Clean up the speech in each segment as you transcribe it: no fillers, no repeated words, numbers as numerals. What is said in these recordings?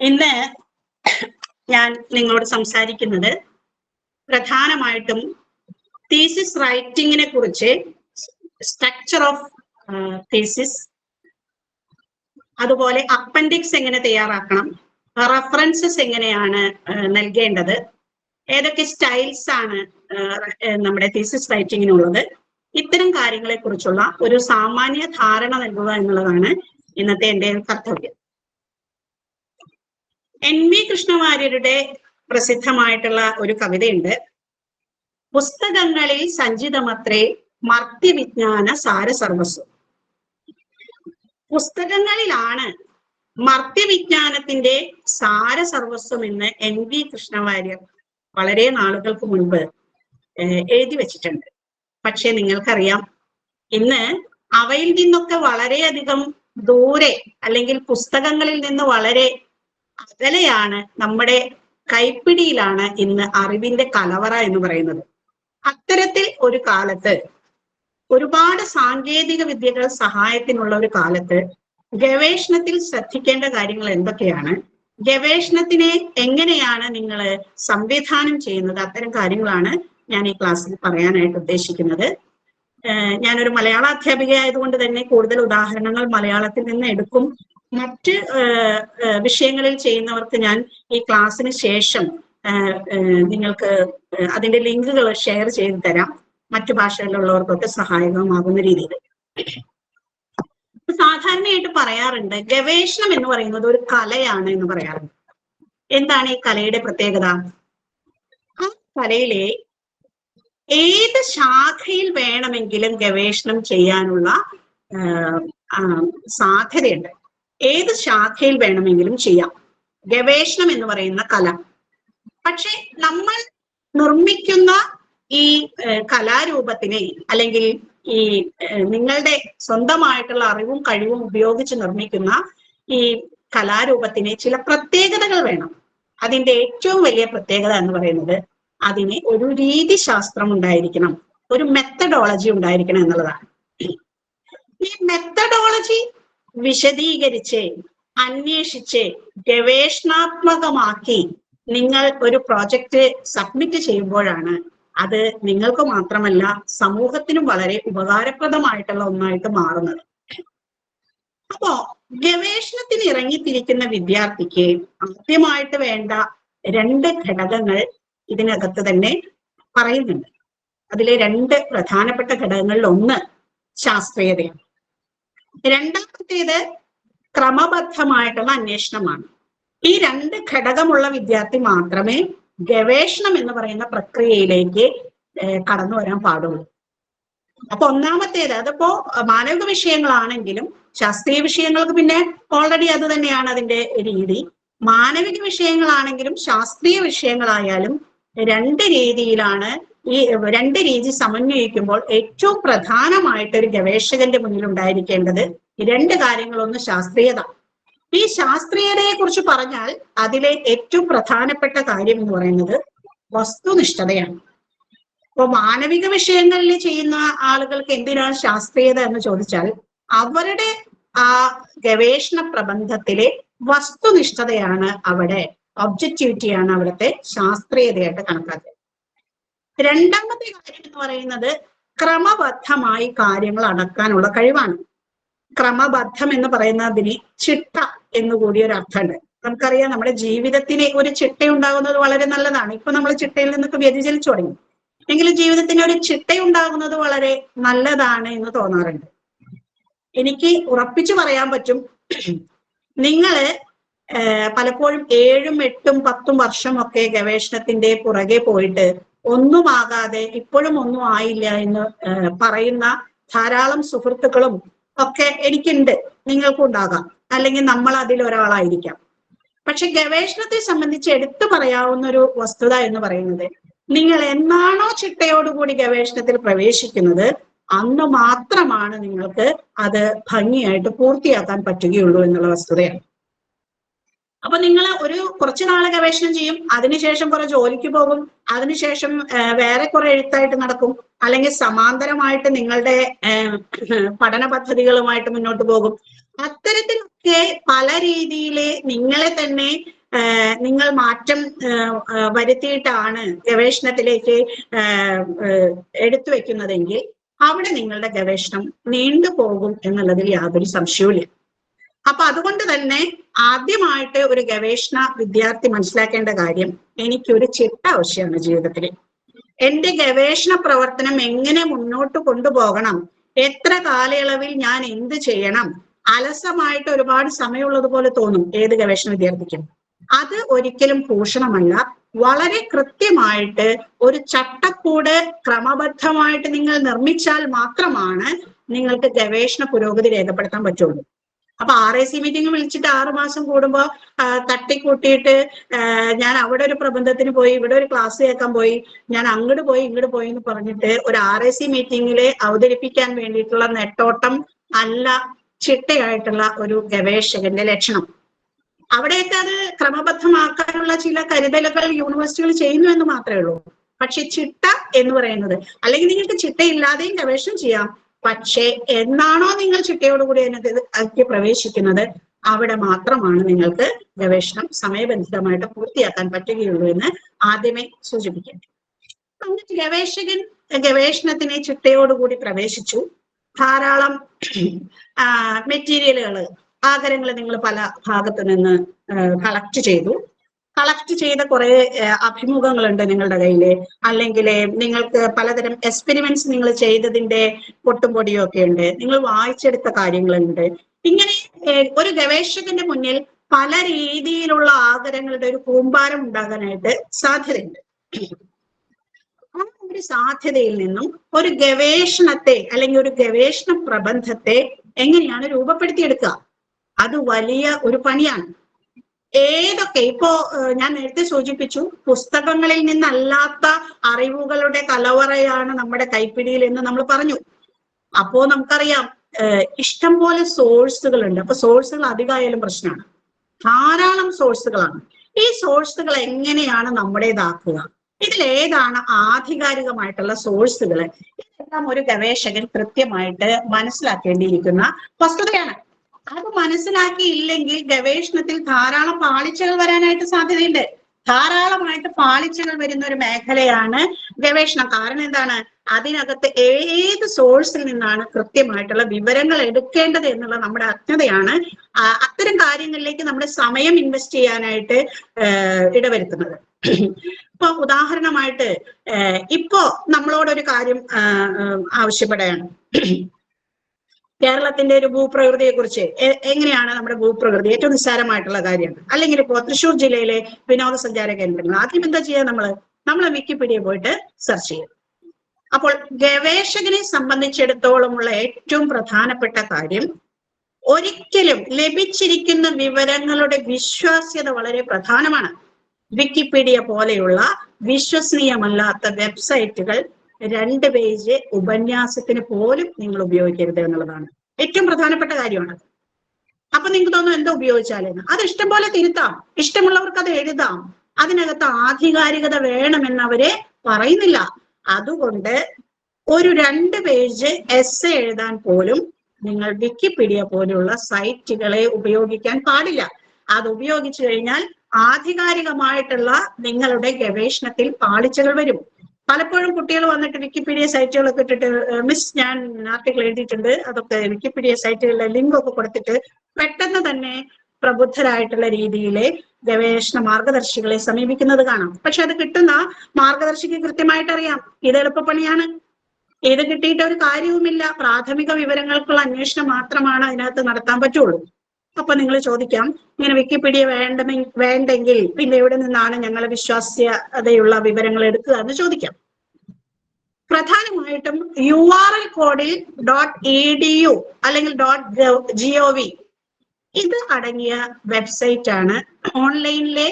ഇന്ന് ഞാൻ നിങ്ങളോട് സംസാരിക്കുന്നത് പ്രധാനമായിട്ടും തീസിസ് റൈറ്റിങ്ങിനെ കുറിച്ച്, സ്ട്രക്ചർ ഓഫ് തീസിസ്, അതുപോലെ അപ്പൻഡിക്സ് എങ്ങനെ തയ്യാറാക്കണം, റെഫറൻസസ് എങ്ങനെയാണ് നൽകേണ്ടത്, ഏതൊക്കെ സ്റ്റൈൽസ് ആണ് നമ്മുടെ തീസിസ് റൈറ്റിങ്ങിനുള്ളത്, ഇത്തരം കാര്യങ്ങളെ കുറിച്ചുള്ള ഒരു സാമാന്യ ധാരണ നൽകുക എന്നുള്ളതാണ് ഇന്നത്തെ എൻ്റെ കർത്തവ്യം. NV കൃഷ്ണവാര്യരുടെ പ്രസിദ്ധമായിട്ടുള്ള ഒരു കവിതയുണ്ട്. പുസ്തകങ്ങളിൽ സഞ്ചിതമത്രേ മർത്യവിജ്ഞാന സാരസർവസ്വം. പുസ്തകങ്ങളിലാണ് മർത്യവിജ്ഞാനത്തിന്റെ സാരസർവസ്വം എന്ന് NV കൃഷ്ണവാര്യർ വളരെ നാളുകൾക്ക് മുൻപ് എഴുതി വച്ചിട്ടുണ്ട്. പക്ഷെ നിങ്ങൾക്കറിയാം, ഇന്ന് അവയിൽ നിന്നൊക്കെ വളരെയധികം ദൂരെ, അല്ലെങ്കിൽ പുസ്തകങ്ങളിൽ നിന്ന് വളരെ അകലെയാണ്, നമ്മുടെ കൈപ്പിടിയിലാണ് ഇന്ന് അറിവിന്റെ കലവറ എന്ന് പറയുന്നത്. അത്തരത്തിൽ ഒരു കാലത്ത്, ഒരുപാട് സാങ്കേതിക വിദ്യകൾ സഹായത്തിനുള്ള ഒരു കാലത്ത് ഗവേഷണത്തിൽ ശ്രദ്ധിക്കേണ്ട കാര്യങ്ങൾ എന്തൊക്കെയാണ്, ഗവേഷണത്തിനെ എങ്ങനെയാണ് നിങ്ങൾ സംവിധാനം ചെയ്യുന്നത്, അത്തരം കാര്യങ്ങളാണ് ഞാൻ ഈ ക്ലാസ്സിൽ പറയാനായിട്ട് ഉദ്ദേശിക്കുന്നത്. ഞാനൊരു മലയാള അധ്യാപിക ആയതുകൊണ്ട് തന്നെ കൂടുതൽ ഉദാഹരണങ്ങൾ മലയാളത്തിൽ നിന്ന് എടുക്കും. മറ്റ് വിഷയങ്ങളിൽ ചെയ്യുന്നവർക്ക് ഞാൻ ഈ ക്ലാസ്സിന് ശേഷം നിങ്ങൾക്ക് അതിന്റെ ലിങ്കുകൾ ഷെയർ ചെയ്ത് തരാം, മറ്റു ഭാഷകളിലുള്ളവർക്കൊക്കെ സഹായകമാകുന്ന രീതിയിൽ. സാധാരണയായിട്ട് പറയാറുണ്ട്, ഗവേഷണം എന്ന് പറയുന്നത് ഒരു കലയാണ് എന്ന് പറയാറുണ്ട്. എന്താണ് ഈ കലയുടെ പ്രത്യേകത? ആ കലയിലെ ഏത് ശാഖയിൽ വേണമെങ്കിലും ഗവേഷണം ചെയ്യാനുള്ള സാധ്യതയുണ്ട്. ഏത് ശാഖയിൽ വേണമെങ്കിലും ചെയ്യാം ഗവേഷണം എന്ന് പറയുന്ന കല. പക്ഷെ നമ്മൾ നിർമ്മിക്കുന്ന ഈ കലാരൂപത്തിനെ, അല്ലെങ്കിൽ ഈ നിങ്ങളുടെ സ്വന്തമായിട്ടുള്ള അറിവും കഴിവും ഉപയോഗിച്ച് നിർമ്മിക്കുന്ന ഈ കലാരൂപത്തിന് ചില പ്രത്യേകതകൾ വേണം. അതിന്റെ ഏറ്റവും വലിയ പ്രത്യേകത എന്ന് പറയുന്നത് അതിന് ഒരു രീതിശാസ്ത്രം ഉണ്ടായിരിക്കണം, ഒരു മെത്തഡോളജി ഉണ്ടായിരിക്കണം എന്നുള്ളതാണ്. ഈ മെത്തഡോളജി വിശദീകരിച്ച്, അന്വേഷിച്ച്, ഗവേഷണാത്മകമാക്കി നിങ്ങൾ ഒരു പ്രോജക്റ്റ് സബ്മിറ്റ് ചെയ്യുമ്പോഴാണ് അത് നിങ്ങൾക്ക് മാത്രമല്ല സമൂഹത്തിനും വളരെ ഉപകാരപ്രദമായിട്ടുള്ള ഒന്നായിട്ട് മാറുന്നത്. അപ്പോ ഗവേഷണത്തിന് ഇറങ്ങിത്തിരിക്കുന്ന വിദ്യാർത്ഥിക്ക് ആദ്യമായിട്ട് വേണ്ട 2 ഘടകങ്ങൾ ഇതിനകത്ത് തന്നെ പറയുന്നുണ്ട്. അതിലെ 2 പ്രധാനപ്പെട്ട ഘടകങ്ങളിൽ ഒന്ന് ശാസ്ത്രീയതയാണ്, രണ്ടാമത്തേത് ക്രമബദ്ധമായിട്ടുള്ള അന്വേഷണമാണ്. ഈ 2 ഘടകമുള്ള വിദ്യാർത്ഥി മാത്രമേ ഗവേഷണം എന്ന് പറയുന്ന പ്രക്രിയയിലേക്ക് കടന്നു വരാൻ പാടുള്ളൂ. അപ്പൊ ഒന്നാമത്തേത്, അതിപ്പോ മാനവിക വിഷയങ്ങളാണെങ്കിലും ശാസ്ത്രീയ വിഷയങ്ങൾക്ക് പിന്നെ ഓൾറെഡി അത് തന്നെയാണ് അതിന്റെ രീതി. മാനവിക വിഷയങ്ങളാണെങ്കിലും ശാസ്ത്രീയ വിഷയങ്ങളായാലും 2 രീതിയിലാണ്. ഈ 2 രീതി സമന്വയിക്കുമ്പോൾ ഏറ്റവും പ്രധാനമായിട്ട് ഒരു ഗവേഷകന്റെ മുന്നിൽ ഉണ്ടായിരിക്കേണ്ടത് 2 കാര്യങ്ങളൊന്ന് ശാസ്ത്രീയത. ഈ ശാസ്ത്രീയതയെ കുറിച്ച് പറഞ്ഞാൽ അതിലെ ഏറ്റവും പ്രധാനപ്പെട്ട കാര്യം എന്ന് പറയുന്നത് വസ്തുനിഷ്ഠതയാണ്. ഇപ്പൊ മാനവിക വിഷയങ്ങളിൽ ചെയ്യുന്ന ആളുകൾക്ക് എന്തിനാണ് ശാസ്ത്രീയത എന്ന് ചോദിച്ചാൽ, അവരുടെ ആ ഗവേഷണ പ്രബന്ധത്തിലെ വസ്തുനിഷ്ഠതയാണ്, അവിടെ ഒബ്ജക്റ്റിവിറ്റിയാണ് അവിടുത്തെ ശാസ്ത്രീയതയായിട്ട് കണക്കാക്കുക. രണ്ടാമത്തെ കാര്യം എന്ന് പറയുന്നത് ക്രമബദ്ധമായി കാര്യങ്ങൾ അടക്കാനുള്ള കഴിവാണ്. ക്രമബദ്ധം എന്ന് പറയുന്നതിന് ചിട്ട എന്നുകൂടി ഒരു അർത്ഥമുണ്ട്. നമുക്കറിയാം, നമ്മുടെ ജീവിതത്തിന് ഒരു ചിട്ട ഉണ്ടാകുന്നത് വളരെ നല്ലതാണ്. ഇപ്പൊ നമ്മൾ ചിട്ടയിൽ നിന്നൊക്കെ വ്യതിചലിച്ചു തുടങ്ങി, എങ്കിലും ജീവിതത്തിന് ഒരു ചിട്ട ഉണ്ടാകുന്നത് വളരെ നല്ലതാണ് എന്ന് തോന്നാറുണ്ട്. എനിക്ക് ഉറപ്പിച്ചു പറയാൻ പറ്റും, നിങ്ങള് പലപ്പോഴും 7, 8, 10 വർഷം ഒക്കെ ഗവേഷണത്തിന്റെ പുറകെ പോയിട്ട് ഒന്നുമാകാതെ ഇപ്പോഴും ഒന്നും ആയില്ല എന്ന് പറയുന്ന ധാരാളം സുഹൃത്തുക്കളും ഒക്കെ എനിക്കുണ്ട്, നിങ്ങൾക്കുണ്ടാകാം, അല്ലെങ്കിൽ നമ്മൾ അതിൽ ഒരാളായിരിക്കാം. പക്ഷെ ഗവേഷണത്തെ സംബന്ധിച്ച് എടുത്തു പറയാവുന്ന ഒരു വസ്തുത എന്ന് പറയുന്നത്, നിങ്ങൾ എന്നാണോ ചിട്ടയോടുകൂടി ഗവേഷണത്തിൽ പ്രവേശിക്കുന്നത് അന്ന് മാത്രമാണ് നിങ്ങൾക്ക് അത് ഭംഗിയായിട്ട് പൂർത്തിയാക്കാൻ പറ്റുകയുള്ളൂ എന്നുള്ള വസ്തുതയാണ്. അപ്പൊ നിങ്ങൾ കുറച്ചു നാളെ ഗവേഷണം ചെയ്യും, അതിനുശേഷം കുറെ ജോലിക്ക് പോകും, അതിനുശേഷം വേറെ കുറെ എഴുത്തായിട്ട് നടക്കും, അല്ലെങ്കിൽ സമാന്തരമായിട്ട് നിങ്ങളുടെ പഠന പദ്ധതികളുമായിട്ട് മുന്നോട്ട് പോകും. അത്തരത്തിലൊക്കെ പല രീതിയിലെ നിങ്ങളെ തന്നെ നിങ്ങൾ മാറ്റം വരുത്തിയിട്ടാണ് ഗവേഷണത്തിലേക്ക് എടുത്തു വെക്കുന്നതെങ്കിൽ അവിടെ നിങ്ങളുടെ ഗവേഷണം നീണ്ടുപോകും എന്നുള്ളതിൽ യാതൊരു സംശയവുമില്ല. അപ്പൊ അതുകൊണ്ട് തന്നെ ആദ്യമായിട്ട് ഒരു ഗവേഷണ വിദ്യാർത്ഥി മനസ്സിലാക്കേണ്ട കാര്യം, എനിക്കൊരു ചിട്ട ആവശ്യമാണ് ജീവിതത്തിൽ. എന്റെ ഗവേഷണ പ്രവർത്തനം എങ്ങനെ മുന്നോട്ട് കൊണ്ടുപോകണം, എത്ര കാലയളവിൽ ഞാൻ എന്ത് ചെയ്യണം. അലസമായിട്ട് ഒരുപാട് സമയമുള്ളത് പോലെ തോന്നും ഏത് ഗവേഷണ വിദ്യാർത്ഥിക്കും. അത് ഒരിക്കലും ഭൂഷണമല്ല. വളരെ കൃത്യമായിട്ട് ഒരു ചട്ടക്കൂട് ക്രമബദ്ധമായിട്ട് നിങ്ങൾ നിർമ്മിച്ചാൽ മാത്രമാണ് നിങ്ങൾക്ക് ഗവേഷണ പുരോഗതി രേഖപ്പെടുത്താൻ പറ്റുള്ളൂ. അപ്പൊ RIC മീറ്റിംഗ് വിളിച്ചിട്ട് 6 മാസം കൂടുമ്പോ തട്ടിക്കൂട്ടിയിട്ട് ഞാൻ അവിടെ ഒരു പ്രബന്ധത്തിന് പോയി, ഇവിടെ ഒരു ക്ലാസ് കേൾക്കാൻ പോയി, ഞാൻ അങ്ങോട്ട് പോയി ഇങ്ങോട്ട് പോയി എന്ന് പറഞ്ഞിട്ട് ഒരു RIC മീറ്റിംഗില് അവതരിപ്പിക്കാൻ വേണ്ടിയിട്ടുള്ള നെട്ടോട്ടം അല്ല ചിട്ടയായിട്ടുള്ള ഒരു ഗവേഷകന്റെ ലക്ഷണം. അവിടെയൊക്കെ അത് ക്രമബദ്ധമാക്കാനുള്ള ചില കരുതലുകൾ യൂണിവേഴ്സിറ്റികൾ ചെയ്യുന്നു എന്ന് മാത്രമേ ഉള്ളൂ. പക്ഷെ ചിട്ട എന്ന് പറയുന്നത്, അല്ലെങ്കിൽ നിങ്ങൾക്ക് ചിട്ടയില്ലാതെയും ഗവേഷണം ചെയ്യാം, പക്ഷേ എന്നാണോ നിങ്ങൾ ചിട്ടയോടുകൂടി അതിനകത്ത് പ്രവേശിക്കുന്നത് അവിടെ മാത്രമാണ് നിങ്ങൾക്ക് ഗവേഷണം സമയബന്ധിതമായിട്ട് പൂർത്തിയാക്കാൻ പറ്റുകയുള്ളൂ എന്ന് ആദ്യമേ സൂചിപ്പിക്കട്ടെ. ഗവേഷകൻ ഗവേഷണത്തിനെ ചിട്ടയോടുകൂടി പ്രവേശിച്ചു. ധാരാളം മെറ്റീരിയലുകൾ, ആകരങ്ങൾ നിങ്ങൾ പല ഭാഗത്ത് നിന്ന് കളക്ട് ചെയ്തു. കളക്ട് ചെയ്ത കുറെ അഭിമുഖങ്ങളുണ്ട് നിങ്ങളുടെ കയ്യില്, അല്ലെങ്കിൽ നിങ്ങൾക്ക് പലതരം എക്സ്പെരിമെന്റ്സ് നിങ്ങൾ ചെയ്തതിന്റെ പൊട്ടും പൊടിയും ഒക്കെ ഉണ്ട്, നിങ്ങൾ വായിച്ചെടുത്ത കാര്യങ്ങളുണ്ട്. ഇങ്ങനെ ഒരു ഗവേഷകന്റെ മുന്നിൽ പല രീതിയിലുള്ള ആകരങ്ങളുടെ ഒരു കൂമ്പാരം ഉണ്ടാകാനായിട്ട് സാധ്യതയുണ്ട്. ആ ഒരു സാധ്യതയിൽ നിന്നും ഒരു ഗവേഷണത്തെ അല്ലെങ്കിൽ ഒരു ഗവേഷണ പ്രബന്ധത്തെ എങ്ങനെയാണ് രൂപപ്പെടുത്തിയെടുക്കുക, അത് വലിയ ഒരു പണിയാണ്. ഏതൊക്കെ ഇപ്പോ ഞാൻ നേരത്തെ സൂചിപ്പിച്ചു, പുസ്തകങ്ങളിൽ നിന്നല്ലാത്ത അറിവുകളുടെ കലവറയാണ് നമ്മുടെ കൈപ്പിടിയിൽ എന്ന് നമ്മൾ പറഞ്ഞു. അപ്പോ നമുക്കറിയാം ഇഷ്ടം പോലെ സോഴ്സുകളുണ്ട്. അപ്പൊ സോഴ്സുകൾ അധികമായാലും പ്രശ്നമാണ്. ധാരാളം സോഴ്സുകളാണ്. ഈ സോഴ്സുകൾ എങ്ങനെയാണ് നമ്മുടേതാക്കുക, ഇതിലേതാണ് ആധികാരികമായിട്ടുള്ള സോഴ്സുകൾ, ഇതെല്ലാം ഒരു ഗവേഷകൻ കൃത്യമായിട്ട് മനസ്സിലാക്കേണ്ടിയിരിക്കുന്ന വസ്തുതയാണ്. അത് മനസ്സിലാക്കിയില്ലെങ്കിൽ ഗവേഷണത്തിൽ ധാരാളം പാളിച്ചകൾ വരാനായിട്ട് സാധ്യതയുണ്ട്. ധാരാളമായിട്ട് പാളിച്ചകൾ വരുന്ന ഒരു മേഖലയാണ് ഗവേഷണം. കാരണം എന്താണ്, അതിനകത്ത് ഏത് സോഴ്സിൽ നിന്നാണ് കൃത്യമായിട്ടുള്ള വിവരങ്ങൾ എടുക്കേണ്ടത് എന്നുള്ള നമ്മുടെ അജ്ഞതയാണ് അത്തരം കാര്യങ്ങളിലേക്ക് നമ്മുടെ സമയം ഇൻവെസ്റ്റ് ചെയ്യാനായിട്ട് ഇടവരുത്തുന്നത്. ഇപ്പൊ ഉദാഹരണമായിട്ട് ഇപ്പോ നമ്മളോടൊരു കാര്യം ആവശ്യപ്പെടുകയാണ്. കേരളത്തിന്റെ ഒരു ഭൂപ്രകൃതിയെ കുറിച്ച് എങ്ങനെയാണ് നമ്മുടെ ഭൂപ്രകൃതി, ഏറ്റവും നിസ്സാരമായിട്ടുള്ള കാര്യമാണ്. അല്ലെങ്കിൽ ഇപ്പോ തൃശ്ശൂർ ജില്ലയിലെ വിനോദസഞ്ചാര കേന്ദ്രങ്ങൾ, ആദ്യം എന്താ ചെയ്യുക, നമ്മളെ വിക്കിപീഡിയ പോയിട്ട് സെർച്ച് ചെയ്യും. അപ്പോൾ ഗവേഷകനെ സംബന്ധിച്ചിടത്തോളമുള്ള ഏറ്റവും പ്രധാനപ്പെട്ട കാര്യം, ഒരിക്കലും ലഭിച്ചിരിക്കുന്ന വിവരങ്ങളുടെ വിശ്വാസ്യത വളരെ പ്രധാനമാണ്. വിക്കിപീഡിയ പോലെയുള്ള വിശ്വസനീയമല്ലാത്ത വെബ്സൈറ്റുകൾ 2 പേജ് ഉപന്യാസത്തിന് പോലും നിങ്ങൾ ഉപയോഗിക്കരുത് എന്നുള്ളതാണ് ഏറ്റവും പ്രധാനപ്പെട്ട കാര്യമാണ്. അപ്പൊ നിങ്ങൾക്ക് തോന്നുന്നു എന്താ ഉപയോഗിച്ചാലെന്ന്, അത് ഇഷ്ടം പോലെ തിരുത്താം, ഇഷ്ടമുള്ളവർക്ക് അത് എഴുതാം, അതിനകത്ത് ആധികാരികത വേണമെന്ന് അവരെ പറയുന്നില്ല. അതുകൊണ്ട് ഒരു 2 പേജ് എസ്സേ എഴുതാൻ പോലും നിങ്ങൾ വിക്കിപീഡിയ പോലുള്ള സൈറ്റുകളെ ഉപയോഗിക്കാൻ പാടില്ല. അത് ഉപയോഗിച്ചു കഴിഞ്ഞാൽ ആധികാരികമായിട്ടുള്ള നിങ്ങളുടെ ഗവേഷണത്തിൽ പാളിച്ചകൾ വരും. പലപ്പോഴും കുട്ടികൾ വന്നിട്ട് വിക്കിപീഡിയ സൈറ്റുകളൊക്കെ ഇട്ടിട്ട്, മിസ് ഞാൻ ആർട്ടിക്കിൾ എഴുതിയിട്ടുണ്ട്, അതൊക്കെ വിക്കിപീഡിയ സൈറ്റുകളിലെ ലിങ്ക് ഒക്കെ കൊടുത്തിട്ട് പെട്ടെന്ന് തന്നെ പ്രബുദ്ധരായിട്ടുള്ള രീതിയിലെ ഗവേഷണ മാർഗദർശികളെ സമീപിക്കുന്നത് കാണാം. പക്ഷെ അത് കിട്ടുന്ന മാർഗദർശിക്ക് കൃത്യമായിട്ട് അറിയാം ഇത് എളുപ്പപ്പണിയാണ്, ഇത് കിട്ടിയിട്ട് ഒരു കാര്യവുമില്ല, പ്രാഥമിക വിവരങ്ങൾക്കുള്ള അന്വേഷണം മാത്രമാണ് അതിനകത്ത് നടത്താൻ പറ്റുള്ളൂ. അപ്പൊ നിങ്ങൾ ചോദിക്കാം, ഇങ്ങനെ വിക്കിപീഡിയ വേണ്ടെങ്കിൽ പിന്നെ എവിടെ നിന്നാണ് ഞങ്ങൾ വിശ്വാസ്യതയുള്ള വിവരങ്ങൾ എടുക്കുക എന്ന് ചോദിക്കാം. പ്രധാനമായിട്ടും URL കോഡിൽ .edu അല്ലെങ്കിൽ .gov ഇത് അടങ്ങിയ വെബ്സൈറ്റ് ആണ് ഓൺലൈനിലെ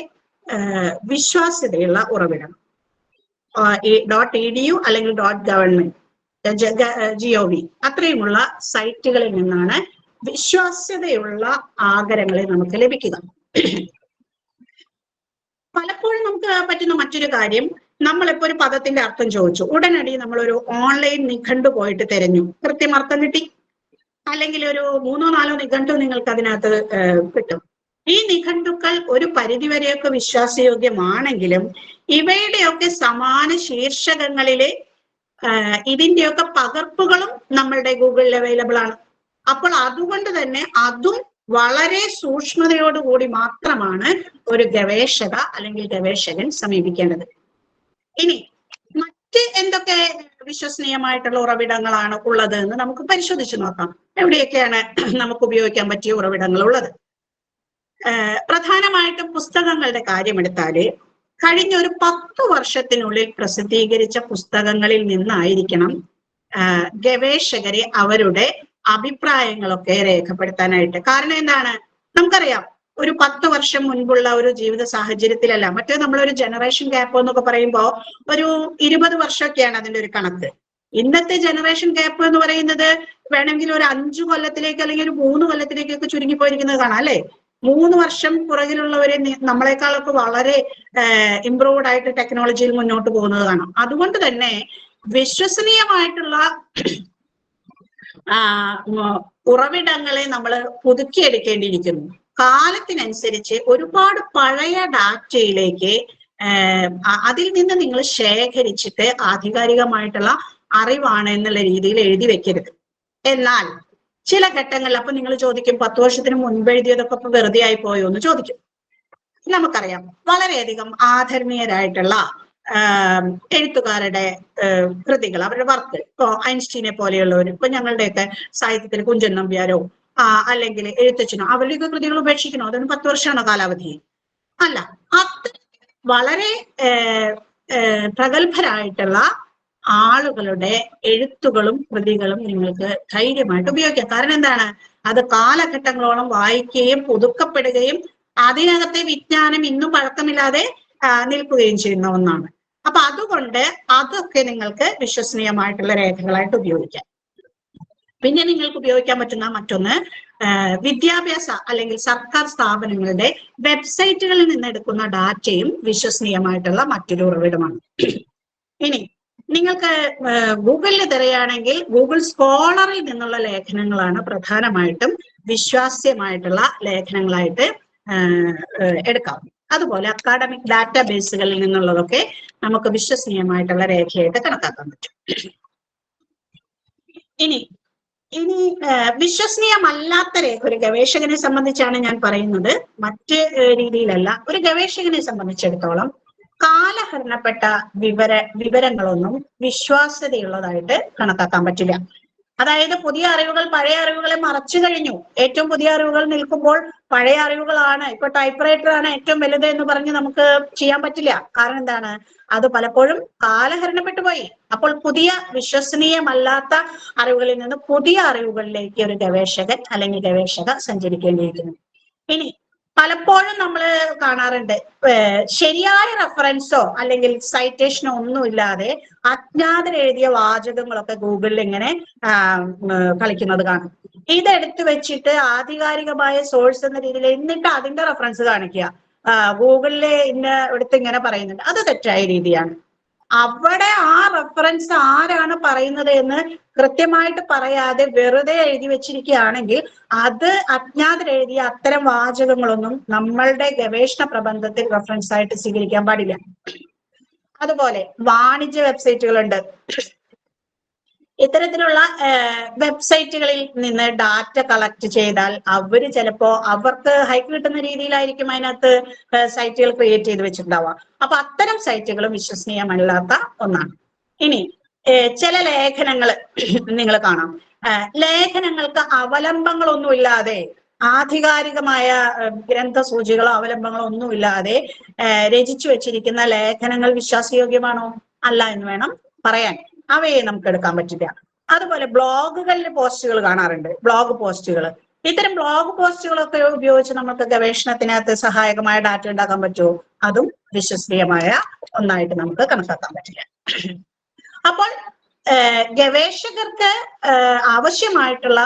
വിശ്വാസ്യതയുള്ള ഉറവിടം. .edu അല്ലെങ്കിൽ .gov അത്രയുമുള്ള സൈറ്റുകളിൽ നിന്നാണ് വിശ്വാസ്യതയുള്ള ആകരങ്ങളെ നമുക്ക് ലഭിക്കുക. പലപ്പോഴും നമുക്ക് പറ്റുന്ന മറ്റൊരു കാര്യം, നമ്മളിപ്പോ ഒരു പദത്തിന്റെ അർത്ഥം ചോദിച്ചു, ഉടനടി നമ്മളൊരു ഓൺലൈൻ നിഘണ്ടു പോയിട്ട് തിരഞ്ഞു, കൃത്യം അർത്ഥം കിട്ടി. അല്ലെങ്കിൽ ഒരു 3-4 നിഘണ്ടു നിങ്ങൾക്ക് അതിനകത്ത് കിട്ടും. ഈ നിഘണ്ടുക്കൾ ഒരു പരിധിവരെയൊക്കെ വിശ്വാസയോഗ്യമാണെങ്കിലും ഇവയുടെയൊക്കെ സമാന ശീർഷകങ്ങളിലെ ഇതിന്റെയൊക്കെ പകർപ്പുകളും നമ്മളുടെ ഗൂഗിളിൽ അവൈലബിൾ ആണ്. അപ്പോൾ അതുകൊണ്ട് തന്നെ അതും വളരെ സൂക്ഷ്മതയോടുകൂടി മാത്രമാണ് ഒരു ഗവേഷക അല്ലെങ്കിൽ ഗവേഷകൻ സമീപിക്കേണ്ടത്. ഇനി മറ്റ് എന്തൊക്കെ വിശ്വസനീയമായിട്ടുള്ള ഉറവിടങ്ങളാണ് ഉള്ളത് എന്ന് നമുക്ക് പരിശോധിച്ച് നോക്കാം. എവിടെയൊക്കെയാണ് നമുക്ക് ഉപയോഗിക്കാൻ പറ്റിയ ഉറവിടങ്ങൾ ഉള്ളത്? പ്രധാനമായിട്ടും പുസ്തകങ്ങളുടെ കാര്യമെടുത്താല് കഴിഞ്ഞ ഒരു 10 വർഷത്തിനുള്ളിൽ പ്രസിദ്ധീകരിച്ച പുസ്തകങ്ങളിൽ നിന്നായിരിക്കണം ഗവേഷകരെ അവരുടെ അഭിപ്രായങ്ങളൊക്കെ രേഖപ്പെടുത്താനായിട്ട്. കാരണം എന്താണ്, നമുക്കറിയാം ഒരു 10 വർഷം മുൻപുള്ള ഒരു ജീവിത സാഹചര്യത്തിലല്ല, മറ്റേ നമ്മളൊരു ജനറേഷൻ ഗ്യാപ്പ് എന്നൊക്കെ പറയുമ്പോൾ ഒരു 20 വർഷമൊക്കെയാണ് അതിന്റെ ഒരു കണക്ക്. ഇന്നത്തെ ജനറേഷൻ ഗ്യാപ്പ് എന്ന് പറയുന്നത് വേണമെങ്കിൽ ഒരു 5 കൊല്ലത്തിലേക്ക് അല്ലെങ്കിൽ ഒരു 3 കൊല്ലത്തിലേക്കൊക്കെ ചുരുങ്ങിപ്പോയിരിക്കുന്നത് കാണാം അല്ലെ. 3 വർഷം പുറകിലുള്ളവരെ നമ്മളെക്കാളൊക്കെ വളരെ ഇംപ്രൂവ്ഡ് ആയിട്ട് ടെക്നോളജിയിൽ മുന്നോട്ട് പോകുന്നത് കാണാം. അതുകൊണ്ട് തന്നെ വിശ്വസനീയമായിട്ടുള്ള ഉറവിടങ്ങളെ നമ്മൾ പുതുക്കിയെടുക്കേണ്ടിയിരിക്കുന്നു. കാലത്തിനനുസരിച്ച് ഒരുപാട് പഴയ ഡാറ്റയിലേക്ക് അതിൽ നിന്ന് നിങ്ങൾ ശേഖരിച്ചിട്ട് ആധികാരികമായിട്ടുള്ള അറിവാണ് എന്നുള്ള രീതിയിൽ എഴുതി വെക്കരുത്. എന്നാൽ ചില ഘട്ടങ്ങളിൽ അപ്പൊ നിങ്ങൾ ചോദിക്കും 10 വർഷത്തിന് മുൻപ് എഴുതിയതൊക്കെ ഇപ്പൊ വെറുതെ ആയി പോയോ എന്ന് ചോദിക്കും. നമുക്കറിയാം വളരെയധികം ആദരണീയരായിട്ടുള്ള എഴുത്തുകാരുടെ കൃതികൾ, അവരുടെ വർക്ക്, ഇപ്പൊ ഐൻസ്റ്റീനെ പോലെയുള്ളവർ, ഇപ്പൊ ഞങ്ങളുടെയൊക്കെ സാഹിത്യത്തിൽ കുഞ്ചൻ നമ്പ്യാരോ അല്ലെങ്കിൽ എഴുത്തച്ഛനോ അവരുടെയൊക്കെ കൃതികൾ ഉപേക്ഷിക്കണോ? അതിന് 10 വർഷമാണോ കാലാവധി? അല്ല. അത്ര വളരെ പ്രഗത്ഭരായിട്ടുള്ള ആളുകളുടെ എഴുത്തുകളും കൃതികളും നിങ്ങൾക്ക് ധൈര്യമായിട്ട് ഉപയോഗിക്കാം. കാരണം എന്താണ്, അത് കാലഘട്ടങ്ങളോളം വായിക്കുകയും പുതുക്കപ്പെടുകയും അതിനകത്തെ വിജ്ഞാനം ഇന്നും പഴക്കമില്ലാതെ നിൽക്കുകയും ചെയ്യുന്ന ഒന്നാണ്. അപ്പൊ അതുകൊണ്ട് അതൊക്കെ നിങ്ങൾക്ക് വിശ്വസനീയമായിട്ടുള്ള രേഖകളായിട്ട് ഉപയോഗിക്കാം. പിന്നെ നിങ്ങൾക്ക് ഉപയോഗിക്കാൻ പറ്റുന്ന മറ്റൊന്ന് വിദ്യാഭ്യാസ അല്ലെങ്കിൽ സർക്കാർ സ്ഥാപനങ്ങളുടെ വെബ്സൈറ്റുകളിൽ നിന്ന് എടുക്കുന്ന ഡാറ്റയും വിശ്വസനീയമായിട്ടുള്ള മറ്റൊരു ഉറവിടമാണ്. ഇനി നിങ്ങൾക്ക് ഗൂഗിളിൽ തിരയുകയാണെങ്കിൽ ഗൂഗിൾ സ്കോളറിൽ നിന്നുള്ള ലേഖനങ്ങളാണ് പ്രധാനമായിട്ടും വിശ്വാസ്യമായിട്ടുള്ള ലേഖനങ്ങളായിട്ട് എടുക്കാം. അതുപോലെ അക്കാഡമിക് ഡാറ്റാബേസുകളിൽ നിന്നുള്ളതൊക്കെ നമുക്ക് വിശ്വസനീയമായിട്ടുള്ള രേഖയായിട്ട് കണക്കാക്കാൻ പറ്റും. ഇനി വിശ്വസനീയമല്ലാത്ത രേഖ ഒരു ഗവേഷകനെ സംബന്ധിച്ചാണ് ഞാൻ പറയുന്നത്, മറ്റ് രീതിയിലല്ല. ഒരു ഗവേഷകനെ സംബന്ധിച്ചിടത്തോളം കാലഹരണപ്പെട്ട വിവരങ്ങളൊന്നും വിശ്വാസ്യതയുള്ളതായിട്ട് കണക്കാക്കാൻ പറ്റില്ല. അതായത് പുതിയ അറിവുകൾ പഴയ അറിവുകളെ മറച്ചു കഴിഞ്ഞു. ഏറ്റവും പുതിയ അറിവുകൾ നിൽക്കുമ്പോൾ പഴയ അറിവുകളാണ്, ഇപ്പൊ ടൈപ്പ് റൈറ്റർ ആണ് ഏറ്റവും വലുത് എന്ന് പറഞ്ഞ് നമുക്ക് ചെയ്യാൻ പറ്റില്ല. കാരണം എന്താണ്, അത് പലപ്പോഴും കാലഹരണപ്പെട്ടു പോയി. അപ്പോൾ പുതിയ വിശ്വസനീയമല്ലാത്ത അറിവുകളിൽ നിന്ന് പുതിയ അറിവുകളിലേക്ക് ഒരു ഗവേഷകൻ അല്ലെങ്കിൽ ഗവേഷക സഞ്ചരിക്കേണ്ടിയിരിക്കുന്നു. ഇനി പലപ്പോഴും നമ്മൾ കാണാറുണ്ട് ശരിയായ റെഫറൻസോ അല്ലെങ്കിൽ സൈറ്റേഷനോ ഒന്നുമില്ലാതെ അജ്ഞാതരെഴുതിയ വാചകങ്ങളൊക്കെ ഗൂഗിളിൽ ഇങ്ങനെ കളിക്കുന്നത് കാണും. ഇതെടുത്തു വെച്ചിട്ട് ആധികാരികമായ സോഴ്സ് എന്ന രീതിയിൽ എന്നിട്ട് അതിന്റെ റെഫറൻസ് കാണിക്കുക. ഗൂഗിളിലെ എടുത്ത് ഇങ്ങനെ പറയുന്നുണ്ട്, അത് തെറ്റായ രീതിയാണ്. അവിടെ ആ റെഫറൻസ് ആരാണ് പറയുന്നത് എന്ന് കൃത്യമായിട്ട് പറയാതെ വെറുതെ എഴുതി വെച്ചിരിക്കുകയാണെങ്കിൽ അത് അജ്ഞാതരെഴുതിയ അത്തരം വാചകങ്ങളൊന്നും നമ്മളുടെ ഗവേഷണ പ്രബന്ധത്തിൽ റെഫറൻസ് ആയിട്ട് സ്വീകരിക്കാൻ പാടില്ല. അതുപോലെ വാണിജ്യ വെബ്സൈറ്റുകളുണ്ട്. ഇത്തരത്തിലുള്ള വെബ്സൈറ്റുകളിൽ നിന്ന് ഡാറ്റ കളക്ട് ചെയ്താൽ അവര് ചിലപ്പോ അവർക്ക് ഹൈക്ക് കിട്ടുന്ന രീതിയിലായിരിക്കും അതിനകത്ത് സൈറ്റുകൾ ക്രിയേറ്റ് ചെയ്ത് വെച്ചിട്ടുണ്ടാവുക. അപ്പൊ അത്തരം സൈറ്റുകളും വിശ്വസനീയമല്ലാത്ത ഒന്നാണ്. ഇനി ചില ലേഖനങ്ങൾ നിങ്ങൾ കാണാം, ലേഖനങ്ങൾക്ക് അവലംബങ്ങളൊന്നുമില്ലാതെ, ആധികാരികമായ ഗ്രന്ഥസൂചികളോ അവലംബങ്ങളോ ഒന്നുമില്ലാതെ രചിച്ചു വെച്ചിരിക്കുന്ന ലേഖനങ്ങൾ വിശ്വാസയോഗ്യമാണോ? അല്ല എന്ന് വേണം പറയാൻ. അവയെ നമുക്ക് എടുക്കാൻ പറ്റില്ല. അതുപോലെ ബ്ലോഗുകളിൽ പോസ്റ്റുകൾ കാണാറുണ്ട്, ബ്ലോഗ് പോസ്റ്റുകൾ. ഇത്തരം ബ്ലോഗ് പോസ്റ്റുകളൊക്കെ ഉപയോഗിച്ച് നമുക്ക് ഗവേഷണത്തിനകത്ത് സഹായകമായ ഡാറ്റ ഉണ്ടാക്കാൻ പറ്റുമോ? അതും വിശ്വസനീയമായ ഒന്നായിട്ട് നമുക്ക് കണക്കാക്കാൻ പറ്റില്ല. അപ്പോൾ ഗവേഷകർക്ക് ആവശ്യമായിട്ടുള്ള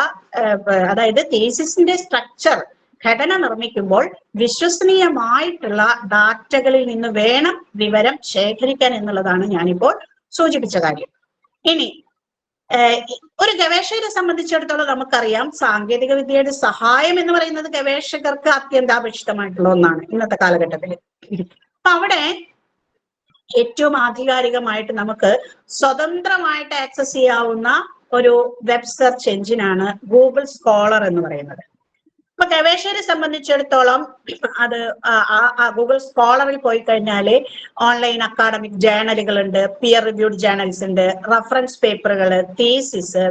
അതായത് തീസിസിന്റെ സ്ട്രക്ചർ, ഘടന നിർമ്മിക്കുമ്പോൾ വിശ്വസനീയമായിട്ടുള്ള ഡാറ്റകളിൽ നിന്ന് വേണം വിവരം ശേഖരിക്കാൻ എന്നുള്ളതാണ് ഞാനിപ്പോൾ സൂചിപ്പിച്ച കാര്യം. ഇനി ഒരു ഗവേഷകരെ സംബന്ധിച്ചിടത്തോളം നമുക്കറിയാം സാങ്കേതിക വിദ്യയുടെ സഹായം എന്ന് പറയുന്നത് ഗവേഷകർക്ക് അത്യന്താപേക്ഷിതമായിട്ടുള്ള ഒന്നാണ് ഇന്നത്തെ കാലഘട്ടത്തിൽ. അപ്പൊ അവിടെ ഏറ്റവും ആധികാരികമായിട്ട് നമുക്ക് സ്വതന്ത്രമായിട്ട് ആക്സസ് ചെയ്യാവുന്ന ഒരു വെബ് സെർച്ച് എഞ്ചിനാണ് ഗൂഗിൾ സ്കോളർ എന്ന് പറയുന്നത്. അപ്പൊ ഗവേഷകരെ സംബന്ധിച്ചിടത്തോളം അത് ഗൂഗിൾ സ്കോളറിൽ പോയി കഴിഞ്ഞാൽ ഓൺലൈൻ അക്കാഡമിക് ജേണലുകൾ ഉണ്ട്, പിയർ റിവ്യൂഡ് ജേണൽസ് ഉണ്ട്, റഫറൻസ് പേപ്പറുകൾ, തീസിസ്,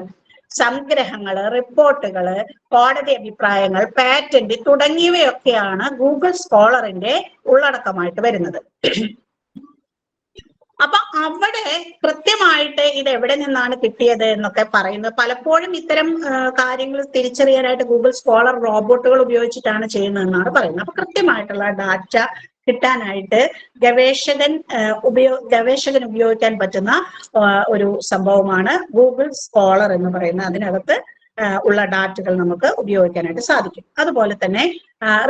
സംഗ്രഹങ്ങൾ, റിപ്പോർട്ടുകൾ, കോടതി അഭിപ്രായങ്ങൾ, പാറ്റന്റ് തുടങ്ങിയവയൊക്കെയാണ് ഗൂഗിൾ സ്കോളറിന്റെ ഉള്ളടക്കമായിട്ട് വരുന്നത്. അപ്പൊ അവിടെ കൃത്യമായിട്ട് ഇത് എവിടെ നിന്നാണ് കിട്ടിയത് എന്നൊക്കെ പറയുന്നത് പലപ്പോഴും ഇത്തരം കാര്യങ്ങൾ തിരിച്ചറിയാനായിട്ട് ഗൂഗിൾ സ്കോളർ റോബോട്ടുകൾ ഉപയോഗിച്ചിട്ടാണ് ചെയ്യുന്നതെന്നാണ് പറയുന്നത്. അപ്പൊ കൃത്യമായിട്ടുള്ള ഡാറ്റ കിട്ടാനായിട്ട് ഗവേഷകൻ ഉപയോഗിക്കാൻ പറ്റുന്ന ഒരു സംഭവമാണ് ഗൂഗിൾ സ്കോളർ എന്ന് പറയുന്നത്. അതിനകത്ത് ഉള്ള ഡാറ്റകൾ നമുക്ക് ഉപയോഗിക്കാനായിട്ട് സാധിക്കും. അതുപോലെ തന്നെ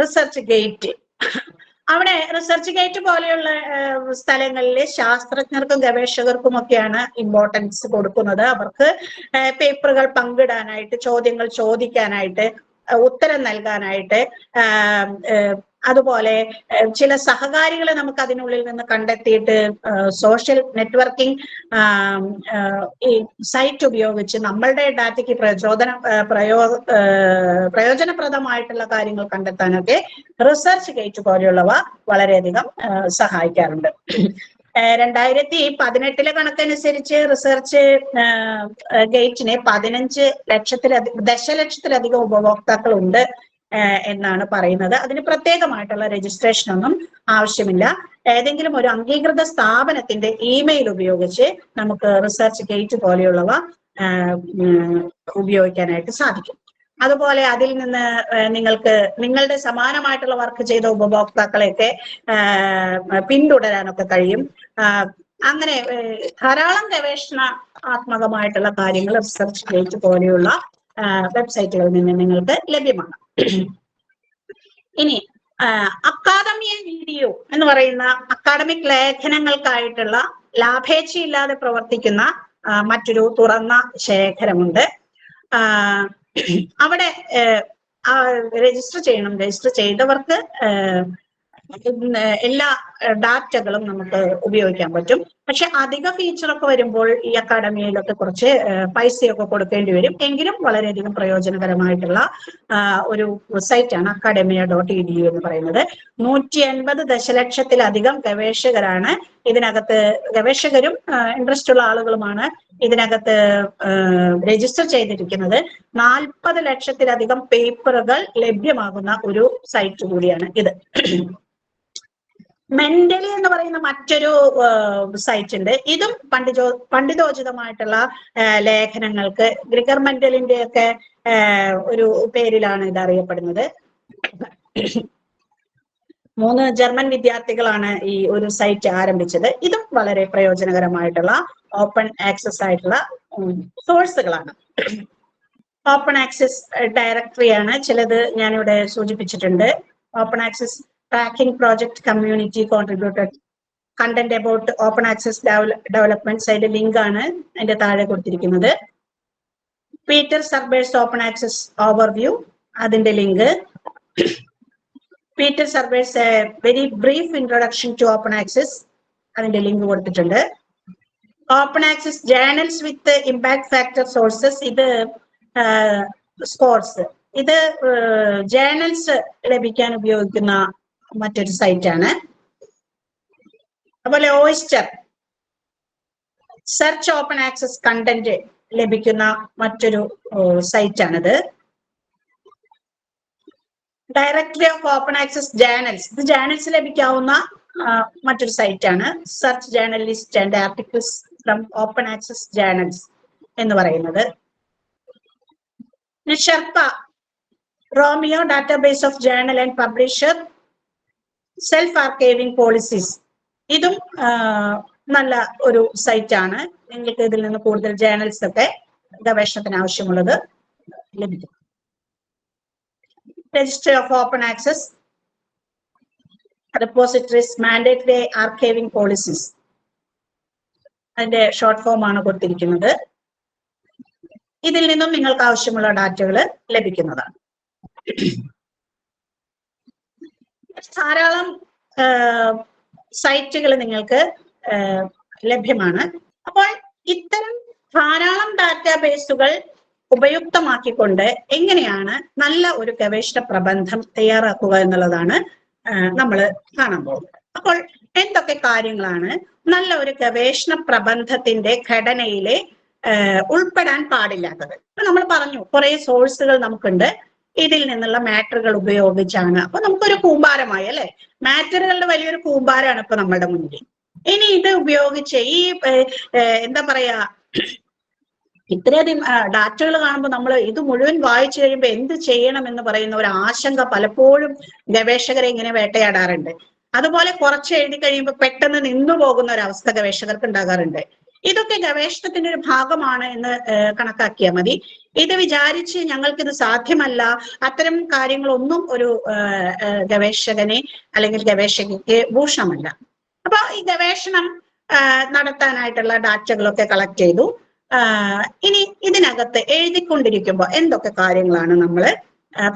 റിസർച്ച് ഗേറ്റ്, അവിടെ റിസർച്ച് ഗേറ്റ് പോലെയുള്ള സ്ഥലങ്ങളിൽ ശാസ്ത്രജ്ഞർക്കും ഗവേഷകർക്കും ഒക്കെയാണ് ഇമ്പോർട്ടൻസ് കൊടുക്കുന്നത്. അവർക്ക് പേപ്പറുകൾ പങ്കിടാനായിട്ട്, ചോദ്യങ്ങൾ ചോദിക്കാനായിട്ട്, ഉത്തരം നൽകാനായിട്ട്, അതുപോലെ ചില സഹകാരികളെ നമുക്ക് അതിനുള്ളിൽ നിന്ന് കണ്ടെത്തിയിട്ട് സോഷ്യൽ നെറ്റ്വർക്കിംഗ് ഈ സൈറ്റ് ഉപയോഗിച്ച് നമ്മളുടെ ഡാറ്റയ്ക്ക് പ്രയോജനപ്രദമായിട്ടുള്ള കാര്യങ്ങൾ കണ്ടെത്താനൊക്കെ റിസർച്ച് ഗേറ്റ് പോലെയുള്ളവ വളരെയധികം സഹായിക്കാറുണ്ട്. 2018 കണക്കനുസരിച്ച് റിസർച്ച് ഗേറ്റിന് 15 ദശലക്ഷത്തിലധികം ഉപഭോക്താക്കൾ ഉണ്ട് എന്നാണ് പറയുന്നത്. അതിന് പ്രത്യേകമായിട്ടുള്ള രജിസ്ട്രേഷൻ ഒന്നും ആവശ്യമില്ല. ഏതെങ്കിലും ഒരു അംഗീകൃത സ്ഥാപനത്തിന്റെ ഇമെയിൽ ഉപയോഗിച്ച് നമുക്ക് റിസർച്ച് ഗേറ്റ് പോലെയുള്ളവ ഉപയോഗിക്കാനായിട്ട് സാധിക്കും. അതുപോലെ അതിൽ നിന്ന് നിങ്ങൾക്ക് നിങ്ങളുടെ സമാനമായിട്ടുള്ള വർക്ക് ചെയ്ത ഉപഭോക്താക്കളെയൊക്കെ പിന്തുടരാനൊക്കെ കഴിയും. അങ്ങനെ ധാരാളം ഗവേഷണാത്മകമായിട്ടുള്ള കാര്യങ്ങൾ റിസർച്ച് ഗേറ്റ് പോലെയുള്ള വെബ്സൈറ്റുകളിൽ നിന്ന് നിങ്ങൾക്ക് ലഭ്യമാണ്. ഇനി അക്കാദമിയ വീഡിയോ എന്ന് പറയുന്ന അക്കാഡമിക് ലേഖനങ്ങൾക്കായിട്ടുള്ള ലാഭേച്ഛയില്ലാതെ പ്രവർത്തിക്കുന്ന മറ്റൊരു തുറന്ന ശേഖരമുണ്ട്. അവിടെ രജിസ്റ്റർ ചെയ്യണം. രജിസ്റ്റർ ചെയ്തവർക്ക് എല്ലാ ഡാറ്റകളും നമുക്ക് ഉപയോഗിക്കാൻ പറ്റും. പക്ഷെ അധിക ഫീച്ചറൊക്കെ വരുമ്പോൾ ഈ അക്കാഡമിയിലൊക്കെ കുറച്ച് പൈസയൊക്കെ കൊടുക്കേണ്ടി വരും. എങ്കിലും വളരെയധികം പ്രയോജനകരമായിട്ടുള്ള ഒരു സൈറ്റാണ് academia.edu എന്ന് പറയുന്നത്. 150 ദശലക്ഷത്തിലധികം ഗവേഷകരാണ് ഇതിനകത്ത്, ഗവേഷകരും ഇൻട്രസ്റ്റ് ഉള്ള ആളുകളുമാണ് ഇതിനകത്ത് രജിസ്റ്റർ ചെയ്തിരിക്കുന്നത്. 40 ലക്ഷത്തിലധികം പേപ്പറുകൾ ലഭ്യമാകുന്ന ഒരു സൈറ്റ് കൂടിയാണ് ഇത്. മെന്റലി എന്ന് പറയുന്ന മറ്റൊരു സൈറ്റ് ഉണ്ട്. ഇതും പണ്ഡിതോചിതമായിട്ടുള്ള ലേഖനങ്ങൾക്ക്, ഗ്രിഗർ മെന്റലിന്റെ ഒക്കെ ഒരു പേരിലാണ് ഇത് അറിയപ്പെടുന്നത്. 3 ജർമ്മൻ വിദ്യാർത്ഥികളാണ് ഈ ഒരു സൈറ്റ് ആരംഭിച്ചത്. ഇതും വളരെ പ്രയോജനകരമായിട്ടുള്ള ഓപ്പൺ ആക്സസ് ആയിട്ടുള്ള സോഴ്സുകളാണ്. ഓപ്പൺ ആക്സസ് ഡയറക്ടറിയാണ്, ചിലത് ഞാനിവിടെ സൂചിപ്പിച്ചിട്ടുണ്ട്. Open access tracking project community contributed content about open access development side link ആണ് അതിന്റെ താഴെ കൊടുത്തിരിക്കുന്നത്. Peter Suber's open access overview, അതിന്റെ link. Peter Suber's very brief introduction to open access, അതിന്റെ ലിങ്ക് കൊടുത്തിട്ടുണ്ട്. Open access journals with impact factor sources, ഇത് scores, ഇത് journals ലഭിക്കാൻ ഉപയോഗിക്കുന്ന മറ്റൊരു സൈറ്റാണ്. അതുപോലെ oyster search open access content ലഭിക്കുന്ന മറ്റൊരു സൈറ്റാണിത്. Directory of open access journals, ഇത് ജേർണൽസ് ലഭിക്കാവുന്ന മറ്റൊരു സൈറ്റാണ്. Search journalist and articles from open access journals എന്ന് പറയുന്നത്. Sherpa Romeo database of journal and publisher self archiving policies, ഇതും നല്ല ഒരു സൈറ്റാണ്. നിങ്ങൾക്ക് ഇതിൽ നിന്ന് കൂടുതൽ ജേർണൽസ് ഒക്കെ ഗവേഷണത്തിന് ആവശ്യമുള്ളത് ലഭിക്കും. Register of open access repositories mandatory archiving policies, അതിന്റെ ഷോർട്ട് ഫോം ആണ് കൊടുത്തിരിക്കുന്നത്. ഇതിൽ നിന്നും നിങ്ങൾക്ക് ആവശ്യമുള്ള ഡാറ്റകൾ ലഭിക്കുന്നതാണ്. ധാരാളം സൈറ്റുകൾ നിങ്ങൾക്ക് ലഭ്യമാണ്. അപ്പോൾ ഇത്തരം ധാരാളം ഡാറ്റാബേസുകൾ ഉപയുക്തമാക്കിക്കൊണ്ട് എങ്ങനെയാണ് നല്ല ഒരു ഗവേഷണ പ്രബന്ധം തയ്യാറാക്കുക എന്നുള്ളതാണ് നമ്മൾ കാണാൻ പോകുന്നത്. അപ്പോൾ എന്തൊക്കെ കാര്യങ്ങളാണ് നല്ല ഒരു ഗവേഷണ പ്രബന്ധത്തിന്റെ ഘടനയിലെ ഉൾപ്പെടാൻ പാടില്ലാത്തത്? നമ്മൾ പറഞ്ഞു കുറെ സോഴ്സുകൾ നമുക്കുണ്ട്, ഇതിൽ നിന്നുള്ള മാറ്ററുകൾ ഉപയോഗിച്ചാണ്. അപ്പൊ നമുക്കൊരു കൂമ്പാരമായി അല്ലെ, മാറ്ററുകളുടെ വലിയൊരു കൂമ്പാരമാണ് ഇപ്പൊ നമ്മുടെ മുന്നിൽ. ഇനി ഇത് ഉപയോഗിച്ച് ഈ എന്താ പറയാ, ഇത്രയധികം ഡാറ്റകൾ കാണുമ്പോൾ നമ്മൾ ഇത് മുഴുവൻ വായിച്ചു കഴിയുമ്പോൾ എന്ത് ചെയ്യണം എന്ന് പറയുന്ന ഒരു ആശങ്ക പലപ്പോഴും ഗവേഷകരെ ഇങ്ങനെ വേട്ടയാടാറുണ്ട്. അതുപോലെ കുറച്ച് എഴുതി കഴിയുമ്പോൾ പെട്ടെന്ന് നിന്നു പോകുന്ന ഒരു അവസ്ഥ ഗവേഷകർക്ക് ഉണ്ടാകാറുണ്ട്. ഇതൊക്കെ ഗവേഷണത്തിന്റെ ഒരു ഭാഗമാണ് എന്ന് കണക്കാക്കിയാൽ മതി. ഇത് വിചാരിച്ച് ഞങ്ങൾക്കിത് സാധ്യമല്ല, അത്തരം കാര്യങ്ങളൊന്നും ഒരു ഗവേഷകനെ അല്ലെങ്കിൽ ഗവേഷകയ്ക്ക് ഭൂഷണമല്ല. അപ്പൊ ഈ ഗവേഷണം നടത്താനായിട്ടുള്ള ഡാറ്റകളൊക്കെ കളക്ട് ചെയ്തു. ഇനി ഇതിനകത്ത് എഴുതിക്കൊണ്ടിരിക്കുമ്പോൾ എന്തൊക്കെ കാര്യങ്ങളാണ് നമ്മൾ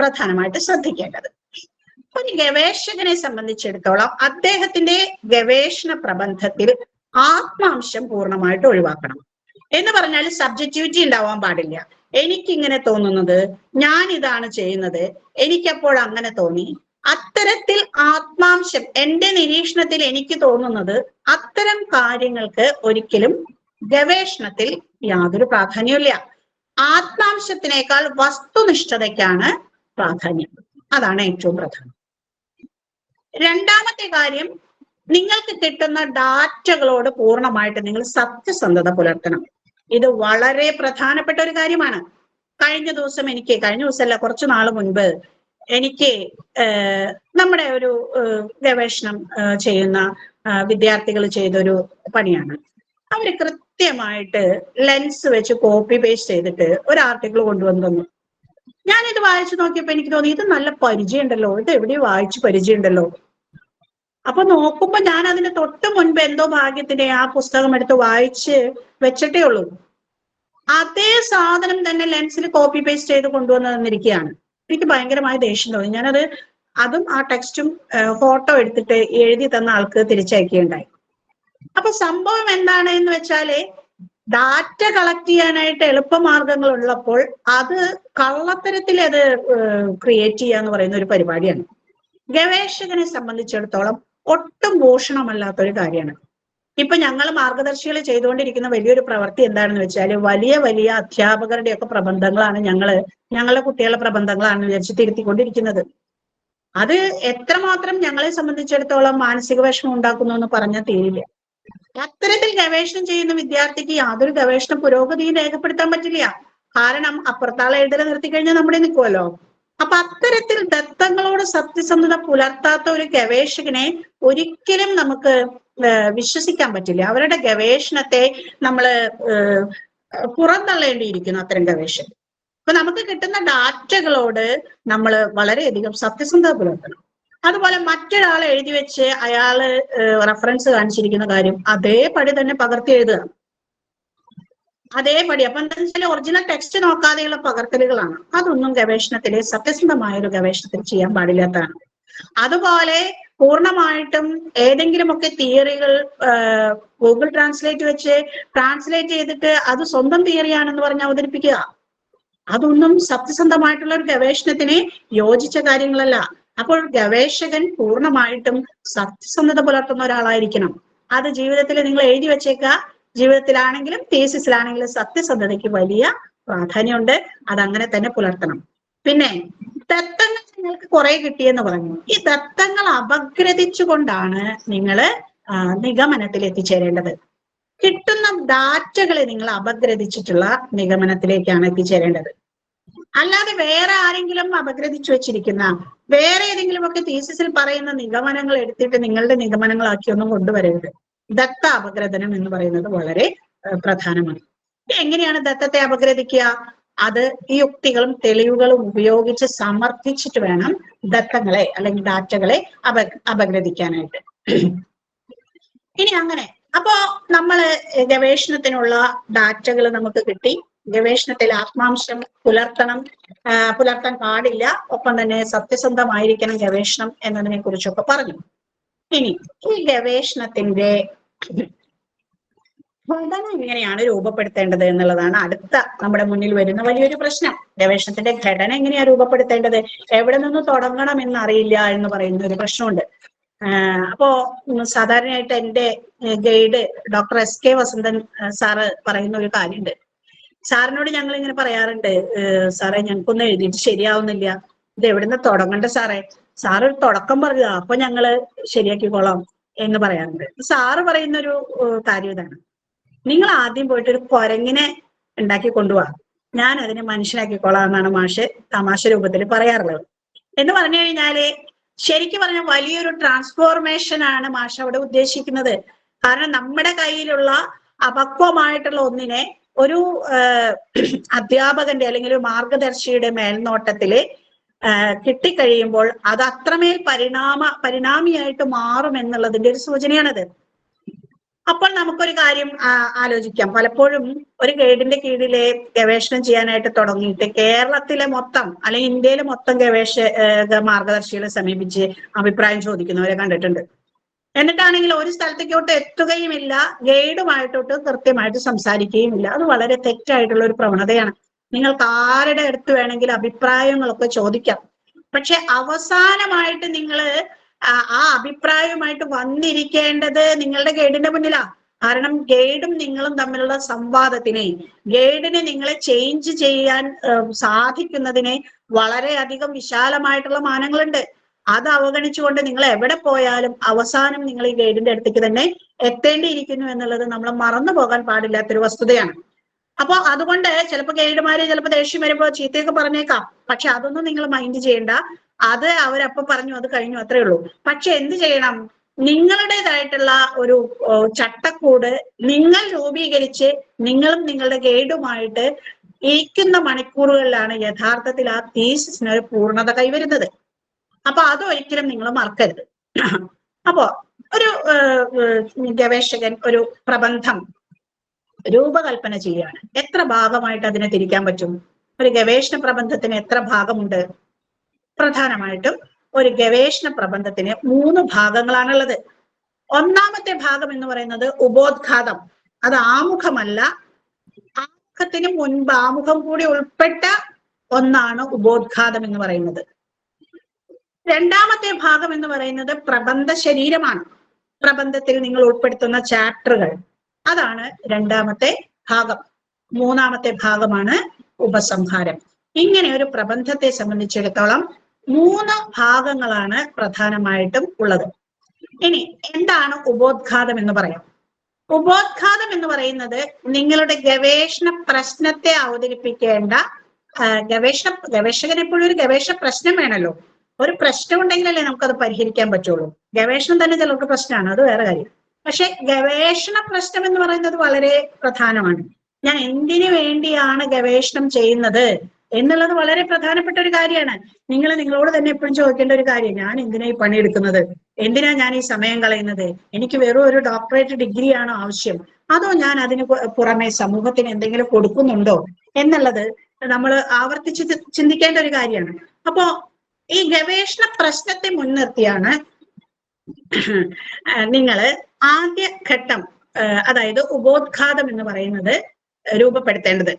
പ്രധാനമായിട്ട് ശ്രദ്ധിക്കേണ്ടത്? ഒരു ഗവേഷകനെ സംബന്ധിച്ചിടത്തോളം അദ്ദേഹത്തിന്റെ ഗവേഷണ പ്രബന്ധത്തിൽ ആത്മാംശം പൂർണ്ണമായിട്ട് ഒഴിവാക്കണം. എന്ന് പറഞ്ഞാൽ സബ്ജക്റ്റിവിറ്റി ഉണ്ടാവാൻ പാടില്ല. എനിക്കിങ്ങനെ തോന്നുന്നത്, ഞാൻ ഇതാണ് ചെയ്യുന്നത്, എനിക്കപ്പോൾ അങ്ങനെ തോന്നി, അത്തരത്തിൽ ആത്മാംശം എന്റെ നിരീക്ഷണത്തിൽ എനിക്ക് തോന്നുന്നത്, അത്തരം കാര്യങ്ങൾക്ക് ഒരിക്കലും ഗവേഷണത്തിൽ യാതൊരു പ്രാധാന്യമില്ല. ആത്മാംശത്തിനേക്കാൾ വസ്തുനിഷ്ഠതയ്ക്കാണ് പ്രാധാന്യം. അതാണ് ഏറ്റവും പ്രധാനം. രണ്ടാമത്തെ കാര്യം, നിങ്ങൾക്ക് കിട്ടുന്ന ഡാറ്റകളോട് പൂർണ്ണമായിട്ട് നിങ്ങൾ സത്യസന്ധത പുലർത്തണം. ഇത് വളരെ പ്രധാനപ്പെട്ട ഒരു കാര്യമാണ്. കഴിഞ്ഞ ദിവസമല്ല, കുറച്ചു നാൾ മുൻപ് എനിക്ക് നമ്മുടെ ഒരു ഗവേഷണം ചെയ്യുന്ന വിദ്യാർത്ഥികൾ ചെയ്തൊരു പണിയാണ്. അവര് കൃത്യമായിട്ട് ലെൻസ് വെച്ച് കോപ്പി പേസ്റ്റ് ചെയ്തിട്ട് ഒരു ആർട്ടിക്കിൾ കൊണ്ടുവന്നു തന്നു. ഞാനിത് വായിച്ചു നോക്കിയപ്പോ എനിക്ക് തോന്നി, ഇത് നല്ല പരിചയമുണ്ടല്ലോ, ഇത് എവിടെയോ വായിച്ചു പരിചയമുണ്ടല്ലോ. അപ്പൊ നോക്കുമ്പോ ഞാൻ അതിന് തൊട്ട് മുൻപ് എന്തോ ഭാഗ്യത്തിന് ആ പുസ്തകം എടുത്ത് വായിച്ച് വെച്ചിട്ടേ ഉള്ളൂ. അതേ സാധനം തന്നെ ലെൻസിൽ കോപ്പി പേസ്റ്റ് ചെയ്ത് കൊണ്ടുവന്ന് തന്നിരിക്കുകയാണ്. എനിക്ക് ഭയങ്കരമായ ദേഷ്യം തോന്നി. ഞാനത് അതും ആ ടെക്സ്റ്റും ഫോട്ടോ എടുത്തിട്ട് എഴുതി തന്ന ആൾക്ക് തിരിച്ചയക്കുകയുണ്ടായി. അപ്പൊ സംഭവം എന്താണ് എന്ന് വെച്ചാല്, ഡാറ്റ കളക്ട് ചെയ്യാനായിട്ട് എളുപ്പമാർഗങ്ങൾ ഉള്ളപ്പോൾ അത് കള്ളത്തരത്തിൽ അത് ക്രിയേറ്റ് ചെയ്യുക എന്ന് പറയുന്ന ഒരു പരിപാടിയാണ്. ഗവേഷകനെ സംബന്ധിച്ചിടത്തോളം ഒട്ടും ഭൂഷണമല്ലാത്തൊരു കാര്യമാണ്. ഇപ്പൊ ഞങ്ങൾ മാർഗദർശികൾ ചെയ്തുകൊണ്ടിരിക്കുന്ന വലിയൊരു പ്രവൃത്തി എന്താണെന്ന് വെച്ചാൽ, വലിയ വലിയ അധ്യാപകരുടെ ഒക്കെ പ്രബന്ധങ്ങളാണ് ഞങ്ങളുടെ കുട്ടികളുടെ പ്രബന്ധങ്ങളാണ് വിചാരിച്ച് തിരുത്തിക്കൊണ്ടിരിക്കുന്നത്. അത് എത്രമാത്രം ഞങ്ങളെ സംബന്ധിച്ചിടത്തോളം മാനസിക വിഷമം ഉണ്ടാക്കുന്നു എന്ന് പറഞ്ഞാൽ തീരില്ല. അത്തരത്തിൽ ഗവേഷണം ചെയ്യുന്ന വിദ്യാർത്ഥിക്ക് യാതൊരു ഗവേഷണ പുരോഗതിയും രേഖപ്പെടുത്താൻ പറ്റില്ല. കാരണം അപ്പുറത്താളെ എഴുതൽ നിർത്തി കഴിഞ്ഞാൽ നമ്മുടെ നിൽക്കുമല്ലോ. അപ്പൊ അത്തരത്തിൽ ദത്തങ്ങളോട് സത്യസന്ധത പുലർത്താത്ത ഒരു ഗവേഷകനെ ഒരിക്കലും നമുക്ക് വിശ്വസിക്കാൻ പറ്റില്ല. അവരുടെ ഗവേഷണത്തെ നമ്മൾ പുറന്തള്ളേണ്ടിയിരിക്കുന്നു, അത്തരം ഗവേഷകർ. അപ്പൊ നമുക്ക് കിട്ടുന്ന ഡാറ്റകളോട് നമ്മൾ വളരെയധികം സത്യസന്ധത പുലർത്തണം. അതുപോലെ മറ്റൊരാൾ എഴുതി വെച്ച് അയാള് റെഫറൻസ് കാണിച്ചിരിക്കുന്ന കാര്യം അതേപടി തന്നെ പകർത്തി എഴുതുക, അതേപടി. അപ്പൊ എന്താ വെച്ചാൽ ഒറിജിനൽ ടെക്സ്റ്റ് നോക്കാതെയുള്ള പകർത്തലുകളാണ്. അതൊന്നും ഗവേഷണത്തിലെ സത്യസന്ധമായ ഒരു ഗവേഷണത്തിൽ ചെയ്യാൻ പാടില്ലാത്തതാണ്. അതുപോലെ പൂർണ്ണമായിട്ടും ഏതെങ്കിലുമൊക്കെ തിയറികൾ ഗൂഗിൾ ട്രാൻസ്ലേറ്റ് വെച്ച് ട്രാൻസ്ലേറ്റ് ചെയ്തിട്ട് അത് സ്വന്തം തിയറിയാണെന്ന് പറഞ്ഞ് അവതരിപ്പിക്കുക, അതൊന്നും സത്യസന്ധമായിട്ടുള്ള ഒരു ഗവേഷണത്തിന് യോജിച്ച കാര്യങ്ങളല്ല. അപ്പോൾ ഗവേഷകൻ പൂർണ്ണമായിട്ടും സത്യസന്ധത പുലർത്തുന്ന ഒരാളായിരിക്കണം. അത് ജീവിതത്തിൽ നിങ്ങൾ എഴുതി വെച്ചേക്കുക. ജീവിതത്തിലാണെങ്കിലും തീസിസിലാണെങ്കിലും സത്യസന്ധതയ്ക്ക് വലിയ പ്രാധാന്യമുണ്ട്. അതങ്ങനെ തന്നെ പുലർത്തണം. പിന്നെ ദത്തങ്ങൾ നിങ്ങൾക്ക് കുറെ കിട്ടിയെന്ന് പറഞ്ഞു. ഈ ദത്തങ്ങൾ അപഗ്രഥിച്ചുകൊണ്ടാണ് നിങ്ങൾ നിഗമനത്തിൽ എത്തിച്ചേരേണ്ടത്. കിട്ടുന്ന ഡാറ്റകളെ നിങ്ങൾ അപഗ്രഥിച്ചിട്ടുള്ള നിഗമനത്തിലേക്കാണ് എത്തിച്ചേരേണ്ടത്. അല്ലാതെ വേറെ ആരെങ്കിലും അപഗ്രഥിച്ചു വെച്ചിരിക്കുന്ന വേറെ ഏതെങ്കിലും ഒക്കെ തീസിസിൽ പറയുന്ന നിഗമനങ്ങൾ എടുത്തിട്ട് നിങ്ങളുടെ നിഗമനങ്ങളാക്കി ഒന്നും കൊണ്ടുവരരുത്. ദത്ത അപഗ്രഥനം എന്ന് പറയുന്നത് വളരെ പ്രധാനമാണ്. എങ്ങനെയാണ് ദത്തത്തെ അപഗ്രഥിക്കുക? അത് ഈ യുക്തികളും തെളിവുകളും ഉപയോഗിച്ച് സമർത്ഥിച്ചിട്ട് വേണം ദത്തങ്ങളെ അല്ലെങ്കിൽ ഡാറ്റകളെ അപഗ്രഥിക്കാനായിട്ട്. ഇനി അങ്ങനെ അപ്പോ നമ്മള് ഗവേഷണത്തിനുള്ള ഡാറ്റകൾ നമുക്ക് കിട്ടി. ഗവേഷണത്തിൽ ആത്മാംശം പുലർത്താൻ പാടില്ല. ഒപ്പം തന്നെ സത്യസന്ധമായിരിക്കണം ഗവേഷണം എന്നതിനെ കുറിച്ചൊക്കെ പറഞ്ഞു. ഇനി ഈ ഗവേഷണത്തിന്റെ ഘടന എങ്ങനെയാണ് രൂപപ്പെടുത്തേണ്ടത് എന്നുള്ളതാണ് അടുത്ത നമ്മുടെ മുന്നിൽ വരുന്ന വലിയൊരു പ്രശ്നം. ഗവേഷണത്തിന്റെ ഘടന എങ്ങനെയാ രൂപപ്പെടുത്തേണ്ടത്, എവിടെ നിന്ന് തുടങ്ങണം എന്നറിയില്ല എന്ന് പറയുന്ന ഒരു പ്രശ്നമുണ്ട്. അപ്പോ സാധാരണയായിട്ട് എൻ്റെ guide doctor SK Vasanthan sir പറയുന്ന ഒരു കാര്യമുണ്ട്. സാറിനോട് ഞങ്ങൾ ഇങ്ങനെ പറയാറുണ്ട്, സാറേ ഞങ്ങൾക്കൊന്നും എഴുതിയിട്ട് ശരിയാവുന്നില്ല, ഇത് എവിടുന്ന് തുടങ്ങണ്ട സാറേ, സാറ് ഒരു തുടക്കം പറയുക അപ്പൊ ഞങ്ങള് ശരിയാക്കിക്കോളാം എന്ന് പറയാറുണ്ട്. സാറ് പറയുന്നൊരു കാര്യം ഇതാണ്, നിങ്ങൾ ആദ്യം പോയിട്ട് ഒരു കുരങ്ങിനെ ഉണ്ടാക്കി കൊണ്ടുപോവാ, ഞാൻ അതിനെ മനുഷ്യനാക്കിക്കോളാം എന്നാണ് മാഷ് തമാശ രൂപത്തിൽ പറയാറുള്ളത്. എന്ന് പറഞ്ഞു കഴിഞ്ഞാല് ശരിക്കും പറഞ്ഞാൽ വലിയൊരു ട്രാൻസ്ഫോർമേഷൻ ആണ് മാഷ് അവിടെ ഉദ്ദേശിക്കുന്നത്. കാരണം നമ്മുടെ കയ്യിലുള്ള അപക്വമായിട്ടുള്ള ഒന്നിനെ ഒരു അധ്യാപകന്റെ അല്ലെങ്കിൽ ഒരു മാർഗദർശിയുടെ മേൽനോട്ടത്തില് കിട്ടിക്കഴിയുമ്പോൾ അത് അത്രമേൽ പരിണാമിയായിട്ട് മാറും എന്നുള്ളതിന്റെ ഒരു സൂചനയാണത്. അപ്പോൾ നമുക്കൊരു കാര്യം ആലോചിക്കാം. പലപ്പോഴും ഒരു ഗൈഡിന്റെ കീഴിലെ ഗവേഷണം ചെയ്യാനായിട്ട് തുടങ്ങിയിട്ട് കേരളത്തിലെ മൊത്തം അല്ലെങ്കിൽ ഇന്ത്യയിലെ മൊത്തം ഗവേഷക മാർഗദർശികളെ സമീപിച്ച് അഭിപ്രായം ചോദിക്കുന്നവരെ കണ്ടിട്ടുണ്ട്. എന്നിട്ടാണെങ്കിൽ ഒരു സ്ഥലത്തേക്കോട്ട് എത്തുകയുമില്ല, ഗൈഡുമായിട്ടോട്ട് കൃത്യമായിട്ട് സംസാരിക്കുകയുമില്ല. അത് വളരെ തെറ്റായിട്ടുള്ള ഒരു പ്രവണതയാണ്. നിങ്ങൾക്ക് ആരുടെ അടുത്ത് വേണമെങ്കിലും അഭിപ്രായങ്ങളൊക്കെ ചോദിക്കാം, പക്ഷെ അവസാനമായിട്ട് നിങ്ങൾ ആ അഭിപ്രായവുമായിട്ട് വന്നിരിക്കേണ്ടത് നിങ്ങളുടെ ഗൈഡിന്റെ മുന്നിലാ. കാരണം ഗൈഡും നിങ്ങളും തമ്മിലുള്ള സംവാദത്തിനെ, ഗൈഡിനെ നിങ്ങളെ ചേഞ്ച് ചെയ്യാൻ സാധിക്കുന്നതിനെ വളരെയധികം വിശാലമായിട്ടുള്ള മാനങ്ങളുണ്ട്. അത് അവഗണിച്ചുകൊണ്ട് നിങ്ങൾ എവിടെ പോയാലും അവസാനം നിങ്ങൾ ഈ ഗൈഡിന്റെ അടുത്തേക്ക് തന്നെ എത്തേണ്ടിയിരിക്കുന്നു എന്നുള്ളത് നമ്മൾ മറന്നു പോകാൻ പാടില്ലാത്തൊരു വസ്തുതയാണ്. അപ്പൊ അതുകൊണ്ട് ചിലപ്പോൾ ഗൈഡുമാര് ചിലപ്പോൾ ദേഷ്യം വരുമ്പോ ചീത്തയൊക്കെ പറഞ്ഞേക്കാം, പക്ഷെ അതൊന്നും നിങ്ങൾ മൈൻഡ് ചെയ്യണ്ട. അത് അവരപ്പൊ പറഞ്ഞു, അത് കഴിഞ്ഞു, അത്രേ ഉള്ളൂ. പക്ഷെ എന്ത് ചെയ്യണം, നിങ്ങളുടേതായിട്ടുള്ള ഒരു ചട്ടക്കൂട് നിങ്ങൾ രൂപീകരിച്ച് നിങ്ങളും നിങ്ങളുടെ ഗൈഡുമായിട്ട് ഇരിക്കുന്ന മണിക്കൂറുകളിലാണ് യഥാർത്ഥത്തിൽ ആ തീസിസിന് ഒരു പൂർണ്ണത കൈവരുന്നത്. അപ്പൊ അതൊരിക്കലും നിങ്ങൾ മറക്കരുത്. അപ്പോ ഒരു ഗവേഷകൻ ഒരു പ്രബന്ധം രൂപകൽപ്പന ചെയ്യാണ്, എത്ര ഭാഗമായിട്ട് അതിനെ തിരിക്കാൻ പറ്റും? ഒരു ഗവേഷണ പ്രബന്ധത്തിന് എത്ര ഭാഗമുണ്ട്? പ്രധാനമായിട്ടും ഒരു ഗവേഷണ പ്രബന്ധത്തിന് 3 ഭാഗങ്ങളാണുള്ളത്. ഒന്നാമത്തെ ഭാഗം എന്ന് പറയുന്നത് ഉപോദ്ഘാതം. അത് ആമുഖമല്ല, ആമുഖത്തിന് മുൻപ് ആമുഖം കൂടി ഉൾപ്പെട്ട ഒന്നാണ് ഉപോദ്ഘാതം എന്ന് പറയുന്നത്. രണ്ടാമത്തെ ഭാഗം എന്ന് പറയുന്നത് പ്രബന്ധ ശരീരമാണ്. പ്രബന്ധത്തിൽ നിങ്ങൾ ഉൾപ്പെടുത്തുന്ന ചാപ്റ്ററുകൾ, അതാണ് രണ്ടാമത്തെ ഭാഗം. മൂന്നാമത്തെ ഭാഗമാണ് ഉപസംഹാരം. ഇങ്ങനെ ഒരു പ്രബന്ധത്തെ സംബന്ധിച്ചിടത്തോളം 3 ഭാഗങ്ങളാണ് പ്രധാനമായിട്ടും ഉള്ളത്. ഇനി എന്താണ് ഉപോദ്ഘാതം എന്ന് പറയാം. ഉപോദ്ഘാതം എന്ന് പറയുന്നത് നിങ്ങളുടെ ഗവേഷണ പ്രശ്നത്തെ അവതരിപ്പിക്കേണ്ട, ഗവേഷകൻ എപ്പോഴും ഒരു ഗവേഷണ പ്രശ്നം വേണമല്ലോ. ഒരു പ്രശ്നം ഉണ്ടെങ്കിലല്ലേ നമുക്കത് പരിഹരിക്കാൻ പറ്റുള്ളൂ. ഗവേഷണം തന്നെ ചിലർക്ക് പ്രശ്നമാണ്, അത് വേറെ കാര്യം. പക്ഷെ ഗവേഷണ പ്രശ്നം എന്ന് പറയുന്നത് വളരെ പ്രധാനമാണ്. ഞാൻ എന്തിനു വേണ്ടിയാണ് ഗവേഷണം ചെയ്യുന്നത് എന്നുള്ളത് വളരെ പ്രധാനപ്പെട്ട ഒരു കാര്യമാണ്. നിങ്ങൾ നിങ്ങളോട് തന്നെ എപ്പോഴും ചോദിക്കേണ്ട ഒരു കാര്യം, ഞാൻ എന്തിനാ ഈ പണിയെടുക്കുന്നത്, എന്തിനാ ഞാൻ ഈ സമയം കളയുന്നത്, എനിക്ക് വെറും ഒരു ഡോക്ടറേറ്റ് ഡിഗ്രിയാണോ ആവശ്യം, അതോ ഞാൻ അതിന് പുറമെ സമൂഹത്തിന് എന്തെങ്കിലും കൊടുക്കുന്നുണ്ടോ എന്നുള്ളത് നമ്മൾ ആവർത്തിച്ച് ചിന്തിക്കേണ്ട ഒരു കാര്യമാണ്. അപ്പോ ഈ ഗവേഷണ പ്രശ്നത്തെ മുൻനിർത്തിയാണ് നിങ്ങൾ ആദ്യ ഘട്ടം, അതായത് ഉപോദ്ഘാതം എന്ന് പറയുന്നത് രൂപപ്പെടുത്തേണ്ടത്.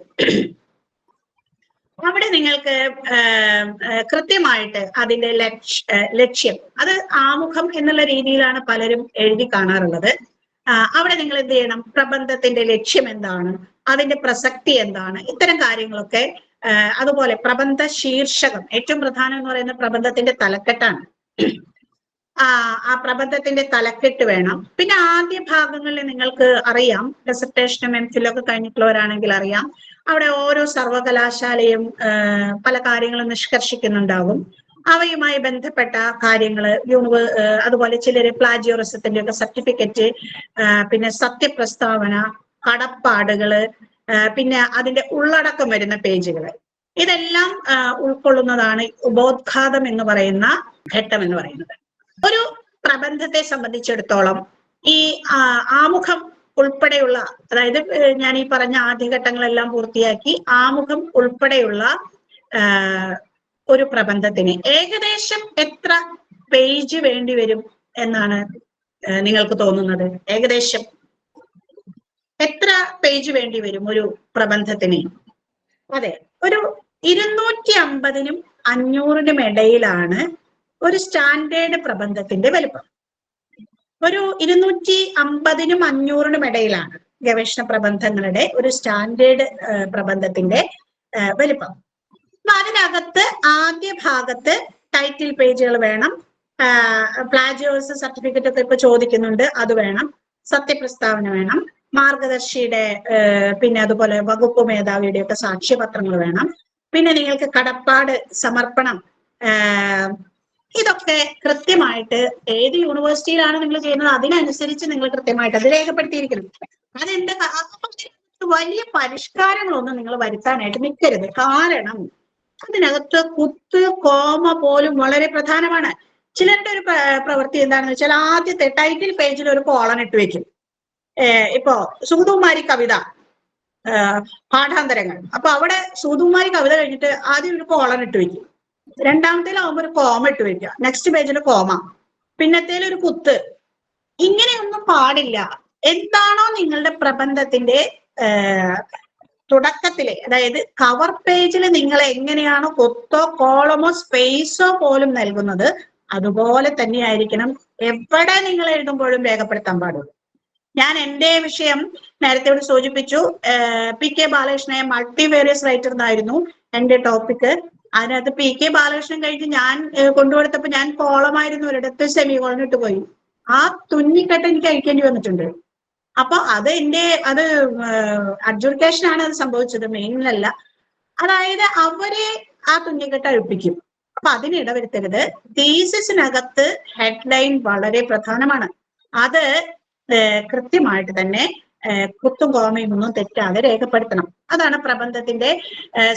അവിടെ നിങ്ങൾക്ക് കൃത്യമായിട്ട് അതിന്റെ ലക്ഷ്യം, അത് ആമുഖം എന്നുള്ള രീതിയിലാണ് പലരും എഴുതി കാണാറുള്ളത്. അവിടെ നിങ്ങൾ എന്ത് ചെയ്യണം, പ്രബന്ധത്തിന്റെ ലക്ഷ്യം എന്താണ്, അതിന്റെ പ്രസക്തി എന്താണ്, ഇത്തരം കാര്യങ്ങളൊക്കെ. അതുപോലെ പ്രബന്ധ ശീർഷകം, ഏറ്റവും പ്രധാനം എന്ന് പറയുന്നത് പ്രബന്ധത്തിന്റെ തലക്കെട്ടാണ്. ആ പ്രബന്ധത്തിന്റെ തലക്കെട്ട് വേണം. പിന്നെ ആദ്യ ഭാഗങ്ങളിൽ നിങ്ങൾക്ക് അറിയാം, ഡിസർട്ടേഷനും എംഫിലും ഒക്കെ കഴിഞ്ഞിട്ടുള്ളവരാണെങ്കിൽ അറിയാം, അവിടെ ഓരോ സർവകലാശാലയും പല കാര്യങ്ങളും നിഷ്കർഷിക്കുന്നുണ്ടാകും. അവയുമായി ബന്ധപ്പെട്ട കാര്യങ്ങള്, അതുപോലെ ചിലര് പ്ലാജിയോറിസത്തിന്റെ ഒക്കെ സർട്ടിഫിക്കറ്റ്, പിന്നെ സത്യപ്രസ്താവന, കടപ്പാടുകള്, പിന്നെ അതിന്റെ ഉള്ളടക്കം വരുന്ന പേജുകള്, ഇതെല്ലാം ഉൾക്കൊള്ളുന്നതാണ് ഉപോദ്ഘാതം എന്ന് പറയുന്ന ഘട്ടം എന്ന് പറയുന്നത്. ഒരു പ്രബന്ധത്തെ സംബന്ധിച്ചിടത്തോളം ഈ ആമുഖം ഉൾപ്പെടെയുള്ള, അതായത് ഞാൻ ഈ പറഞ്ഞ ആദ്യഘട്ടങ്ങളെല്ലാം പൂർത്തിയാക്കി ആമുഖം ഉൾപ്പെടെയുള്ള ഒരു പ്രബന്ധത്തിന് ഏകദേശം എത്ര പേജ് വേണ്ടി വരും എന്നാണ് നിങ്ങൾക്ക് തോന്നുന്നത്? ഏകദേശം എത്ര പേജ് വേണ്ടി വരും ഒരു പ്രബന്ധത്തിന്? അതെ, ഒരു 250-നും 500-നും ഇടയിലാണ് ഒരു സ്റ്റാൻഡേർഡ് പ്രബന്ധത്തിന്റെ വലുപ്പം. ഒരു 250-നും 500-നും ഇടയിലാണ് ഗവേഷണ പ്രബന്ധങ്ങളുടെ ഒരു സ്റ്റാൻഡേർഡ് പ്രബന്ധത്തിന്റെ വലുപ്പം. അപ്പൊ അതിനകത്ത് ആദ്യ ഭാഗത്ത് ടൈറ്റിൽ പേജുകൾ വേണം, പ്ലാജിയോസ് സർട്ടിഫിക്കറ്റ് ഒക്കെ ഇപ്പൊ ചോദിക്കുന്നുണ്ട്, അത് വേണം, സത്യപ്രസ്താവന വേണം, മാർഗദർശിയുടെ പിന്നെ അതുപോലെ വകുപ്പ് മേധാവിയുടെ ഒക്കെ സാക്ഷ്യപത്രങ്ങൾ വേണം, പിന്നെ നിങ്ങൾക്ക് കടപ്പാട് സമർപ്പണം, ഇതൊക്കെ കൃത്യമായിട്ട് ഏത് യൂണിവേഴ്സിറ്റിയിലാണ് നിങ്ങൾ ചെയ്യുന്നത് അതിനനുസരിച്ച് നിങ്ങൾ കൃത്യമായിട്ട് അത് രേഖപ്പെടുത്തിയിരിക്കണം. അതെന്ത് വലിയ പരിഷ്കാരങ്ങളൊന്നും നിങ്ങൾ വരുത്താനായിട്ട് നിൽക്കരുത്. കാരണം അതിനകത്ത് കുത്ത് കോമ പോലും വളരെ പ്രധാനമാണ്. ചിലരുടെ ഒരു പ്രവൃത്തി എന്താണെന്ന് വെച്ചാൽ ആദ്യത്തെ ടൈറ്റിൽ പേജിൽ ഒരു കോളൻ ഇട്ട് വെക്കും. ഇപ്പോ സുഗതകുമാരി കവിത പാഠാന്തരങ്ങൾ, അപ്പൊ അവിടെ സുഗതകുമാരി കവിത കഴിഞ്ഞിട്ട് ആദ്യം ഒരു കോളൻ ഇട്ട് വെക്കും, രണ്ടാമത്തേലാവുമ്പോ ഒരു കോമ ഇട്ട് വെക്കുക, നെക്സ്റ്റ് പേജിൽ കോമ, പിന്നത്തേൽ ഒരു കുത്ത്. ഇങ്ങനെയൊന്നും പാടില്ല. എന്താണോ നിങ്ങളുടെ പ്രബന്ധത്തിന്റെ തുടക്കത്തിലെ, അതായത് കവർ പേജിൽ നിങ്ങൾ എങ്ങനെയാണോ കൊത്തോ കോളമോ സ്പേസോ പോലും നൽകുന്നത് അതുപോലെ തന്നെയായിരിക്കണം എവിടെ നിങ്ങൾ എഴുതുമ്പോഴും രേഖപ്പെടുത്താൻ പാടുള്ളൂ. ഞാൻ എൻ്റെ വിഷയം നേരത്തെ ഇവിടെ സൂചിപ്പിച്ചു, പി കെ ബാലകൃഷ്ണൻ മൾട്ടിവേറിയസ് റൈറ്റർ എന്നായിരുന്നു എൻ്റെ ടോപ്പിക്. അതിനകത്ത് പി കെ ബാലകൃഷ്ണൻ കഴിഞ്ഞ് ഞാൻ കൊണ്ടുകൊടുത്തപ്പോ ഞാൻ കോളമായിരുന്നു ഒരിടത്ത് സെമി കോളം ഇട്ട് പോയി. ആ തുന്നിക്കെട്ട് എനിക്ക് അഴിക്കേണ്ടി വന്നിട്ടുണ്ട്. അപ്പൊ അത് അഡ്ജുഡിക്കേഷൻ ആണ് അത് സംഭവിച്ചത്, മെയിനിലല്ല. അതായത് അവരെ ആ തുന്നിക്കെട്ട് അഴിപ്പിക്കും. അപ്പൊ അതിനിടവരുത്തരുത്. തീസിസിനകത്ത് ഹെഡ്ലൈൻ വളരെ പ്രധാനമാണ്. അത് കൃത്യമായിട്ട് തന്നെ കുത്തും കോമയും ഒന്നും തെറ്റാതെ രേഖപ്പെടുത്തണം. അതാണ് പ്രബന്ധത്തിന്റെ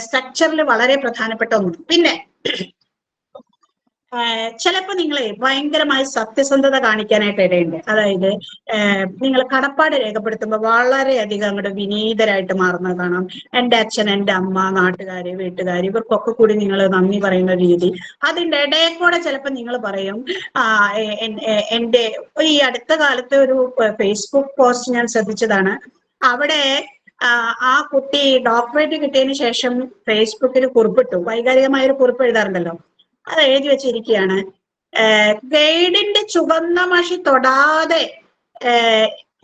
സ്ട്രക്ചറിൽ വളരെ പ്രധാനപ്പെട്ട ഒന്ന്. പിന്നെ ചിലപ്പോൾ നിങ്ങളെ ഭയങ്കരമായി സത്യസന്ധത കാണിക്കാനായിട്ട് ഇടയുണ്ട്. അതായത് നിങ്ങൾ കടപ്പാട് രേഖപ്പെടുത്തുമ്പോൾ വളരെയധികം അങ്ങോട്ട് വിനീതരായിട്ട് മാറുന്നത് കാണാം. എൻ്റെ അച്ഛൻ, എൻ്റെ അമ്മ, നാട്ടുകാര്, വീട്ടുകാർ, ഇവർക്കൊക്കെ കൂടി നിങ്ങൾ നന്ദി പറയുന്ന രീതി. അതിൻ്റെ ഇടയിൽ കൂടെ ചിലപ്പോൾ നിങ്ങൾ പറയും, എൻ്റെ ഈ അടുത്ത കാലത്ത് ഒരു ഫേസ്ബുക്ക് പോസ്റ്റ് ഞാൻ ശ്രദ്ധിച്ചതാണ്. അവിടെ ആ കുട്ടി ഡോക്ടറേറ്റ് കിട്ടിയതിന് ശേഷം ഫേസ്ബുക്കിൽ കുറിപ്പിട്ടു, വൈകാരികമായ ഒരു കുറിപ്പ് എഴുതാറുണ്ടല്ലോ, അത് എഴുതി വെച്ചിരിക്കുകയാണ്, ഗൈഡിന്റെ ചുവന്ന മഷി തൊടാതെ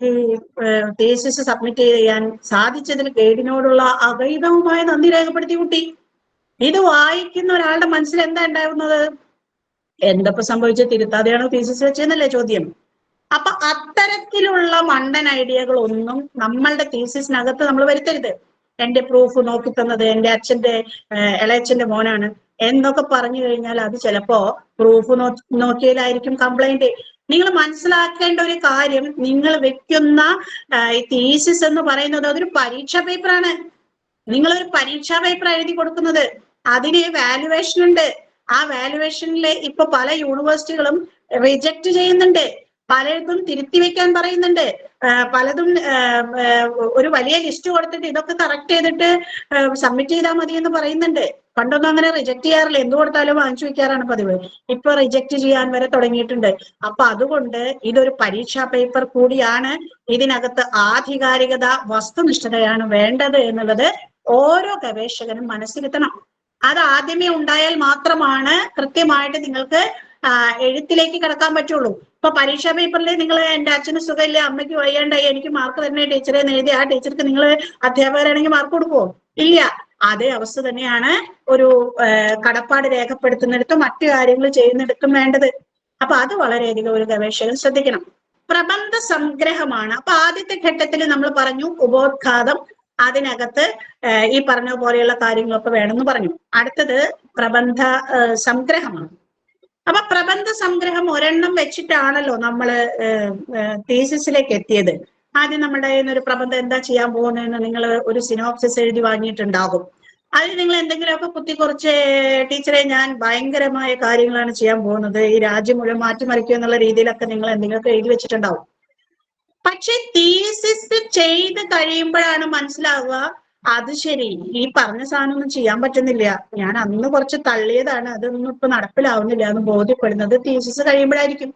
ഈ തീസിസ് സബ്മിറ്റ് ചെയ്യാൻ സാധിച്ചതിൽ ഗൈഡിനോടുള്ള അഗൈതവുമായ നന്ദി രേഖപ്പെടുത്തി കുട്ടി. ഇത് വായിക്കുന്ന ഒരാളുടെ മനസ്സിൽ എന്താ ഉണ്ടാവുന്നത്? എന്തൊക്കെ സംഭവിച്ച തിരുത്താതെയാണോ തീസിസ് വെച്ചതെന്നല്ലേ ചോദ്യം. അപ്പൊ അത്തരത്തിലുള്ള മണ്ടൻ ഐഡിയകളൊന്നും നമ്മളുടെ തീസിസിനകത്ത് നമ്മൾ വരുത്തരുത്. എന്റെ പ്രൂഫ് നോക്കി തന്നത് എൻ്റെ അച്ഛന്റെ ഇളയച്ഛന്റെ മോനാണ് എന്നൊക്കെ പറഞ്ഞു കഴിഞ്ഞാൽ അത് ചിലപ്പോ പ്രൂഫ് നോക്കിയതിലായിരിക്കും കംപ്ലൈന്റ്. നിങ്ങൾ മനസ്സിലാക്കേണ്ട ഒരു കാര്യം, നിങ്ങൾ വെക്കുന്ന ഈ തീസിസ് എന്ന് പറയുന്നത് അതൊരു പരീക്ഷാ പേപ്പറാണ്. നിങ്ങളൊരു പരീക്ഷാ പേപ്പർ എഴുതി കൊടുക്കുന്നത്, അതിന് വാല്യുവേഷൻ ഉണ്ട്. ആ വാല്യുവേഷനിൽ ഇപ്പൊ പല യൂണിവേഴ്സിറ്റികളും റിജക്ട് ചെയ്യുന്നുണ്ട്, പലർക്കും തിരുത്തി വെക്കാൻ പറയുന്നുണ്ട്, പലതും ഒരു വലിയ ലിസ്റ്റ് കൊടുത്തിട്ട് ഇതൊക്കെ കറക്റ്റ് ചെയ്തിട്ട് സബ്മിറ്റ് ചെയ്താൽ മതി എന്ന് പറയുന്നുണ്ട്. പണ്ടൊന്നും അങ്ങനെ റിജക്ട് ചെയ്യാറില്ല, എന്ത് കൊടുത്താലും വാങ്ങിച്ചു വെക്കാറാണ് പതിവ്. ഇപ്പൊ റിജക്ട് ചെയ്യാൻ വരെ തുടങ്ങിയിട്ടുണ്ട്. അപ്പൊ അതുകൊണ്ട് ഇതൊരു പരീക്ഷാ പേപ്പർ കൂടിയാണ്. ഇതിനകത്ത് ആധികാരികത, വസ്തുനിഷ്ഠതയാണ് വേണ്ടത് എന്നുള്ളത് ഓരോ ഗവേഷകനും മനസ്സിലെത്തണം. അത് ആദ്യമേ ഉണ്ടായാൽ മാത്രമാണ് കൃത്യമായിട്ട് നിങ്ങൾക്ക് എഴുത്തിലേക്ക് കിടക്കാൻ പറ്റുള്ളൂ. ഇപ്പൊ പരീക്ഷാ പേപ്പറിൽ നിങ്ങൾ എൻ്റെ അച്ഛന് സുഖമില്ല, അമ്മയ്ക്ക് വയ്യാണ്ടായി, എനിക്ക് മാർക്ക് തന്നെ ടീച്ചറെ എഴുതി, ആ ടീച്ചർക്ക് നിങ്ങൾ അധ്യാപകരാണെങ്കിൽ മാർക്ക് കൊടുക്കുമോ? ഇല്ല. അതേ അവസ്ഥ തന്നെയാണ് ഒരു കടപ്പാട് രേഖപ്പെടുത്തുന്നിടത്തും മറ്റു കാര്യങ്ങൾ ചെയ്യുന്നിടത്തും വേണ്ടത്. അപ്പൊ അത് വളരെയധികം ഒരു ഗവേഷകൻ ശ്രദ്ധിക്കണം. പ്രബന്ധ സംഗ്രഹമാണ്. അപ്പൊ ആദ്യത്തെ ഘട്ടത്തിൽ നമ്മൾ പറഞ്ഞു ഉപോദ്ഘാതം, അതിനകത്ത് ഈ പറഞ്ഞ പോലെയുള്ള കാര്യങ്ങളൊക്കെ വേണമെന്ന് പറഞ്ഞു. അടുത്തത് പ്രബന്ധ സംഗ്രഹമാണ്. അപ്പൊ പ്രബന്ധ സംഗ്രഹം ഒരെണ്ണം വെച്ചിട്ടാണല്ലോ നമ്മള് തീസിസിലേക്ക് എത്തിയത്. ആദ്യം നമ്മുടെ ഒരു പ്രബന്ധം എന്താ ചെയ്യാൻ പോകുന്നതെന്ന് നിങ്ങൾ ഒരു സിനോപ്സിസ് എഴുതി വാങ്ങിയിട്ടുണ്ടാകും. അതിൽ നിങ്ങൾ എന്തെങ്കിലുമൊക്കെ കുത്തിക്കുറച്ച് ടീച്ചറെ ഞാൻ ഭയങ്കരമായ കാര്യങ്ങളാണ് ചെയ്യാൻ പോകുന്നത്, ഈ രാജ്യം മുഴുവൻ മാറ്റിമറിക്കുക എന്നുള്ള രീതിയിലൊക്കെ നിങ്ങൾ എന്തെങ്കിലുമൊക്കെ എഴുതി വെച്ചിട്ടുണ്ടാവും. പക്ഷെ തീസിസ് ചെയ്ത് കഴിയുമ്പോഴാണ് മനസ്സിലാവുക, അത് ശരി, ഈ പറഞ്ഞ സാധനം ഒന്നും ചെയ്യാൻ പറ്റുന്നില്ല, ഞാൻ അന്ന് കുറച്ച് തള്ളിയതാണ്, അതൊന്നും ഇപ്പൊ നടപ്പിലാവുന്നില്ല എന്ന് ബോധ്യപ്പെടുന്നത് തീസിസ് കഴിയുമ്പോഴായിരിക്കും.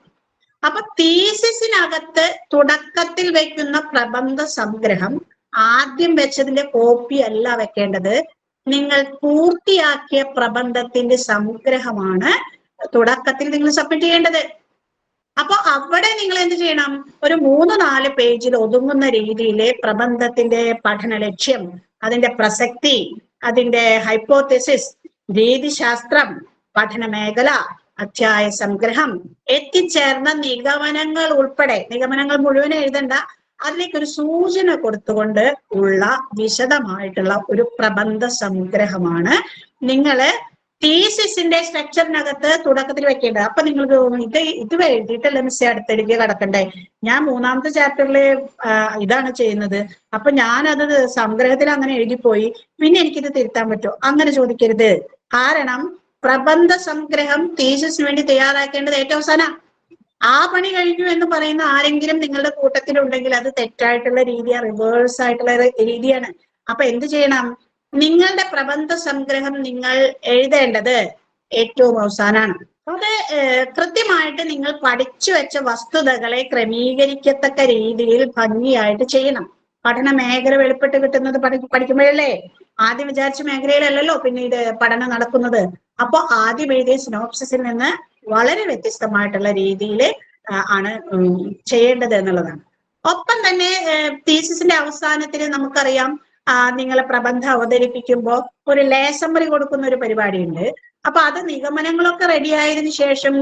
അപ്പൊ തീസിസിനകത്ത് തുടക്കത്തിൽ വെക്കുന്ന പ്രബന്ധ സംഗ്രഹം ആദ്യം വെച്ചതിന്റെ കോപ്പി അല്ല വെക്കേണ്ടത്, നിങ്ങൾ പൂർത്തിയാക്കിയ പ്രബന്ധത്തിന്റെ സംഗ്രഹമാണ് തുടക്കത്തിൽ നിങ്ങൾ സബ്മിറ്റ് ചെയ്യേണ്ടത്. അപ്പൊ അവിടെ നിങ്ങൾ എന്ത് ചെയ്യണം, ഒരു 3-4 പേജിൽ ഒതുങ്ങുന്ന രീതിയിൽ പ്രബന്ധത്തിന്റെ പഠന ലക്ഷ്യം, അതിന്റെ പ്രസക്തി, അതിന്റെ ഹൈപ്പോതെസിസ്, രീതിശാസ്ത്രം, പഠന മേഖല, അധ്യായ സംഗ്രഹം, എത്തിച്ചേർന്ന നിഗമനങ്ങൾ ഉൾപ്പെടെ, നിഗമനങ്ങൾ മുഴുവൻ എഴുതണ്ട, അതിലേക്ക് ഒരു സൂചന കൊടുത്തുകൊണ്ട് ഉള്ള വിശദമായിട്ടുള്ള ഒരു പ്രബന്ധ സംഗ്രഹമാണ് നിങ്ങള് തീസിസിന്റെ സ്ട്രക്ചറിനകത്ത് തുടക്കത്തിൽ വെക്കേണ്ടത്. അപ്പൊ നിങ്ങൾക്ക് തോന്നും ഇത് എഴുതിയിട്ടല്ല മിസ്സേ അടുത്തടിക്ക് കടക്കണ്ടേ, ഞാൻ 3ാമത്തെ ചാപ്റ്ററില് ഇതാണ് ചെയ്യുന്നത്, അപ്പൊ ഞാനത് സംഗ്രഹത്തിൽ അങ്ങനെ എഴുതിപ്പോയി, പിന്നെ എനിക്കിത് തിരുത്താൻ പറ്റുമോ? അങ്ങനെ ചോദിക്കരുത്. കാരണം പ്രബന്ധ സംഗ്രഹം തീസിസിന് വേണ്ടി തയ്യാറാക്കേണ്ടത് ഏറ്റവും അവസാനം. ആ പണി കഴിഞ്ഞു എന്ന് പറയുന്ന ആരെങ്കിലും നിങ്ങളുടെ കൂട്ടത്തിലുണ്ടെങ്കിൽ അത് തെറ്റായിട്ടുള്ള രീതിയാണ്, റിവേഴ്സ് ആയിട്ടുള്ള രീതിയാണ്. അപ്പൊ എന്ത് ചെയ്യണം, നിങ്ങളുടെ പ്രബന്ധ സംഗ്രഹം നിങ്ങൾ എഴുതേണ്ടത് ഏറ്റവും അവസാനമാണ്. അത് കൃത്യമായിട്ട് നിങ്ങൾ പഠിച്ചു വെച്ച വസ്തുതകളെ ക്രമീകരിക്കത്തക്ക രീതിയിൽ ഭംഗിയായിട്ട് ചെയ്യണം. പഠന മേഖല വെളിപ്പെട്ട് കിട്ടുന്നത് പഠിക്കുമ്പോഴല്ലേ, ആദ്യം വിചാരിച്ച മേഖലയിലല്ലല്ലോ പിന്നീട് പഠനം നടക്കുന്നത്. അപ്പൊ ആദ്യം എഴുതിയ സിനോപ്സിസിൽ നിന്ന് വളരെ വ്യത്യസ്തമായിട്ടുള്ള രീതിയിൽ ആണ് ചെയ്യേണ്ടത് എന്നുള്ളതാണ്. ഒപ്പം തന്നെ തീസിസിന്റെ അവസാനത്തിൽ നമുക്കറിയാം, നിങ്ങളെ പ്രബന്ധം അവതരിപ്പിക്കുമ്പോൾ ഒരു ലേസമ്മറി കൊടുക്കുന്ന ഒരു പരിപാടിയുണ്ട്. അപ്പൊ അത് നിഗമനങ്ങളൊക്കെ റെഡി ആയതിനു ശേഷം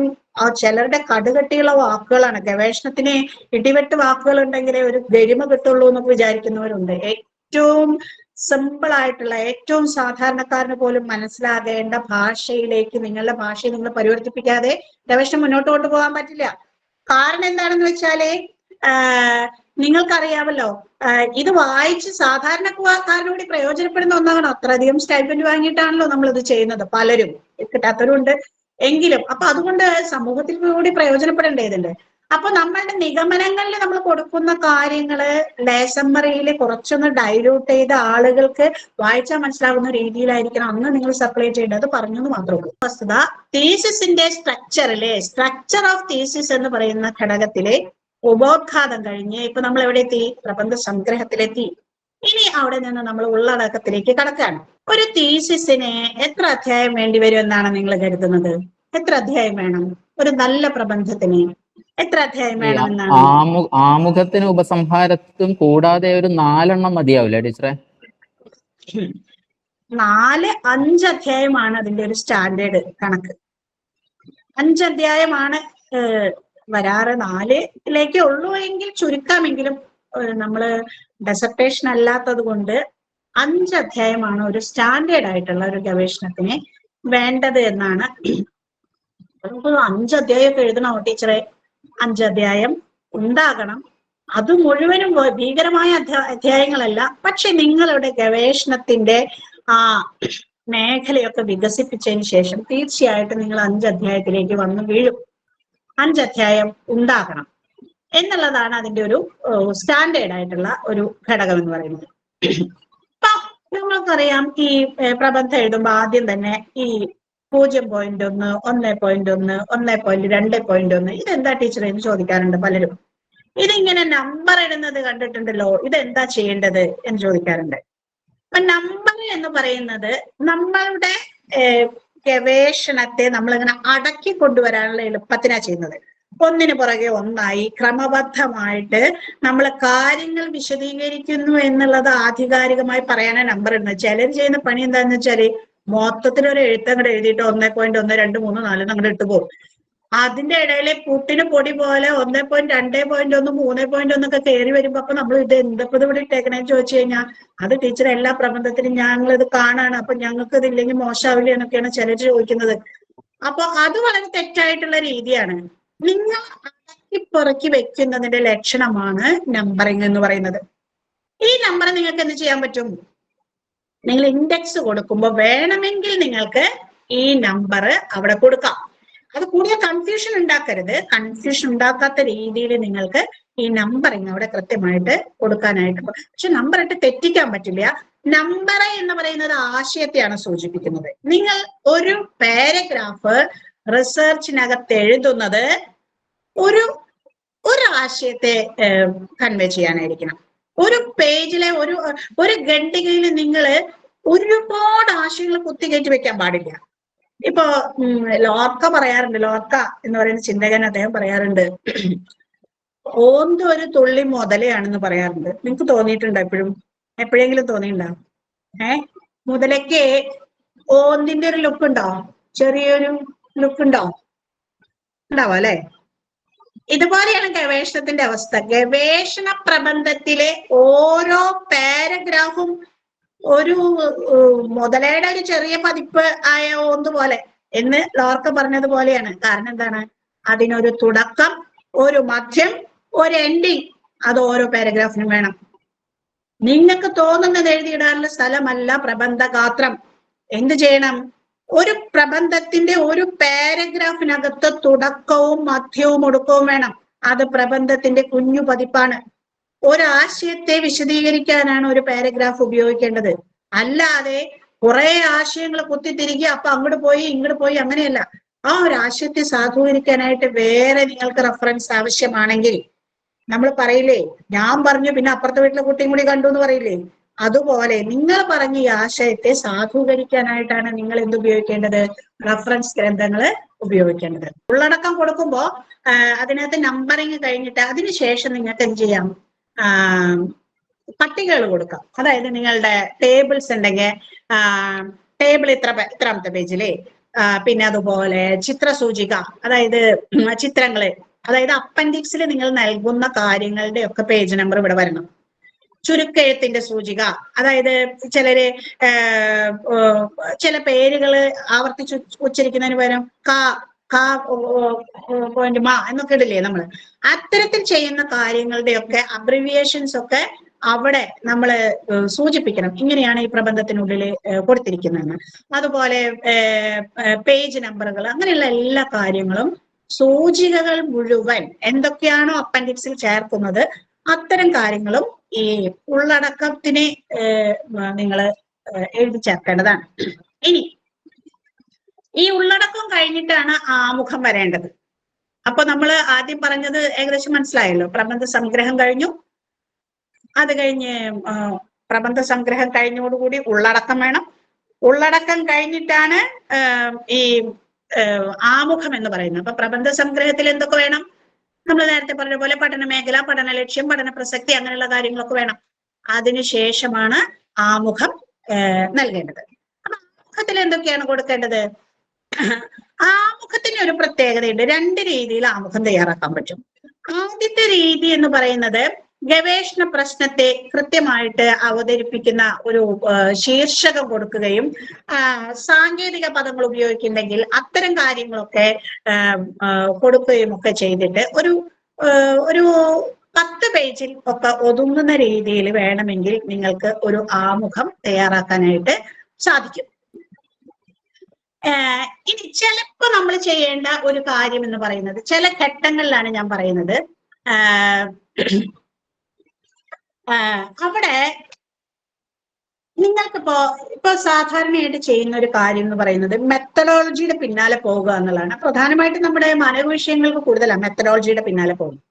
ചിലരുടെ കടുകട്ടിയുള്ള വാക്കുകളാണ്, ഗവേഷണത്തിന് ഇടിവെട്ട് വാക്കുകൾ ഉണ്ടെങ്കിലേ ഒരു ഗരിമ കിട്ടുള്ളൂ എന്നൊക്കെ വിചാരിക്കുന്നവരുണ്ട്. ഏറ്റവും സിമ്പിൾ ആയിട്ടുള്ള, ഏറ്റവും സാധാരണക്കാരന് പോലും മനസ്സിലാകേണ്ട ഭാഷയിലേക്ക് നിങ്ങളുടെ ഭാഷയെ നിങ്ങൾ പരിവർത്തിപ്പിക്കാതെ ഗവേഷണം മുന്നോട്ട് കൊണ്ടുപോകാൻ പറ്റില്ല. കാരണം എന്താണെന്ന് വെച്ചാല് നിങ്ങൾക്കറിയാമല്ലോ, ഇത് വായിച്ച് സാധാരണക്കാരനോട് പ്രയോജനപ്പെടുന്ന ഒന്നാണ്. അത്രയധികം സ്റ്റൈപ്പൻഡ് വാങ്ങിയിട്ടാണല്ലോ നമ്മൾ ഇത് ചെയ്യുന്നത്, പലരും, കിട്ടാത്തവരുണ്ട് എങ്കിലും. അപ്പൊ അതുകൊണ്ട് സമൂഹത്തിൽ കൂടി പ്രയോജനപ്പെടേണ്ടതുണ്ട്. അപ്പൊ നമ്മളുടെ നിഗമനങ്ങളിൽ നമ്മൾ കൊടുക്കുന്ന കാര്യങ്ങള് ലേസമ്മറിയിൽ കുറച്ചൊന്ന് ഡൈല്യൂട്ട് ചെയ്ത ആളുകൾക്ക് വായിച്ചാൽ മനസ്സിലാകുന്ന രീതിയിലായിരിക്കണം അന്ന് നിങ്ങൾ സപ്ലൈ ചെയ്യേണ്ടത്. പറഞ്ഞെന്ന് മാത്രമേ ഉള്ളൂ. വസ്തുത, തീസിസിന്റെ സ്ട്രക്ചറിലെ സ്ട്രക്ചർ ഓഫ് തീസിസ് എന്ന് പറയുന്ന ഘടകത്തിലെ ഉപോദ്ഘാതം കഴിഞ്ഞ് ഇപ്പൊ നമ്മൾ എവിടെ എത്തി, പ്രബന്ധ സംഗ്രഹത്തിലെത്തി. ഇനി അവിടെ നിന്ന് നമ്മൾ ഉള്ളടക്കത്തിലേക്ക് കടക്കുകയാണ്. ഒരു തീസിസിന് എത്ര അധ്യായം വേണ്ടി വരും എന്നാണ് നിങ്ങൾ കരുതുന്നത്? എത്ര അധ്യായം വേണം ഒരു നല്ല പ്രബന്ധത്തിന്? എത്ര അധ്യായം വേണമെന്നാണ്? ആമുഖത്തിന് ഉപസംഹാരത്തും കൂടാതെ ഒരു 4 മതിയാവില്ല ടീച്ചറെ? 4-5 അധ്യായമാണ് അതിന്റെ ഒരു സ്റ്റാൻഡേർഡ് കണക്ക്. 5 അധ്യായമാണ് വരാറ്. 4-ലേക്ക് ഉള്ളൂ എങ്കിൽ ചുരുക്കാമെങ്കിലും നമ്മള് ഡെസർട്ടേഷൻ അല്ലാത്തത് കൊണ്ട് 5 അധ്യായമാണ് ഒരു സ്റ്റാൻഡേർഡ് ആയിട്ടുള്ള ഒരു ഗവേഷണത്തിന് വേണ്ടത് എന്നാണ്. 5 അധ്യായമൊക്കെ എഴുതണോ ടീച്ചറെ? 5 അധ്യായം ഉണ്ടാകണം. അത് മുഴുവനും ഭീകരമായ അധ്യായങ്ങളല്ല, പക്ഷെ നിങ്ങളുടെ ഗവേഷണത്തിന്റെ ആ മേഖലയൊക്കെ വികസിപ്പിച്ചതിന് ശേഷം തീർച്ചയായിട്ടും നിങ്ങൾ 5 അധ്യായത്തിലേക്ക് വന്ന് വീഴും. 5 അധ്യായം ഉണ്ടാകണം എന്നുള്ളതാണ് അതിന്റെ ഒരു സ്റ്റാൻഡേർഡ് ആയിട്ടുള്ള ഒരു ഘടകം എന്ന് പറയുന്നത്. ഇപ്പൊ നമ്മൾക്കറിയാം, ഈ പ്രബന്ധം എഴുതുമ്പോൾ ആദ്യം തന്നെ ഈ 0.1, 1.1, 1.2, 2.1 ഇതെന്താ ടീച്ചർ എന്ന് ചോദിക്കാറുണ്ട് പലരും. ഇതിങ്ങനെ നമ്പർ ഇടുന്നത് കണ്ടിട്ടുണ്ടല്ലോ, ഇതെന്താ ചെയ്യേണ്ടത് എന്ന് ചോദിക്കാറുണ്ട്. അപ്പൊ നമ്പർ എന്ന് പറയുന്നത് നമ്മളുടെ ഗവേഷണത്തെ നമ്മളിങ്ങനെ അടക്കി കൊണ്ടുവരാനുള്ള എളുപ്പത്തിനാ ചെയ്യുന്നത്. ഒന്നിനു പുറകെ ഒന്നായി ക്രമബദ്ധമായിട്ട് നമ്മൾ കാര്യങ്ങൾ വിശദീകരിക്കുന്നു എന്നുള്ളത് ആധികാരികമായി പറയാനാണ് നമ്പർ ഇടുന്നത്. ചിലർ ചെയ്യുന്ന പണി എന്താണെന്ന് വെച്ചാല് മൊത്തത്തിലൊരു എഴുത്തങ്ങടെ എഴുതിയിട്ട് 1.1, 2, 3, 4 അങ്ങോട്ട് ഇട്ട് പോകും. അതിന്റെ ഇടയിൽ പുട്ടിന് പൊടി പോലെ 1.2, 3.1 ഒക്കെ കയറി വരുമ്പോ അപ്പൊ നമ്മൾ ഇത് എന്തൊക്കെ ഇവിടെ ഇട്ടേക്കണേന്ന് ചോദിച്ചു കഴിഞ്ഞാൽ അത് ടീച്ചർ എല്ലാ പ്രബന്ധത്തിനും ഞങ്ങളിത് കാണാണ്, അപ്പൊ ഞങ്ങൾക്ക് ഇതില്ലെങ്കിൽ മോശമാവില്ല എന്നൊക്കെയാണ് ചിലർ ചോദിക്കുന്നത്. അപ്പൊ അത് വളരെ തെറ്റായിട്ടുള്ള രീതിയാണ്. നിങ്ങൾ അടക്കിപ്പുറക്കി വെക്കുന്നതിന്റെ ലക്ഷണമാണ് നമ്പറിങ് എന്ന് പറയുന്നത്. ഈ നമ്പർ നിങ്ങൾക്ക് എന്ത് ചെയ്യാൻ പറ്റും? നിങ്ങൾ ഇൻഡെക്സ് കൊടുക്കുമ്പോൾ വേണമെങ്കിൽ നിങ്ങൾക്ക് ഈ നമ്പർ അവിടെ കൊടുക്കാം. അത് കൂടുതൽ കൺഫ്യൂഷൻ ഉണ്ടാക്കരുത്. കൺഫ്യൂഷൻ ഉണ്ടാക്കാത്ത രീതിയിൽ നിങ്ങൾക്ക് ഈ നമ്പറിങ് അവിടെ കൃത്യമായിട്ട് കൊടുക്കാനായിട്ട്, പക്ഷെ നമ്പർ ഇട്ട് തെറ്റിക്കാൻ പറ്റില്ല. നമ്പർ എന്ന് പറയുന്നത് ആശയത്തെയാണ് സൂചിപ്പിക്കുന്നത്. നിങ്ങൾ ഒരു പാരഗ്രാഫ് റിസർച്ചിനകത്ത് എഴുതുന്നത് ഒരു ആശയത്തെ കൺവേ ചെയ്യാനായിരിക്കണം. ഒരു പേജിലെ ഒരു ഖണ്ഡികയിൽ നിങ്ങൾ ഒരുപാട് ആശയങ്ങൾ കുത്തിക്കയറ്റി വെക്കാൻ പാടില്ല. ഇപ്പൊ ലോർക്ക പറയാറുണ്ട്, ലോർക്ക എന്ന് പറയുന്ന ചിന്തകൻ, അദ്ദേഹം പറയാറുണ്ട്, ഓന്ത് ഒരു തുള്ളി മുതലയാണെന്ന് പറയാറുണ്ട്. നിങ്ങൾക്ക് തോന്നിയിട്ടുണ്ടോ? എപ്പോഴെങ്കിലും തോന്നിയിട്ടുണ്ടോ? മുതലയ്ക്ക് ഓന്തിന്റെ ഒരു ലുക്ക് ഉണ്ടോ? ചെറിയൊരു ലുക്ക് ഉണ്ടാവും അല്ലെ? ഇതുപോലെയാണ് ഗവേഷണത്തിന്റെ അവസ്ഥ. ഗവേഷണ പ്രബന്ധത്തിലെ ഓരോ പാരഗ്രാഫും ഒരു മുതലയുടെ ഒരു ചെറിയ പതിപ്പ് ആയ ഓന്ത് പോലെ എന്ന് ലോർക്ക പറഞ്ഞതുപോലെയാണ്. കാരണം എന്താണ്? അതിനൊരു തുടക്കം, ഒരു മധ്യം, ഒരു എൻഡിങ്, അത് ഓരോ പാരഗ്രാഫിനും വേണം. നിങ്ങൾക്ക് തോന്നുന്നത് എഴുതിയിടാനുള്ള സ്ഥലമല്ല പ്രബന്ധഗാത്രം. എന്ത് ചെയ്യണം? ഒരു പ്രബന്ധത്തിന്റെ ഒരു പാരഗ്രാഫിനകത്ത് തുടക്കവും മധ്യവും ഒടുക്കവും വേണം. അത് പ്രബന്ധത്തിന്റെ കുഞ്ഞു പതിപ്പാണ്. ഒരാശയത്തെ വിശദീകരിക്കാനാണ് ഒരു പാരഗ്രാഫ് ഉപയോഗിക്കേണ്ടത്. അല്ലാതെ കുറെ ആശയങ്ങൾ കുത്തിത്തിരിക്കുക, അപ്പൊ അങ്ങോട്ട് പോയി ഇങ്ങോട്ട് പോയി, അങ്ങനെയല്ല. ആ ഒരു ആശയത്തെ സാധൂകരിക്കാനായിട്ട് വേറെ നിങ്ങൾക്ക് റെഫറൻസ് ആവശ്യമാണെങ്കിൽ, നമ്മൾ പറയില്ലേ, ഞാൻ പറഞ്ഞു പിന്നെ അപ്പുറത്തെ വീട്ടിലെ കുട്ടിയും കൂടി കണ്ടു എന്ന് പറയില്ലേ, അതുപോലെ നിങ്ങൾ പറഞ്ഞ ഈ ആശയത്തെ സാധൂകരിക്കാനായിട്ടാണ് നിങ്ങൾ എന്ത് ഉപയോഗിക്കേണ്ടത്? റെഫറൻസ് ഗ്രന്ഥങ്ങൾ ഉപയോഗിക്കേണ്ടത്. ഉള്ളടക്കം കൊടുക്കുമ്പോൾ അതിനകത്ത് നമ്പറിങ് കഴിഞ്ഞിട്ട് അതിനുശേഷം നിങ്ങൾക്ക് എന്ത് ചെയ്യാം? പട്ടികകൾ കൊടുക്കാം. അതായത് നിങ്ങളുടെ ടേബിൾസ് ഉണ്ടെങ്കിൽ ടേബിൾ ഇത്രാമത്തെ പേജിലെ, പിന്നെ അതുപോലെ ചിത്രസൂചിക, അതായത് ചിത്രങ്ങള്, അതായത് അപ്പൻഡിക്സിൽ നിങ്ങൾ നൽകുന്ന കാര്യങ്ങളുടെ ഒക്കെ പേജ് നമ്പർ ഇവിടെ വരണം. ചുരുക്കെഴുത്തിന്റെ സൂചിക, അതായത് ചില പേരുകള് ആവർത്തിച്ച് ഉച്ചരിക്കുന്നതിന് പകരം പോയിന്റ് മാ എന്നൊക്കെ ഇടില്ലേ നമ്മള്. അത്തരത്തിൽ ചെയ്യുന്ന കാര്യങ്ങളുടെയൊക്കെ അബ്രിവിയേഷൻസ് ഒക്കെ അവിടെ നമ്മൾ സൂചിപ്പിക്കണം. ഇങ്ങനെയാണ് ഈ പ്രബന്ധത്തിനുള്ളിൽ കൊടുത്തിരിക്കുന്നതെന്ന്. അതുപോലെ പേജ് നമ്പറുകൾ, അങ്ങനെയുള്ള എല്ലാ കാര്യങ്ങളും, സൂചികകൾ മുഴുവൻ എന്തൊക്കെയാണോ അപ്പൻഡിക്സിൽ ചേർക്കുന്നത് അത്തരം കാര്യങ്ങളും ഈ ഉള്ളടക്കത്തിന് നിങ്ങൾ എഴുതി ചേർക്കേണ്ടതാണ്. ഇനി ഈ ഉള്ളടക്കം കഴിഞ്ഞിട്ടാണ് ആമുഖം വരേണ്ടത്. അപ്പൊ നമ്മൾ ആദ്യം പറഞ്ഞത് ഏകദേശം മനസ്സിലായല്ലോ. പ്രബന്ധ സംഗ്രഹം കഴിഞ്ഞു. അത് കഴിഞ്ഞ് പ്രബന്ധ സംഗ്രഹം കഴിഞ്ഞോടുകൂടി ഉള്ളടക്കം വേണം. ഉള്ളടക്കം കഴിഞ്ഞിട്ടാണ് ഈ ആമുഖം എന്ന് പറയുന്നത്. അപ്പൊ പ്രബന്ധ സംഗ്രഹത്തിൽ എന്തൊക്കെ വേണം? നമ്മൾ നേരത്തെ പറഞ്ഞ പോലെ പഠന മേഖല, പഠന ലക്ഷ്യം, പഠന പ്രസക്തി, അങ്ങനെയുള്ള കാര്യങ്ങളൊക്കെ വേണം. അതിനുശേഷമാണ് ആമുഖം നൽകേണ്ടത്. അപ്പൊ ആമുഖത്തിൽ എന്തൊക്കെയാണ് കൊടുക്കേണ്ടത്? ആമുഖത്തിന് ഒരു പ്രത്യേകതയുണ്ട്. രണ്ട് രീതിയിൽ ആമുഖം തയ്യാറാക്കാൻ പറ്റും. ആദ്യത്തെ രീതി എന്ന് പറയുന്നത് ഗവേഷണ പ്രശ്നത്തെ കൃത്യമായിട്ട് അവതരിപ്പിക്കുന്ന ഒരു ശീർഷകം കൊടുക്കുകയും സാങ്കേതിക പദങ്ങൾ ഉപയോഗിക്കുന്നുണ്ടെങ്കിൽ അത്തരം കാര്യങ്ങളൊക്കെ കൊടുക്കുകയും ഒക്കെ ചെയ്തിട്ട് ഒരു 10 പേജിൽ ഒക്കെ ഒതുങ്ങുന്ന രീതിയിൽ വേണമെങ്കിൽ നിങ്ങൾക്ക് ഒരു ആമുഖം തയ്യാറാക്കാനായിട്ട് സാധിക്കും. ഇനി ചിലപ്പോ നമ്മൾ ചെയ്യേണ്ട ഒരു കാര്യം എന്ന് പറയുന്നത്, ചില ഘട്ടങ്ങളിലാണ് ഞാൻ പറയുന്നത്, അവിടെ നിങ്ങൾക്കിപ്പോ സാധാരണയായിട്ട് ചെയ്യുന്ന ഒരു കാര്യം എന്ന് പറയുന്നത് മെത്തഡോളജിയുടെ പിന്നാലെ പോകുക എന്നുള്ളതാണ്. പ്രധാനമായിട്ടും നമ്മുടെ മാനവ വിഷയങ്ങൾക്ക് കൂടുതലാണ് മെത്തഡോളജിയുടെ പിന്നാലെ പോകുന്നത്.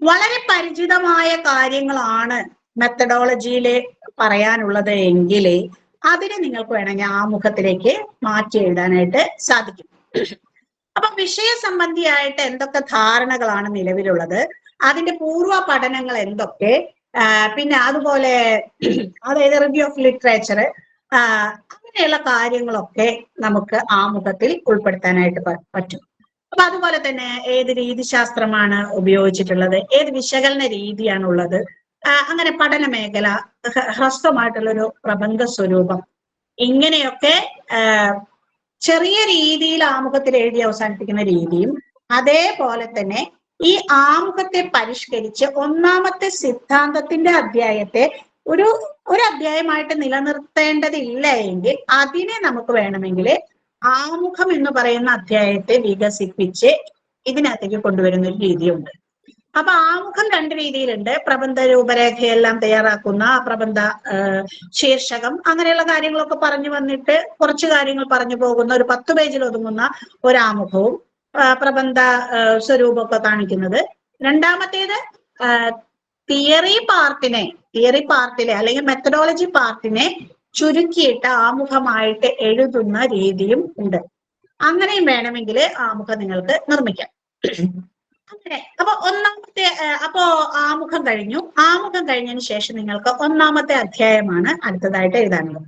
വളരെ പരിചിതമായ കാര്യങ്ങളാണ് മെത്തഡോളജിയിൽ പറയാനുള്ളത് എങ്കിൽ അതിനെ നിങ്ങൾക്ക് വേണമെങ്കിൽ ആമുഖത്തിലേക്ക് മാറ്റി എഴുതാനായിട്ട് സാധിക്കും. അപ്പൊ വിഷയ സംബന്ധിയായിട്ട് എന്തൊക്കെ ധാരണകളാണ് നിലവിലുള്ളത്, അതിന്റെ പൂർവ്വ പഠനങ്ങൾ എന്തൊക്കെ, പിന്നെ അതുപോലെ അതായത് റിവ്യൂ ഓഫ് ലിറ്ററേച്ചർ, അങ്ങനെയുള്ള കാര്യങ്ങളൊക്കെ നമുക്ക് ആമുഖത്തിൽ ഉൾപ്പെടുത്താനായിട്ട് പറ്റും. അപ്പൊ അതുപോലെ തന്നെ ഏത് രീതിശാസ്ത്രമാണ് ഉപയോഗിച്ചിട്ടുള്ളത്, ഏത് വിശകലന രീതിയാണുള്ളത്, അങ്ങനെ പഠന മേഖല, ഹ്രസ്വമായിട്ടുള്ളൊരു പ്രബന്ധ സ്വരൂപം, ഇങ്ങനെയൊക്കെ ചെറിയ രീതിയിൽ ആമുഖത്തിൽ എഴുതി അവസാനിപ്പിക്കുന്ന രീതിയും, അതേപോലെ തന്നെ ഈ ആമുഖത്തെ പരിഷ്കരിച്ച് ഒന്നാമത്തെ സിദ്ധാന്തത്തിന്റെ അധ്യായത്തെ ഒരു അധ്യായമായിട്ട് നിലനിർത്തേണ്ടതില്ല എങ്കിൽ അതിനെ നമുക്ക് വേണമെങ്കിൽ ആമുഖം എന്ന് പറയുന്ന അധ്യായത്തെ വികസിപ്പിച്ച് ഇതിനകത്തേക്ക് കൊണ്ടുവരുന്ന ഒരു രീതിയുണ്ട്. അപ്പൊ ആമുഖം രണ്ട് രീതിയിലുണ്ട്. പ്രബന്ധ രൂപരേഖയെല്ലാം തയ്യാറാക്കുന്ന പ്രബന്ധ ശീർഷകം അങ്ങനെയുള്ള കാര്യങ്ങളൊക്കെ പറഞ്ഞു വന്നിട്ട് കുറച്ച് കാര്യങ്ങൾ പറഞ്ഞു പോകുന്ന ഒരു 10 പേജിൽ ഒതുങ്ങുന്ന ഒരു ആമുഖവും പ്രബന്ധ സ്വരൂപമൊക്കെ കാണിക്കുന്നത്. രണ്ടാമത്തേത് തിയറി പാർട്ടിലെ അല്ലെങ്കിൽ മെത്തഡോളജി പാർട്ടിനെ ചുരുക്കിയിട്ട് ആമുഖമായിട്ട് എഴുതുന്ന രീതിയും ഉണ്ട്. അങ്ങനെയും വേണമെങ്കിൽ ആമുഖം നിങ്ങൾക്ക് നിർമ്മിക്കാം. അങ്ങനെ അപ്പോ ആമുഖം കഴിഞ്ഞു. ആമുഖം കഴിഞ്ഞതിന് ശേഷം നിങ്ങൾക്ക് ഒന്നാമത്തെ അധ്യായമാണ് അടുത്തതായിട്ട് എഴുതാനുള്ളത്.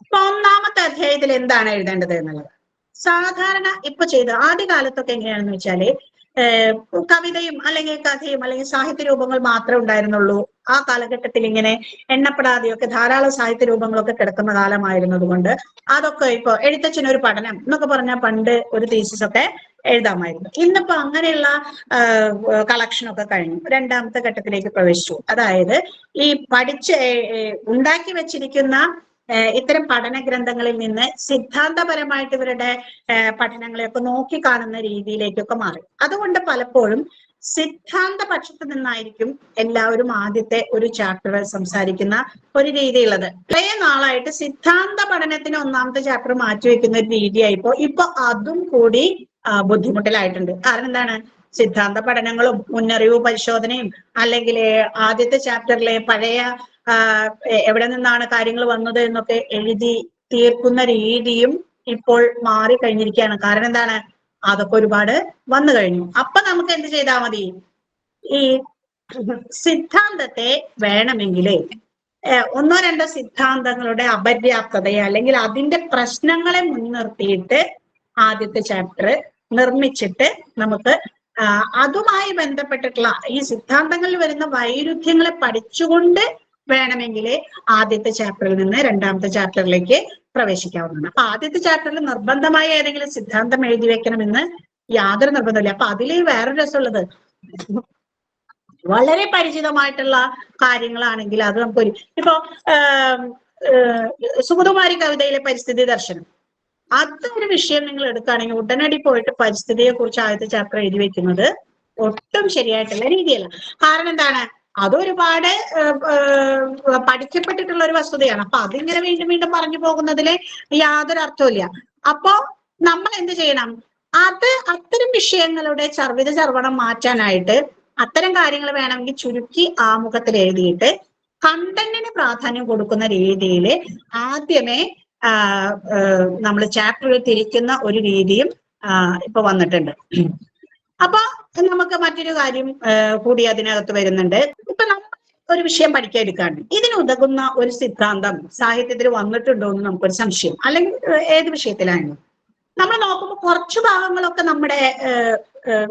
അപ്പൊ ഒന്നാമത്തെ അധ്യായത്തിൽ എന്താണ് എഴുതേണ്ടത് എന്നുള്ളത് സാധാരണ ഇപ്പൊ ആദ്യകാലത്തൊക്കെ എങ്ങനെയാണെന്ന് വെച്ചാല് കവിതയും അല്ലെങ്കിൽ കഥയും അല്ലെങ്കിൽ സാഹിത്യ രൂപങ്ങൾ മാത്രമേ ഉണ്ടായിരുന്നുള്ളൂ. ആ കാലഘട്ടത്തിൽ ഇങ്ങനെ എണ്ണപ്പെടാതെയൊക്കെ ധാരാളം സാഹിത്യ രൂപങ്ങളൊക്കെ കിടക്കുന്ന കാലമായിരുന്നത് കൊണ്ട് അതൊക്കെ ഇപ്പൊ എഴുത്തച്ഛനൊരു പഠനം എന്നൊക്കെ പറഞ്ഞാൽ പണ്ട് ഒരു തീസിസ് ഒക്കെ എഴുതാമായിരുന്നു. ഇന്നിപ്പോ അങ്ങനെയുള്ള കളക്ഷനൊക്കെ കഴിഞ്ഞു. രണ്ടാമത്തെ ഘട്ടത്തിലേക്ക് പ്രവേശിച്ചു. അതായത് ഈ ഉണ്ടാക്കി വെച്ചിരിക്കുന്ന ഇത്തരം പഠന ഗ്രന്ഥങ്ങളിൽ നിന്ന് സിദ്ധാന്തപരമായിട്ട് ഇവരുടെ പഠനങ്ങളെയൊക്കെ നോക്കിക്കാണുന്ന രീതിയിലേക്കൊക്കെ മാറി. അതുകൊണ്ട് പലപ്പോഴും സിദ്ധാന്ത പക്ഷത്ത് നിന്നായിരിക്കും എല്ലാവരും ആദ്യത്തെ ഒരു ചാപ്റ്റർ സംസാരിക്കുന്ന ഒരു രീതിയുള്ളത്. കുറേ നാളായിട്ട് സിദ്ധാന്ത പഠനത്തിന് ഒന്നാമത്തെ ചാപ്റ്റർ മാറ്റിവെക്കുന്ന ഒരു രീതിയായിപ്പോ ഇപ്പൊ അതും കൂടി ബുദ്ധിമുട്ടിലായിട്ടുണ്ട്. കാരണം എന്താണ്? സിദ്ധാന്ത പഠനങ്ങളും മുന്നറിവ് പരിശോധനയും അല്ലെങ്കിൽ ആദ്യത്തെ ചാപ്റ്ററിലെ പഴയ എവിടെ നിന്നാണ് കാര്യങ്ങൾ വന്നത് എന്നൊക്കെ എഴുതി തീർക്കുന്ന രീതിയും ഇപ്പോൾ മാറി കഴിഞ്ഞിരിക്കുകയാണ്. കാരണം എന്താണ്? അതൊക്കെ ഒരുപാട് വന്നു കഴിഞ്ഞു. അപ്പൊ നമുക്ക് എന്ത് ചെയ്താൽ മതി? ഈ സിദ്ധാന്തത്തെ വേണമെങ്കിൽ ഒന്നോ രണ്ടോ സിദ്ധാന്തങ്ങളുടെ അപര്യാപ്തതയെ അല്ലെങ്കിൽ അതിന്റെ പ്രശ്നങ്ങളെ മുൻനിർത്തിയിട്ട് ആദ്യത്തെ ചാപ്റ്റർ നിർമ്മിച്ചിട്ട് നമുക്ക് അതുമായി ബന്ധപ്പെട്ടിട്ടുള്ള ഈ സിദ്ധാന്തങ്ങളിൽ വരുന്ന വൈരുദ്ധ്യങ്ങളെ പഠിച്ചുകൊണ്ട് വേണമെങ്കിൽ ആദ്യത്തെ ചാപ്റ്ററിൽ നിന്ന് രണ്ടാമത്തെ ചാപ്റ്ററിലേക്ക് പ്രവേശിക്കാവുന്നതാണ്. അപ്പൊ ആദ്യത്തെ ചാപ്റ്ററിൽ നിർബന്ധമായി ഏതെങ്കിലും സിദ്ധാന്തം എഴുതി വെക്കണമെന്ന് യാതൊരു നിർബന്ധമില്ല. അപ്പൊ അതിൽ വേറൊരു രസമുള്ളത്, വളരെ പരിചിതമായിട്ടുള്ള കാര്യങ്ങളാണെങ്കിൽ അത് നമുക്കൊരു ഇപ്പോ സുഗതകുമാരി കവിതയിലെ പരിസ്ഥിതി ദർശനം, അതൊരു വിഷയം നിങ്ങൾ എടുക്കുകയാണെങ്കിൽ ഉടനടി പോയിട്ട് പരിസ്ഥിതിയെ കുറിച്ച് ആദ്യത്തെ ചാപ്റ്റർ എഴുതി വെക്കുന്നത് ഒട്ടും ശരിയായിട്ടുള്ള രീതിയല്ല. കാരണം എന്താണ്? അതൊരുപാട് പഠിക്കപ്പെട്ടിട്ടുള്ള ഒരു വസ്തുതയാണ്. അപ്പൊ അതിങ്ങനെ വീണ്ടും വീണ്ടും പറഞ്ഞു പോകുന്നതിൽ യാതൊരു അർത്ഥമില്ല. അപ്പോ നമ്മൾ എന്ത് ചെയ്യണം? അത്തരം വിഷയങ്ങളുടെ ചർവണം മാറ്റാനായിട്ട് അത്തരം കാര്യങ്ങൾ വേണമെങ്കിൽ ചുരുക്കി ആമുഖത്തിൽ എഴുതിയിട്ട് കണ്ടന്റിന് പ്രാധാന്യം കൊടുക്കുന്ന രീതിയിൽ ആദ്യമേ നമ്മൾ ചാപ്റ്ററുകൾ തിരിക്കുന്ന ഒരു രീതിയും ഇപ്പൊ വന്നിട്ടുണ്ട്. അപ്പൊ നമുക്ക് മറ്റൊരു കാര്യം കൂടി അതിനകത്ത് വരുന്നുണ്ട്. ഇപ്പൊ നമ്മൾ ഒരു വിഷയം പഠിക്കാൻ എടുക്കാണ്ട് ഇതിനുതകുന്ന ഒരു സിദ്ധാന്തം സാഹിത്യത്തിൽ വന്നിട്ടുണ്ടോ എന്ന് നമുക്കൊരു സംശയം, അല്ലെങ്കിൽ ഏത് വിഷയത്തിലായിരുന്നു നമ്മൾ നോക്കുമ്പോൾ കുറച്ചു ഭാഗങ്ങളൊക്കെ നമ്മുടെ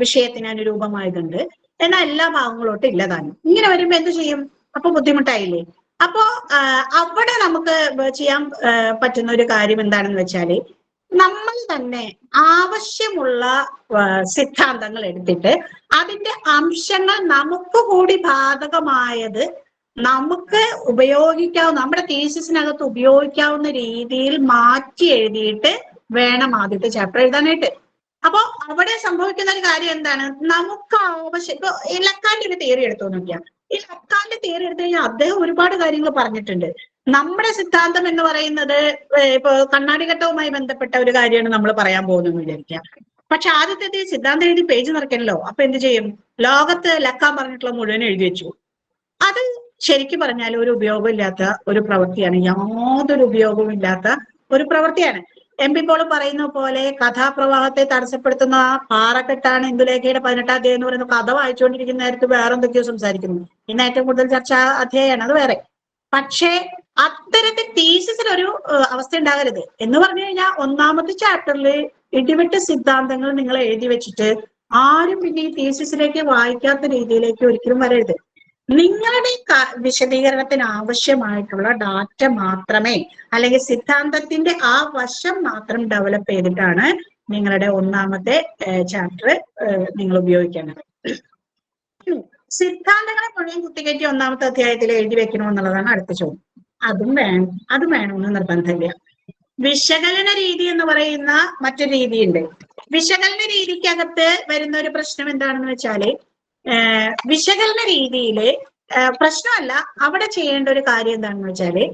വിഷയത്തിന് അനുരൂപമായതുണ്ട്, എന്നാൽ എല്ലാ ഭാഗങ്ങളോട്ടും ഇല്ലതാനും. ഇങ്ങനെ വരുമ്പോ എന്ത് ചെയ്യും? അപ്പൊ ബുദ്ധിമുട്ടായില്ലേ? അപ്പോ അവിടെ നമുക്ക് ചെയ്യാൻ പറ്റുന്ന ഒരു കാര്യം എന്താണെന്ന് വെച്ചാല് നമ്മൾ തന്നെ ആവശ്യമുള്ള സിദ്ധാന്തങ്ങൾ എടുത്തിട്ട് അതിന്റെ അംശങ്ങൾ നമുക്ക് കൂടി ബാധകമായത് നമുക്ക് ഉപയോഗിക്കാവുന്ന നമ്മുടെ തീസിസിനകത്ത് ഉപയോഗിക്കാവുന്ന രീതിയിൽ മാറ്റി എഴുതിയിട്ട് വേണം ആദ്യത്തെ ചാപ്റ്റർ എഴുതാനായിട്ട്. അപ്പൊ അവിടെ സംഭവിക്കുന്ന ഒരു കാര്യം എന്താണ്? നമുക്ക് ആവശ്യം ഇപ്പൊ ഈ ലക്കാന്റെ ഒരു തിയറി എടുത്തു നോക്കിയാൽ, ഈ ലക്കാന്റെ തിയറി എടുത്തു കഴിഞ്ഞാൽ അദ്ദേഹം ഒരുപാട് കാര്യങ്ങൾ പറഞ്ഞിട്ടുണ്ട്. നമ്മുടെ സിദ്ധാന്തം എന്ന് പറയുന്നത് ഇപ്പൊ കണ്ണാടിഘട്ടവുമായി ബന്ധപ്പെട്ട ഒരു കാര്യമാണ് നമ്മൾ പറയാൻ പോകുന്നതെന്ന് വിചാരിക്കുക. പക്ഷെ ആദ്യത്തെ സിദ്ധാന്തം എഴുതി പേജ് നിറയ്ക്കണല്ലോ. അപ്പൊ എന്ത് ചെയ്യും? ലോകത്ത് ലക്കാൻ പറഞ്ഞിട്ടുള്ള മുഴുവൻ എഴുതി വെച്ചു. അത് ശരിക്കും പറഞ്ഞാൽ ഒരു ഉപയോഗമില്ലാത്ത ഒരു പ്രവൃത്തിയാണ്, യാതൊരു ഉപയോഗവും ഇല്ലാത്ത ഒരു പ്രവൃത്തിയാണ്. എം പി പോൾ പറയുന്ന പോലെ കഥാപ്രവാഹത്തെ തടസ്സപ്പെടുത്തുന്ന പാറക്കെട്ടാണ് ഇന്ദുലേഖയുടെ 18ാം അധ്യായം എന്ന് പറയുന്ന കഥ വായിച്ചുകൊണ്ടിരിക്കുന്ന നേരത്ത് വേറെ എന്തൊക്കെയോ സംസാരിക്കുന്നു. ഇന്ന് ഏറ്റവും കൂടുതൽ ചർച്ചാ അധ്യായമാണ്, അത് വേറെ. പക്ഷേ അത്തരത്തിൽ തീസിസിൽ ഒരു അവസ്ഥ ഉണ്ടാകരുത്. എന്ന് പറഞ്ഞു കഴിഞ്ഞാൽ ഒന്നാമത്തെ ചാപ്റ്ററിൽ ഇടിവിട്ട സിദ്ധാന്തങ്ങൾ നിങ്ങൾ എഴുതി വെച്ചിട്ട് ആരും പിന്നെ ഈ തീസിസിലേക്ക് വായിക്കാത്ത രീതിയിലേക്ക് ഒരിക്കലും വരരുത്. നിങ്ങളുടെ വിശദീകരണത്തിന് ആവശ്യമായിട്ടുള്ള ഡാറ്റ മാത്രമേ, അല്ലെങ്കിൽ സിദ്ധാന്തത്തിന്റെ ആ വശം മാത്രം ഡെവലപ്പ് ചെയ്തിട്ടാണ് നിങ്ങളുടെ ഒന്നാമത്തെ ചാപ്റ്റർ നിങ്ങൾ ഉപയോഗിക്കേണ്ടത്. സിദ്ധാന്തങ്ങളെ മുഴുവൻ കുത്തിക്കയറ്റി ഒന്നാമത്തെ അധ്യായത്തിൽ എഴുതി വെക്കണമെന്നുള്ളതാണ് അടുത്ത ചോദ്യം. അതും വേണമെന്ന് നിർബന്ധമില്ല. വിശകലന രീതി എന്ന് പറയുന്ന മറ്റൊരു രീതിയുണ്ട്. വിശകലന രീതിക്കകത്ത് വരുന്ന ഒരു പ്രശ്നം എന്താണെന്ന് വെച്ചാല് വിശകലന രീതിയില് പ്രശ്നമല്ല, അവിടെ ചെയ്യേണ്ട ഒരു കാര്യം എന്താണെന്ന് വെച്ചാല്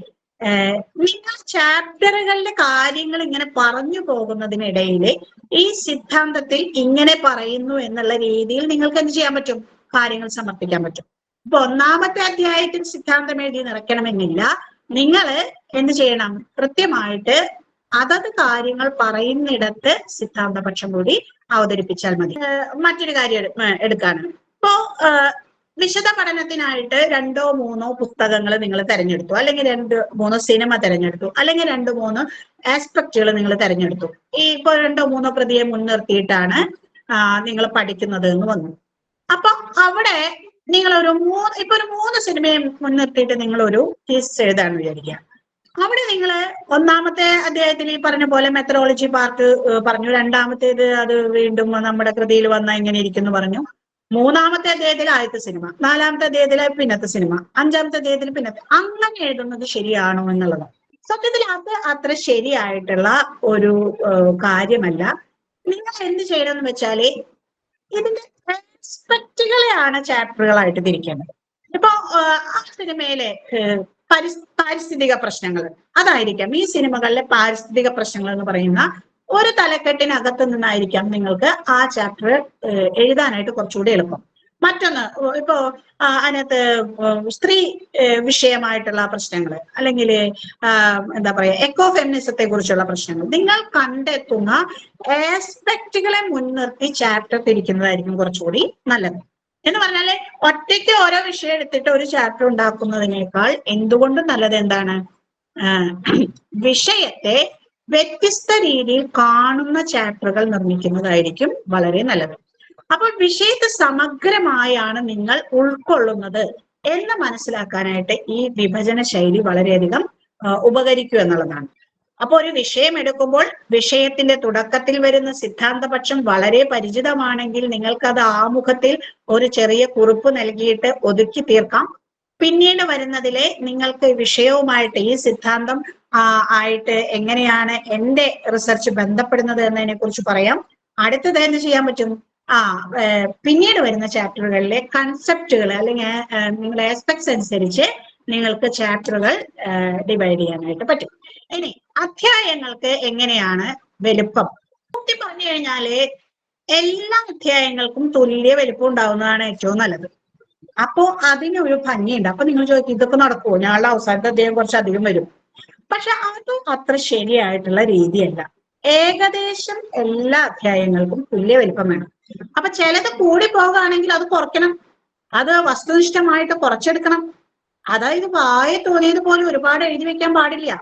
നിങ്ങൾ ചാപ്റ്ററുകളിലെ കാര്യങ്ങൾ ഇങ്ങനെ പറഞ്ഞു പോകുന്നതിനിടയിൽ ഈ സിദ്ധാന്തത്തിൽ ഇങ്ങനെ പറയുന്നു എന്നുള്ള രീതിയിൽ നിങ്ങൾക്ക് എന്ത് ചെയ്യാൻ പറ്റും? കാര്യങ്ങൾ സമർപ്പിക്കാൻ പറ്റും. ഇപ്പൊ ഒന്നാമത്തെ അധ്യായത്തിൽ സിദ്ധാന്തം എഴുതി നിറയ്ക്കണമെന്നില്ല. നിങ്ങൾ എന്ത് ചെയ്യണം? കൃത്യമായിട്ട് അതത് കാര്യങ്ങൾ പറയുന്നിടത്ത് സിദ്ധാന്തപക്ഷം കൂടി അവതരിപ്പിച്ചാൽ മതി. മറ്റൊരു കാര്യം എടുക്കാണ്. ഇപ്പോ വിശദ പഠനത്തിനായിട്ട് 2 or 3 പുസ്തകങ്ങൾ നിങ്ങൾ തിരഞ്ഞെടുത്തു, അല്ലെങ്കിൽ 2 or 3 സിനിമ തിരഞ്ഞെടുത്തു, അല്ലെങ്കിൽ 2 or 3 ആസ്പെക്റ്റുകൾ നിങ്ങൾ തിരഞ്ഞെടുത്തു. ഈ ഇപ്പൊ 2 or 3 പ്രതിയെ മുൻനിർത്തിയിട്ടാണ് നിങ്ങൾ പഠിക്കുന്നത് എന്ന് വന്നു. അപ്പൊ അവിടെ നിങ്ങൾ ഒരു 3 സിനിമയെ മുൻനിർത്തിയിട്ട് നിങ്ങൾ ഒരു തീസിസ് എഴുതാന്ന് വിചാരിക്കുക. അവിടെ നിങ്ങൾ ഒന്നാമത്തെ അധ്യായത്തിൽ ഈ പറഞ്ഞ പോലെ മെത്തഡോളജി പാർട്ട് പറഞ്ഞു, രണ്ടാമത്തേത് അത് വീണ്ടും നമ്മുടെ കൃതിയിൽ വന്ന ഇങ്ങനെ ഇരിക്കുന്നു പറഞ്ഞു, മൂന്നാമത്തെ അധ്യായത്തിൽ ആദ്യത്തെ സിനിമ, നാലാമത്തെ അധ്യായത്തിലെ പിന്നത്തെ സിനിമ, അഞ്ചാമത്തെ അധ്യായത്തിൽ പിന്നത്തെ, അങ്ങനെ എഴുതുന്നത് ശരിയാണോ എന്നുള്ളത്. സത്യത്തിൽ അത് അത്ര ശരിയായിട്ടുള്ള ഒരു കാര്യമല്ല. നിങ്ങൾ എന്ത് ചെയ്യണമെന്ന് വെച്ചാല് ഇതിന്റെ ആസ്പെക്റ്റുകളെയാണ് ചാപ്റ്ററുകളായിട്ട് തിരിക്കേണ്ടത്. ഇപ്പൊ ആ സിനിമയിലെ പാരിസ്ഥിതിക പ്രശ്നങ്ങൾ, അതായിരിക്കാം ഈ സിനിമകളിലെ പാരിസ്ഥിതിക പ്രശ്നങ്ങൾ എന്ന് പറയുന്ന ഒരു തലക്കെട്ടിനകത്ത് നിന്നായിരിക്കാം നിങ്ങൾക്ക് ആ ചാപ്റ്റർ എഴുതാനായിട്ട് കുറച്ചുകൂടി എളുപ്പം. മറ്റൊന്ന്, ഇപ്പോ അതിനകത്ത് സ്ത്രീ വിഷയമായിട്ടുള്ള പ്രശ്നങ്ങൾ, അല്ലെങ്കിൽ എന്താ പറയാ എക്കോ ഫെമിനിസത്തെ കുറിച്ചുള്ള പ്രശ്നങ്ങൾ, നിങ്ങൾ കണ്ടെത്തുന്ന ആസ്പെക്റ്റുകളെ മുൻനിർത്തി ചാപ്റ്റർ തിരിക്കുന്നതായിരിക്കും കുറച്ചുകൂടി നല്ലത്. എന്ന് പറഞ്ഞാല് ഒറ്റയ്ക്ക് ഓരോ വിഷയം എടുത്തിട്ട് ഒരു ചാപ്റ്റർ ഉണ്ടാക്കുന്നതിനേക്കാൾ എന്തുകൊണ്ടും നല്ലത് എന്താണ്? വിഷയത്തെ വ്യത്യസ്ത രീതിയിൽ കാണുന്ന ചാപ്റ്ററുകൾ നിർമ്മിക്കുന്നതായിരിക്കും വളരെ നല്ലത്. അപ്പോൾ വിഷയത്തെ സമഗ്രമായാണ് നിങ്ങൾ ഉൾക്കൊള്ളുന്നത് എന്ന് മനസ്സിലാക്കാനായിട്ട് ഈ വിഭജന ശൈലി വളരെയധികം ഉപകരിക്കും എന്നുള്ളതാണ്. അപ്പൊ ഒരു വിഷയം എടുക്കുമ്പോൾ വിഷയത്തിന്റെ തുടക്കത്തിൽ വരുന്ന സിദ്ധാന്തപക്ഷം വളരെ പരിചിതമാണെങ്കിൽ നിങ്ങൾക്കത് ആമുഖത്തിൽ ഒരു ചെറിയ കുറിപ്പ് നൽകിയിട്ട് ഒതുക്കി തീർക്കാം. പിന്നീട് വരുന്നതിലെ നിങ്ങൾക്ക് വിഷയവുമായിട്ട് ഈ സിദ്ധാന്തം ആയിട്ട് എങ്ങനെയാണ് എന്റെ റിസർച്ച് ബന്ധപ്പെടുന്നത് എന്നതിനെ കുറിച്ച് പറയാം. അടുത്തത് എന്ത് ചെയ്യാൻ പറ്റും? പിന്നീട് വരുന്ന ചാപ്റ്ററുകളിലെ കൺസെപ്റ്റുകൾ അല്ലെങ്കിൽ നിങ്ങളുടെ ആസ്പെക്ട്സ് അനുസരിച്ച് നിങ്ങൾക്ക് ചാപ്റ്ററുകൾ ഡിവൈഡ് ചെയ്യാനായിട്ട് പറ്റും. ഇനി അധ്യായങ്ങൾക്ക് എങ്ങനെയാണ് വലുപ്പം? സത്യം പറഞ്ഞു കഴിഞ്ഞാല് എല്ലാ അധ്യായങ്ങൾക്കും തുല്യ വലുപ്പം ഉണ്ടാവുന്നതാണ് ഏറ്റവും നല്ലത്. അപ്പോ അതിനൊരു ഭംഗിയുണ്ട്. അപ്പൊ നിങ്ങൾ ചോദിക്കും ഇതൊക്കെ നടക്കുമോ? ഞങ്ങളുടെ അവസാനത്തെ അധ്യായം കുറച്ച് അധികം വരും. പക്ഷെ അത് അത്ര ശരിയായിട്ടുള്ള രീതിയല്ല. ഏകദേശം എല്ലാ അധ്യായങ്ങൾക്കും തുല്യ വലിപ്പം വേണം. അപ്പൊ ചിലത് കൂടി പോകുകയാണെങ്കിൽ അത് കുറയ്ക്കണം, അത് വസ്തുനിഷ്ഠമായിട്ട് കുറച്ചെടുക്കണം. അതായത് വായ തോന്നിയതുപോലെ ഒരുപാട് എഴുതി വെക്കാൻ പാടില്ല.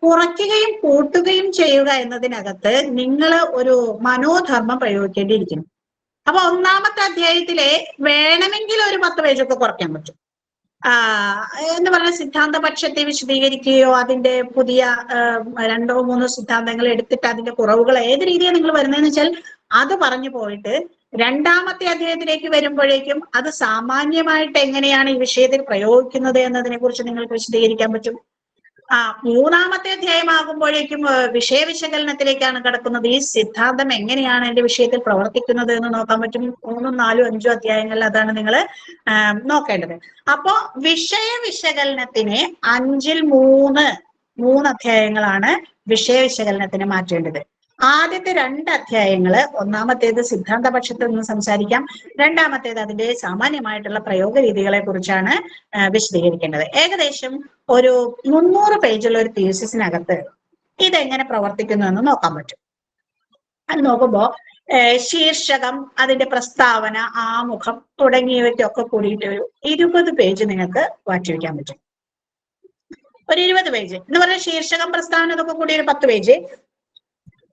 കുറയ്ക്കുകയും കൂട്ടുകയും ചെയ്യുക എന്നതിനകത്ത് നിങ്ങൾ ഒരു മനോധർമ്മം പ്രയോഗിക്കേണ്ടിയിരിക്കുന്നു. അപ്പൊ ഒന്നാമത്തെ അധ്യായത്തിലെ വേണമെങ്കിൽ ഒരു 10 പേജൊക്കെ കുറയ്ക്കാൻ പറ്റും. എന്ന് പറഞ്ഞ സിദ്ധാന്തപക്ഷത്തെ വിശദീകരിക്കുകയോ അതിന്റെ പുതിയ 2 or 3 സിദ്ധാന്തങ്ങൾ എടുത്തിട്ട് അതിന്റെ കുറവുകൾ ഏത് രീതിയാണ് നിങ്ങൾ വരുന്നതെന്ന് വെച്ചാൽ അത് പറഞ്ഞു പോയിട്ട് രണ്ടാമത്തെ അധ്യായത്തിലേക്ക് വരുമ്പോഴേക്കും അത് സാമാന്യമായിട്ട് എങ്ങനെയാണ് ഈ വിഷയത്തിൽ പ്രയോഗിക്കുന്നത് എന്നതിനെ കുറിച്ച് നിങ്ങൾക്ക് വിശദീകരിക്കാൻ പറ്റും. മൂന്നാമത്തെ അധ്യായമാകുമ്പോഴേക്കും വിഷയ വിശകലനത്തിലേക്കാണ് കിടക്കുന്നത്. ഈ സിദ്ധാന്തം എങ്ങനെയാണ് എന്റെ വിഷയത്തിൽ പ്രവർത്തിക്കുന്നത് എന്ന് നോക്കാൻ പറ്റും. 3, 4, 5 അധ്യായങ്ങളിൽ അതാണ് നിങ്ങൾ നോക്കേണ്ടത്. അപ്പോ വിഷയ വിശകലനത്തിന് 5-ൽ 3 അധ്യായങ്ങളാണ് വിഷയ വിശകലനത്തിന് മാറ്റേണ്ടത്. ആദ്യത്തെ 2 അധ്യായങ്ങള്, ഒന്നാമത്തേത് സിദ്ധാന്തപക്ഷത്തിൽ നിന്ന് സംസാരിക്കാം, രണ്ടാമത്തേത് അതിന്റെ സാമാന്യമായിട്ടുള്ള പ്രയോഗ രീതികളെ കുറിച്ചാണ് വിശദീകരിക്കേണ്ടത്. ഏകദേശം ഒരു 300 പേജുള്ള ഒരു തീസിസിനകത്ത് ഇതെങ്ങനെ പ്രവർത്തിക്കുന്നു എന്ന് നോക്കാൻ പറ്റും. അത് നോക്കുമ്പോ ശീർഷകം, അതിന്റെ പ്രസ്താവന, ആമുഖം തുടങ്ങിയവയ്ക്കൊക്കെ കൂടിയിട്ട് ഒരു 20 പേജ് നിങ്ങൾക്ക് മാറ്റിവെക്കാൻ പറ്റും. ഒരു 20 പേജ് എന്ന് പറഞ്ഞാൽ ശീർഷകം, പ്രസ്താവന ഇതൊക്കെ കൂടി ഒരു 10 പേജ്.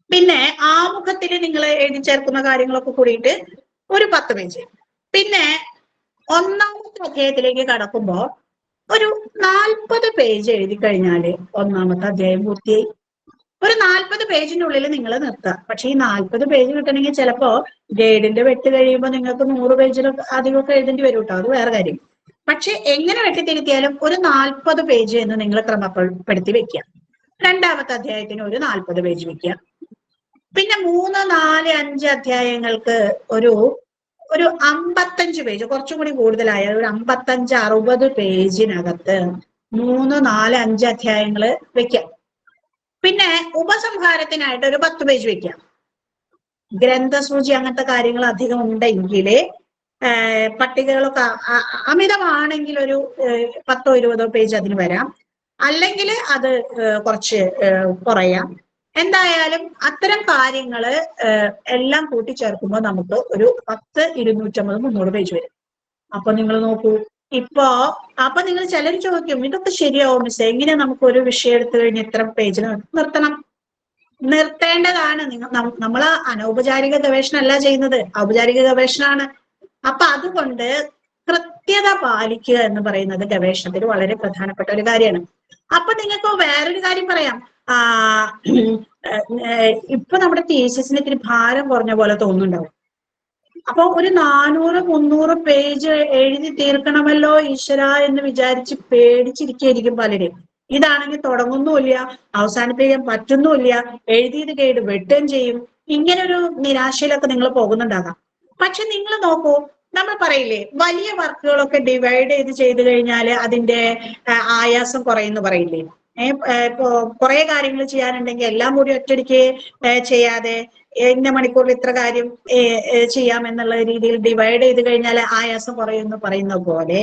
പിന്നെ ആമുഖത്തിൽ നിങ്ങൾ എഴുതി ചേർക്കുന്ന കാര്യങ്ങളൊക്കെ കൂടിയിട്ട് ഒരു 10 പേജ്. പിന്നെ ഒന്നാമത്തെ അധ്യായത്തിലേക്ക് കടക്കുമ്പോ ഒരു 40 പേജ് എഴുതി കഴിഞ്ഞാല് ഒന്നാമത്തെ അധ്യായം പൂർത്തിയായി. ഒരു 40 പേജിന്റെ ഉള്ളിൽ നിങ്ങൾ നിർത്തുക. പക്ഷെ ഈ 40 പേജ് കിട്ടണമെങ്കിൽ ചിലപ്പോ ഗൈഡിന്റെ വെട്ട് കഴിയുമ്പോൾ നിങ്ങൾക്ക് 100 പേജിലൊക്കെ അധികമൊക്കെ എഴുതേണ്ടി വരും കേട്ടോ, അത് വേറെ കാര്യം. പക്ഷെ എങ്ങനെ വെട്ടിത്തിരുത്തിയാലും ഒരു 40 പേജ് എന്ന് നിങ്ങൾ ക്രമപ്പെടുത്തി വെക്കുക. രണ്ടാമത്തെ അധ്യായത്തിന് ഒരു 40 പേജ് വെക്കുക. പിന്നെ 3, 4, 5 അധ്യായങ്ങൾക്ക് ഒരു 55 പേജ്, കുറച്ചും കൂടി കൂടുതലായ ഒരു 55, 60 പേജിനകത്ത് 3, 4, 5 അധ്യായങ്ങൾ വെക്കാം. പിന്നെ ഉപസംഹാരത്തിനായിട്ട് ഒരു 10 പേജ് വെക്കാം. ഗ്രന്ഥസൂചി അങ്ങനത്തെ കാര്യങ്ങൾ അധികം ഉണ്ടെങ്കിൽ, പട്ടികകളൊക്കെ അമിതമാണെങ്കിൽ ഒരു 10, 20 പേജ് അതിന് വരാം. അല്ലെങ്കിൽ അത് കുറച്ച് കുറയാം. എന്തായാലും അത്തരം കാര്യങ്ങൾ എല്ലാം കൂട്ടിച്ചേർക്കുമ്പോൾ നമുക്ക് ഒരു 10, 250, 300 പേജ് വരും. അപ്പൊ നിങ്ങൾ നോക്കൂ, അപ്പൊ നിങ്ങൾ ചിലർ ചോദിക്കും, ഇതൊക്കെ ശരിയാവും മിസ്, എങ്ങനെ നമുക്ക് ഒരു വിഷയം എടുത്തു കഴിഞ്ഞ് ഇത്ര പേജിൽ നിർത്തണം? നിർത്തേണ്ടതാണ്. നമ്മൾ അനൗപചാരിക ഗവേഷണം അല്ല ചെയ്യുന്നത്, ഔപചാരിക ഗവേഷണമാണ്. അപ്പൊ അതുകൊണ്ട് കൃത്യത പാലിക്കുക എന്ന് പറയുന്നത് ഗവേഷണത്തിൽ വളരെ പ്രധാനപ്പെട്ട ഒരു കാര്യമാണ്. അപ്പൊ നിങ്ങൾക്ക് വേറൊരു കാര്യം പറയാം. ഇപ്പൊ നമ്മുടെ തീസിസിന് ഇത്തിരി ഭാരം കുറഞ്ഞ പോലെ തോന്നുന്നുണ്ടാവും. അപ്പൊ ഒരു 400, 300 പേജ് എഴുതി തീർക്കണമല്ലോ ഈശ്വര എന്ന് വിചാരിച്ച് പേടിച്ചിരിക്കുകയായിരിക്കും പലരും. ഇതാണെങ്കിൽ തുടങ്ങുന്നുമില്ല, അവസാനിപ്പിക്കാൻ പറ്റുന്നുമില്ല, എഴുതിയത് കേട് വെട്ടുകയും ചെയ്യും. ഇങ്ങനൊരു നിരാശയിലൊക്കെ നിങ്ങൾ പോകുന്നുണ്ടാകാം. പക്ഷെ നിങ്ങൾ നോക്കൂ, നമ്മൾ പറയില്ലേ, വലിയ വർക്കുകളൊക്കെ ഡിവൈഡ് ചെയ്ത് കഴിഞ്ഞാൽ അതിന്റെ ആയാസം കുറയുന്നു പറയില്ലേ. ഇപ്പോ കുറെ കാര്യങ്ങൾ ചെയ്യാനുണ്ടെങ്കിൽ എല്ലാം കൂടി ഒറ്റയടിക്ക് ചെയ്യാതെ ഇന്ന മണിക്കൂറിൽ ഇത്ര കാര്യം ചെയ്യാം എന്നുള്ള രീതിയിൽ ഡിവൈഡ് ചെയ്ത് കഴിഞ്ഞാൽ ആയാസം കുറയുമെന്ന് പറയുന്ന പോലെ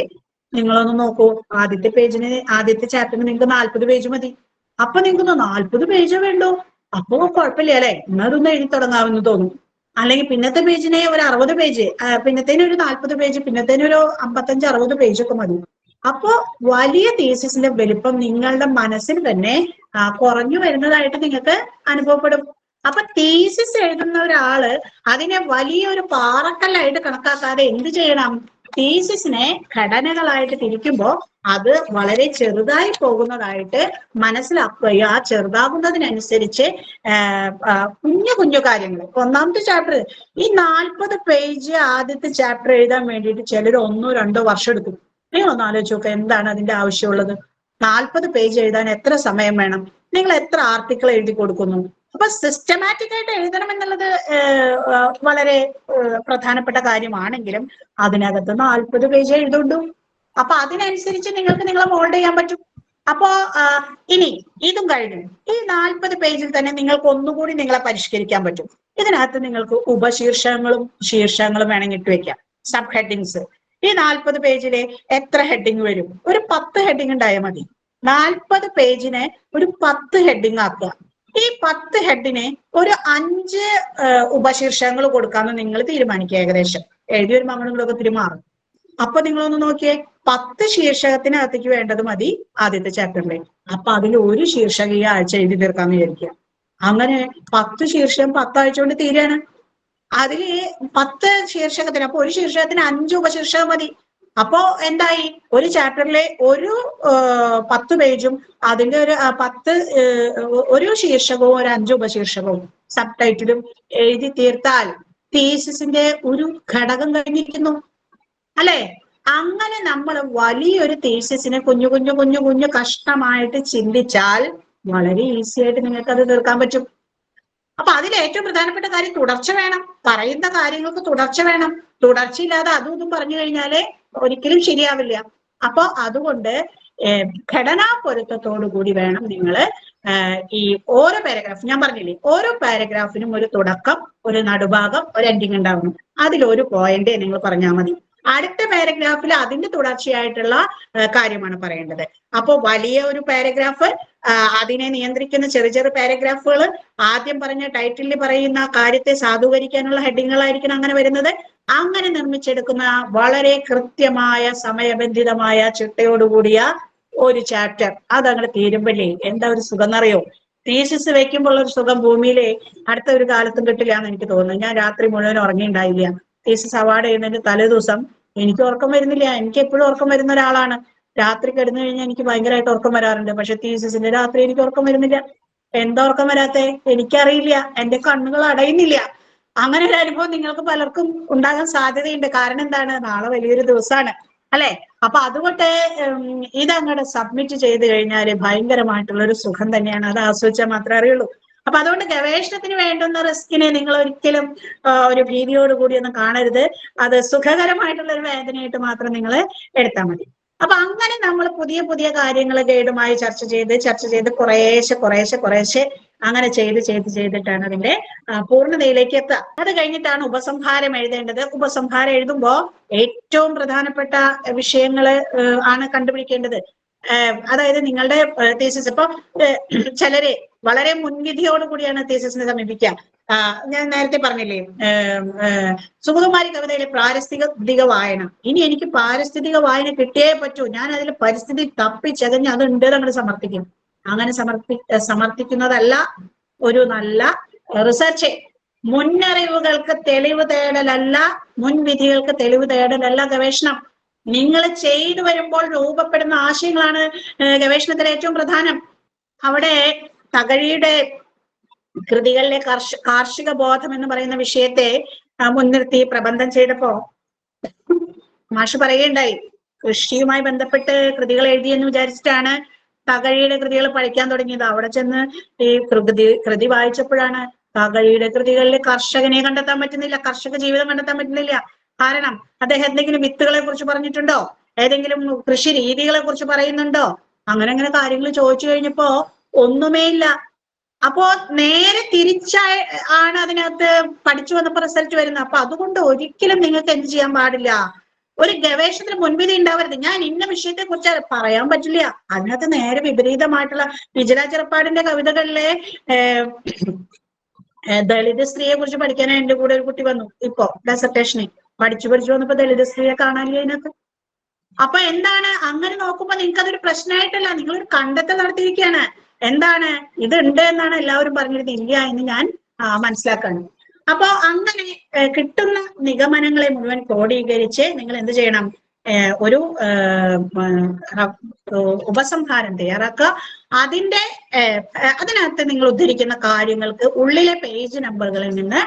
നിങ്ങളൊന്ന് നോക്കൂ, ആദ്യത്തെ ചാപ്റ്ററിന് നിങ്ങൾക്ക് 40 പേജ് മതി. അപ്പൊ നിങ്ങൾക്ക് 40 പേജ് വേണ്ടോ? അപ്പൊ കുഴപ്പമില്ല അല്ലെ, എന്നതൊന്ന് എഴുതി തുടങ്ങാമെന്ന് തോന്നും. അല്ലെങ്കിൽ പിന്നത്തെ പേജിനെ ഒരു 60 പേജ്, പിന്നത്തേന് ഒരു 40 പേജ്, പിന്നത്തേന് ഒരു 55, 60 പേജ് ഒക്കെ മതി. അപ്പോ വലിയ തീസിസിന്റെ വലിപ്പം നിങ്ങളുടെ മനസ്സിൽ തന്നെ കുറഞ്ഞു വരുന്നതായിട്ട് നിങ്ങൾക്ക് അനുഭവപ്പെടും. അപ്പൊ തീസിസ് എഴുതുന്ന ഒരാള് അതിനെ വലിയൊരു പാറക്കല്ലായിട്ട് കണക്കാക്കാതെ എന്ത് ചെയ്യണം? തീസിസിനെ ഘടനകളായിട്ട് തിരിക്കുമ്പോൾ അത് വളരെ ചെറുതായി പോകുന്നതായിട്ട് മനസ്സിലാക്കുകയും ആ ചെറുതാകുന്നതിനനുസരിച്ച് കുഞ്ഞു കുഞ്ഞു കാര്യങ്ങൾ, ഒന്നാമത്തെ ചാപ്റ്റർ ഈ 40 പേജ് ആദ്യത്തെ ചാപ്റ്റർ എഴുതാൻ വേണ്ടിയിട്ട് ചിലർ 1, 2 വർഷം എടുക്കും. നിങ്ങളൊന്ന് ആലോചിച്ച് നോക്കുക, എന്താണ് അതിന്റെ ആവശ്യമുള്ളത്? 40 പേജ് എഴുതാൻ എത്ര സമയം വേണം? നിങ്ങൾ എത്ര ആർട്ടിക്കിൾ എഴുതി കൊടുക്കുന്നു? അപ്പൊ സിസ്റ്റമാറ്റിക് ആയിട്ട് എഴുതണം എന്നുള്ളത് വളരെ പ്രധാനപ്പെട്ട കാര്യമാണെങ്കിലും അതിനകത്ത് 40 പേജ് എഴുതുണ്ടു. അപ്പൊ അതിനനുസരിച്ച് നിങ്ങൾക്ക് നിങ്ങളെ മോൾഡ് ചെയ്യാൻ പറ്റും. അപ്പോ ഇനി ഇതും കഴിഞ്ഞു, ഈ 40 പേജിൽ തന്നെ നിങ്ങൾക്ക് ഒന്നുകൂടി നിങ്ങളെ പരിഷ്കരിക്കാൻ പറ്റും. ഇതിനകത്ത് നിങ്ങൾക്ക് ഉപശീർഷകങ്ങളും ശീർഷകങ്ങളും വേണമെങ്കിൽ ഇട്ട് വെക്കാം, സബ് ഹെഡിങ്സ്. ഈ 40 പേജില് എത്ര ഹെഡിങ് വരും? ഒരു 10 ഹെഡിങ് ഉണ്ടായാൽ മതി. 40 പേജിന് ഒരു 10 ഹെഡിങ് ആക്കുക. ഈ 10 ഹെഡിന് ഒരു 5 ഉപശീർഷകങ്ങൾ കൊടുക്കാമെന്ന് നിങ്ങൾ തീരുമാനിക്കുക. ഏകദേശം എഴുതി വരുമ്പോൾ അങ്ങോട്ടൊക്കെ തിരുമാറും. അപ്പൊ നിങ്ങളൊന്ന് നോക്കിയേ, 10 ശീർഷകത്തിനകത്തേക്ക് വേണ്ടത് മതി ആദ്യത്തെ ചാപ്റ്ററിലെ. അപ്പൊ അതിൽ ഒരു ശീർഷകം ഈ ആഴ്ച എഴുതി തീർക്കാന്ന് വിചാരിക്കുക. അങ്ങനെ 10 ശീർഷകം 10 ആഴ്ച കൊണ്ട് തീരാണ്. അതില് 10 ശീർഷകത്തിന്, അപ്പൊ ഒരു ശീർഷകത്തിന് 5 ഉപശീർഷകം മതി. അപ്പോ എന്തായി? ഒരു ചാപ്റ്ററിലെ ഒരു 10 പേജും അതിന്റെ ഒരു ശീർഷകവും ഒരു 5 ഉപശീർഷകവും സബ് ടൈറ്റിലും എഴുതി തീർത്താൽ തീസിസിന്റെ ഒരു ഘടകം കഴിഞ്ഞിരിക്കുന്നു അല്ലെ? അങ്ങനെ നമ്മൾ വലിയൊരു തീസിസിനെ കുഞ്ഞു കുഞ്ഞു കുഞ്ഞു കുഞ്ഞു കഷ്ടമായിട്ട് ചിന്തിച്ചാൽ വളരെ ഈസി ആയിട്ട് നിങ്ങൾക്ക് അത് തീർക്കാൻ പറ്റും. അപ്പൊ അതിൽ ഏറ്റവും പ്രധാനപ്പെട്ട കാര്യം തുടർച്ച വേണം. പറയുന്ന കാര്യങ്ങൾക്ക് തുടർച്ച വേണം. തുടർച്ചയില്ലാതെ അതും ഇതും പറഞ്ഞു കഴിഞ്ഞാല് ഒരിക്കലും ശരിയാവില്ല. അപ്പൊ അതുകൊണ്ട് ഘടനാ പൊരുത്തത്തോടു കൂടി വേണം നിങ്ങൾ ഈ ഓരോ പാരഗ്രാഫ്, ഞാൻ പറഞ്ഞില്ലേ, ഓരോ പാരഗ്രാഫിനും ഒരു തുടക്കം, ഒരു നടുഭാഗം, ഒരു എൻഡിങ് ഉണ്ടാവണം. അതിലൊരു പോയിന്റ് നിങ്ങൾ പറഞ്ഞാൽ മതി. അടുത്ത പാരഗ്രാഫിൽ അതിന്റെ തുടർച്ചയായിട്ടുള്ള കാര്യമാണ് പറയേണ്ടത്. അപ്പോൾ വലിയ ഒരു പാരഗ്രാഫ്, അതിനെ നിയന്ത്രിക്കുന്ന ചെറിയ ചെറിയ പാരഗ്രാഫുകൾ, ആദ്യം പറഞ്ഞ ടൈറ്റിലിൽ പറയുന്ന കാര്യത്തെ സാധൂകരിക്കാനുള്ള ഹെഡിങ്ങുകളായിരിക്കണം അങ്ങനെ വരുന്നത്. അങ്ങനെ നിർമ്മിച്ചെടുക്കുന്ന വളരെ കൃത്യമായ സമയബന്ധിതമായ ചിട്ടയോടുകൂടിയ ഒരു ചാപ്റ്റർ അതങ്ങനെ തീരുമ്പോഴേ എന്താ ഒരു സുഖം എന്നറിയോ? തീസിസ് വെക്കുമ്പോൾ ഒരു സുഖം ഭൂമിയിലെ അടുത്ത ഒരു കാലത്തും കിട്ടില്ല എന്ന് എനിക്ക് തോന്നുന്നു. ഞാൻ രാത്രി മുഴുവൻ ഉറങ്ങിയിട്ടുണ്ടായില്ല. തീസിസ് അവാർഡ് ചെയ്യുന്നതിന്റെ തലേ ദിവസം എനിക്ക് ഉറക്കം വരുന്നില്ല. എനിക്ക് എപ്പോഴും ഉറക്കം വരുന്ന ഒരാളാണ്. രാത്രി കിടന്നു കഴിഞ്ഞാൽ എനിക്ക് ഭയങ്കരമായിട്ട് ഉറക്കം വരാറുണ്ട്. പക്ഷെ തീസിസിന്റെ രാത്രി എനിക്ക് ഉറക്കം വരുന്നില്ല. എന്താ ഉറക്കം വരാത്തെ എനിക്കറിയില്ല. എന്റെ കണ്ണുകൾ അടയുന്നില്ല. അങ്ങനെ ഒരു അനുഭവം നിങ്ങൾക്ക് പലർക്കും ഉണ്ടാകാൻ സാധ്യതയുണ്ട്. കാരണം എന്താണ്? നാളെ വലിയൊരു ദിവസമാണ്. അല്ലെ? അപ്പൊ അതുകൊണ്ട് ഇതങ്ങോട്ട് സബ്മിറ്റ് ചെയ്ത് കഴിഞ്ഞാൽ ഭയങ്കരമായിട്ടുള്ള ഒരു സുഖം തന്നെയാണ്. അത് ആസ്വദിച്ചാൽ മാത്രമേ അറിയുള്ളൂ. അപ്പൊ അതുകൊണ്ട് ഗവേഷണത്തിന് വേണ്ടുന്ന റിസ്കിനെ നിങ്ങൾ ഒരിക്കലും ഒരു ഭീതിയോട് കൂടി ഒന്നും കാണരുത്. അത് സുഖകരമായിട്ടുള്ള ഒരു വേദനയായിട്ട് മാത്രം നിങ്ങൾ എടുത്താൽ മതി. അപ്പൊ അങ്ങനെ നമ്മൾ പുതിയ പുതിയ കാര്യങ്ങൾ ഗൈഡുമായി ചർച്ച ചെയ്ത് കുറേശ്ശെ അങ്ങനെ ചെയ്തിട്ടാണ് അതിന്റെ പൂർണ്ണതയിലേക്ക് എത്തുക. അത് കഴിഞ്ഞിട്ടാണ് ഉപസംഹാരം എഴുതേണ്ടത്. ഉപസംഹാരം എഴുതുമ്പോ ഏറ്റവും പ്രധാനപ്പെട്ട വിഷയങ്ങള് ആണ് കണ്ടുപിടിക്കേണ്ടത്. അതായത് നിങ്ങളുടെ തീസിസ് ഇപ്പൊ ചിലര് വളരെ മുൻവിധിയോട് കൂടിയാണ് തീസിസിനെ സമീപിക്കുക. ഞാൻ നേരത്തെ പറഞ്ഞില്ലേ സുഗതകുമാരി കവിതയിലെ പാരിസ്ഥിതിക വായന. ഇനി എനിക്ക് പാരിസ്ഥിതിക വായന കിട്ടിയേ പറ്റൂ, ഞാൻ അതിൽ പരിസ്ഥിതി തപ്പി ചതഞ്ഞ് അത് ഉണ്ട് നമ്മൾ സമർത്ഥിക്കും. അങ്ങനെ സമർത്ഥിക്കുന്നതല്ല ഒരു നല്ല റിസർച്ച്. മുന്നറിവുകൾക്ക് തെളിവ് തേടലല്ല, മുൻവിധികൾക്ക് തെളിവ് തേടലല്ല ഗവേഷണം. നിങ്ങൾ ചെയ്തു വരുമ്പോൾ രൂപപ്പെടുന്ന ആശയങ്ങളാണ് ഗവേഷണത്തിലെ ഏറ്റവും പ്രധാനം. അവിടെ തകഴിയുടെ കൃതികളിലെ കാർഷിക ബോധം എന്ന് പറയുന്ന വിഷയത്തെ മുൻനിർത്തി പ്രബന്ധം ചെയ്തപ്പോ മാഷ് പറയുകയുണ്ടായി, കൃഷിയുമായി ബന്ധപ്പെട്ട് കൃതികൾ എഴുതിയെന്ന് വിചാരിച്ചിട്ടാണ് തകഴിയുടെ കൃതികൾ പഠിക്കാൻ തുടങ്ങിയത്. അവിടെ ചെന്ന് ഈ കൃതി വായിച്ചപ്പോഴാണ് തകഴിയുടെ കൃതികളിൽ കർഷകനെ കണ്ടെത്താൻ പറ്റുന്നില്ല, കർഷക ജീവിതം കണ്ടെത്താൻ പറ്റുന്നില്ല. കാരണം അദ്ദേഹം എന്തെങ്കിലും വിത്തുകളെ കുറിച്ച് പറഞ്ഞിട്ടുണ്ടോ, ഏതെങ്കിലും കൃഷി രീതികളെ കുറിച്ച് പറയുന്നുണ്ടോ? അങ്ങനെ കാര്യങ്ങൾ ചോദിച്ചു കഴിഞ്ഞപ്പോ ഒന്നുമേ ഇല്ല. അപ്പോ നേരെ ആണ് അതിനകത്ത് പഠിച്ചു വന്നപ്പോ റിസൾട്ട് വരുന്നത്. അപ്പൊ അതുകൊണ്ട് ഒരിക്കലും നിങ്ങൾക്ക് എന്ത് ചെയ്യാൻ പാടില്ല, ഒരു ഗവേഷണത്തിന് മുൻവിധി ഉണ്ടാവരുത്. ഞാൻ ഇന്ന വിഷയത്തെ കുറിച്ച് പറയാൻ പറ്റില്ല. അതിനകത്ത് നേരെ വിപരീതമായിട്ടുള്ള വിജയ ചെറുപ്പാടിന്റെ കവിതകളിലെ ദളിത് സ്ത്രീയെ കുറിച്ച് പഠിക്കാനായി എന്റെ കൂടെ ഒരു കുട്ടി വന്നു. ഇപ്പൊ ഡെസർട്ടേഷന് പഠിച്ചു വന്നപ്പോ ദളിത് സ്ത്രീയെ കാണാനില്ല അതിനകത്ത്. അപ്പൊ എന്താണ്, അങ്ങനെ നോക്കുമ്പോ നിങ്ങൾക്ക് അതൊരു പ്രശ്നമായിട്ടല്ല, നിങ്ങളൊരു കണ്ടെത്തൽ നടത്തിയിരിക്കുകയാണ്. എന്താണ് ഇത് ഉണ്ട് എന്നാണ് എല്ലാവരും പറഞ്ഞിരുന്നത്, ഇല്ല എന്ന് ഞാൻ മനസ്സിലാക്കാണ്. അപ്പൊ അങ്ങനെ കിട്ടുന്ന നിഗമനങ്ങളെ മുഴുവൻ ക്രോഡീകരിച്ച് നിങ്ങൾ എന്ത് ചെയ്യണം, ഒരു ഉപസംഹാരം തയ്യാറാക്കുക. അതിനകത്ത് നിങ്ങൾ ഉദ്ധരിക്കുന്ന കാര്യങ്ങൾക്ക് ഉള്ളിലെ പേജ് നമ്പറുകളിൽ നിന്ന്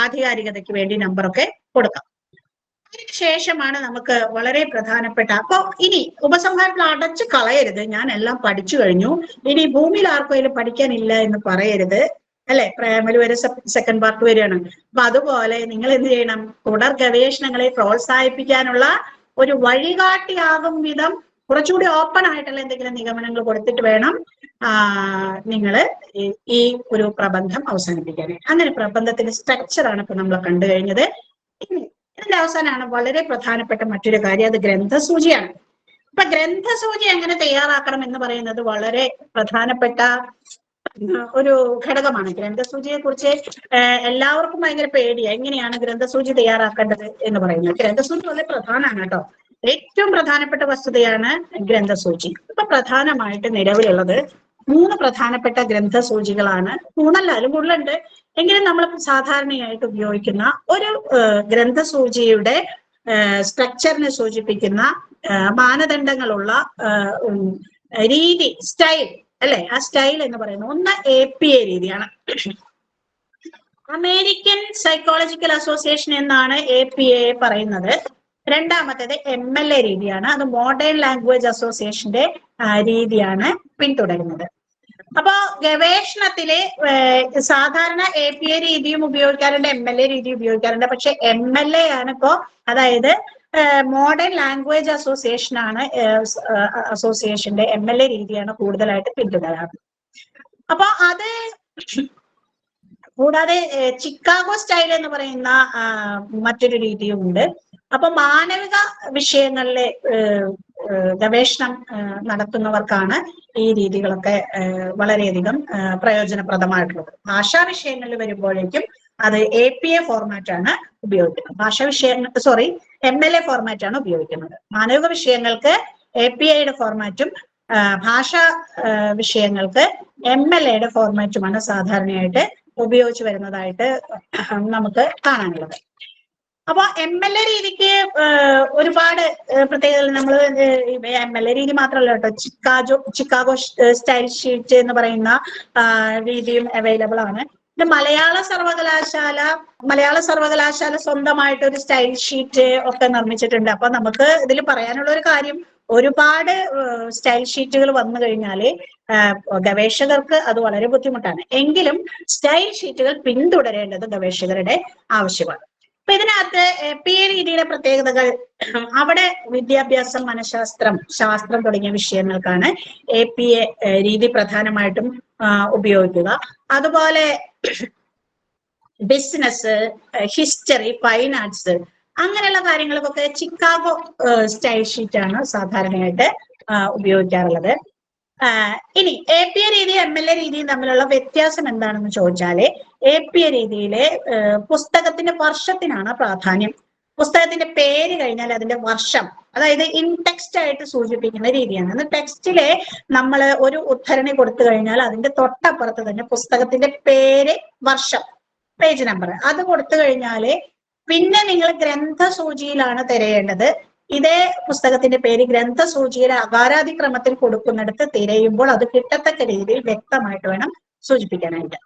ആധികാരികതയ്ക്ക് വേണ്ടി നമ്പറൊക്കെ കൊടുക്കാം. അതിനുശേഷമാണ് നമുക്ക് വളരെ പ്രധാനപ്പെട്ട, അപ്പൊ ഇനി ഉപസംഹാരത്തിൽ അടച്ചു കളയരുത്, ഞാൻ എല്ലാം പഠിച്ചു കഴിഞ്ഞു, ഇനി ഭൂമിയിൽ ആർക്കും പഠിക്കാനില്ല എന്ന് പറയരുത്, അല്ലെ? പ്രൈമറി വരെ സെക്കൻഡ് പാർട്ട് വരികയാണ്. അപ്പൊ അതുപോലെ നിങ്ങൾ എന്ത് ചെയ്യണം, തുടർ ഗവേഷണങ്ങളെ പ്രോത്സാഹിപ്പിക്കാനുള്ള ഒരു വഴികാട്ടിയാകും വിധം കുറച്ചുകൂടി ഓപ്പൺ ആയിട്ടുള്ള എന്തെങ്കിലും നിഗമനങ്ങൾ കൊടുത്തിട്ട് വേണം നിങ്ങൾ ഈ ഒരു പ്രബന്ധം അവസാനിപ്പിക്കാൻ. അങ്ങനെ പ്രബന്ധത്തിന്റെ സ്ട്രക്ചറാണ് ഇപ്പൊ നമ്മൾ കണ്ടു കഴിഞ്ഞത്. ഇതിന്റെ അവസാനമാണ് വളരെ പ്രധാനപ്പെട്ട മറ്റൊരു കാര്യം, അത് ഗ്രന്ഥസൂചിയാണ്. അപ്പൊ ഗ്രന്ഥസൂചി എങ്ങനെ തയ്യാറാക്കണം എന്ന് പറയുന്നത് വളരെ പ്രധാനപ്പെട്ട ഒരു ഘടകമാണ്. ഗ്രന്ഥസൂചിയെ കുറിച്ച് എല്ലാവർക്കും ഭയങ്കര പേടിയാണ്, എങ്ങനെയാണ് ഗ്രന്ഥസൂചി തയ്യാറാക്കേണ്ടത് എന്ന് പറയുന്നത്. ഗ്രന്ഥസൂചി വളരെ പ്രധാനമാണ് കേട്ടോ, ഏറ്റവും പ്രധാനപ്പെട്ട വസ്തുതയാണ് ഗ്രന്ഥസൂചി. ഇപ്പൊ പ്രധാനമായിട്ട് നിലവിലുള്ളത് 3 പ്രധാനപ്പെട്ട ഗ്രന്ഥസൂചികളാണ്. 3 അല്ല, അതിലും കൂടുതലുണ്ട്. എങ്കിലും നമ്മൾ സാധാരണയായിട്ട് ഉപയോഗിക്കുന്ന ഒരു ഗ്രന്ഥസൂചിയുടെ സ്ട്രക്ചറിനെ സൂചിപ്പിക്കുന്ന മാനദണ്ഡങ്ങളുള്ള രീതി, സ്റ്റൈൽ, അല്ലെ? ആ സ്റ്റൈൽ എന്ന് പറയുന്നത് ഒന്ന് APA രീതിയാണ്. അമേരിക്കൻ സൈക്കോളജിക്കൽ അസോസിയേഷൻ എന്നാണ് APA പറയുന്നത്. രണ്ടാമത്തേത് MLA രീതിയാണ്, അത് മോഡേൺ ലാംഗ്വേജ് അസോസിയേഷന്റെ രീതിയാണ് പിന്തുടരുന്നത്. അപ്പൊ ഗവേഷണത്തില് സാധാരണ APA രീതിയും ഉപയോഗിക്കാറുണ്ട്, MLA രീതിയും ഉപയോഗിക്കാറുണ്ട്. പക്ഷെ MLA ആണ് ഇപ്പോ, അതായത് മോഡേൺ ലാംഗ്വേജ് അസോസിയേഷൻ ആണ് അസോസിയേഷന്റെ MLA രീതിയാണ് കൂടുതലായിട്ട് പിന്തുടരാറ്. അപ്പൊ അത് കൂടാതെ ചിക്കാഗോ സ്റ്റൈൽ എന്ന് പറയുന്ന മറ്റൊരു രീതിയും ഉണ്ട്. അപ്പൊ മാനവിക വിഷയങ്ങളിലെ ഗവേഷണം നടത്തുന്നവർക്കാണ് ഈ രീതികളൊക്കെ വളരെയധികം പ്രയോജനപ്രദമായിട്ടുള്ളത്. ഭാഷാ വിഷയങ്ങളിൽ വരുമ്പോഴേക്കും അത് APA ഫോർമാറ്റ് ആണ് ഉപയോഗിക്കുന്നത്. MLA ഫോർമാറ്റ് ആണ് ഉപയോഗിക്കുന്നത്. മാനവിക വിഷയങ്ങൾക്ക് APAയുടെ ഫോർമാറ്റും ഭാഷാ വിഷയങ്ങൾക്ക് MLAയുടെ ഫോർമാറ്റുമാണ് സാധാരണയായിട്ട് ഉപയോഗിച്ചു വരുന്നതായിട്ട് നമുക്ക് കാണാനുള്ളത്. അപ്പൊ MLA രീതിക്ക് ഒരുപാട് പ്രത്യേകതകൾ, നമ്മൾ MLA രീതി മാത്രമല്ല കേട്ടോ, ചിക്കാഗോ സ്റ്റൈൽ ഷീറ്റ് എന്ന് പറയുന്ന രീതിയും അവൈലബിൾ ആണ്. ഇത് മലയാള സർവകലാശാല സ്വന്തമായിട്ട് ഒരു സ്റ്റൈൽ ഷീറ്റ് ഒക്കെ നിർമ്മിച്ചിട്ടുണ്ട്. അപ്പൊ നമുക്ക് ഇതിൽ പറയാനുള്ള ഒരു കാര്യം, ഒരുപാട് സ്റ്റൈൽ ഷീറ്റുകൾ വന്നു കഴിഞ്ഞാല് ഗവേഷകർക്ക് അത് വളരെ ബുദ്ധിമുട്ടാണ്. എങ്കിലും സ്റ്റൈൽ ഷീറ്റുകൾ പിന്തുടരേണ്ടത് ഗവേഷകരുടെ ആവശ്യമാണ്. അപ്പൊ ഇതിനകത്ത് APA രീതിയുടെ പ്രത്യേകതകൾ, അവിടെ വിദ്യാഭ്യാസം, മനഃശാസ്ത്രം, ശാസ്ത്രം തുടങ്ങിയ വിഷയങ്ങൾക്കാണ് APA രീതി പ്രധാനമായിട്ടും ഉപയോഗിക്കുക. അതുപോലെ ബിസിനസ്, ഹിസ്റ്ററി, ഫൈൻ ആർട്സ് അങ്ങനെയുള്ള കാര്യങ്ങൾക്കൊക്കെ ചിക്കാഗോ സ്റ്റൈൽ ഷീറ്റ് ആണ് സാധാരണയായിട്ട് ഉപയോഗിക്കാറുള്ളത്. ഇനി APA രീതി MLA രീതിയും തമ്മിലുള്ള വ്യത്യാസം എന്താണെന്ന് ചോദിച്ചാല്, APA രീതിയിലെ പുസ്തകത്തിന്റെ വർഷത്തിനാണ് പ്രാധാന്യം. പുസ്തകത്തിന്റെ പേര് കഴിഞ്ഞാൽ അതിന്റെ വർഷം, അതായത് ഇൻ ടെക്സ്റ്റ് ആയിട്ട് സൂചിപ്പിക്കുന്ന രീതിയാണ്. അന്ന് ടെക്സ്റ്റിലെ നമ്മൾ ഒരു ഉദ്ധരണി കൊടുത്തു കഴിഞ്ഞാൽ അതിന്റെ തൊട്ടപ്പുറത്ത് തന്നെ പുസ്തകത്തിന്റെ പേര്, വർഷം, പേജ് നമ്പർ അത് കൊടുത്തു കഴിഞ്ഞാല് പിന്നെ നിങ്ങൾ ഗ്രന്ഥസൂചിയിലാണ് തിരയേണ്ടത്. ഇതേ പുസ്തകത്തിന്റെ പേര് ഗ്രന്ഥസൂചിയുടെ അകാരാതിക്രമത്തിൽ കൊടുക്കുന്നിടത്ത് തിരയുമ്പോൾ അത് കിട്ടത്തക്ക രീതിയിൽ വ്യക്തമായിട്ട് വേണം സൂചിപ്പിക്കാനായിട്ട്.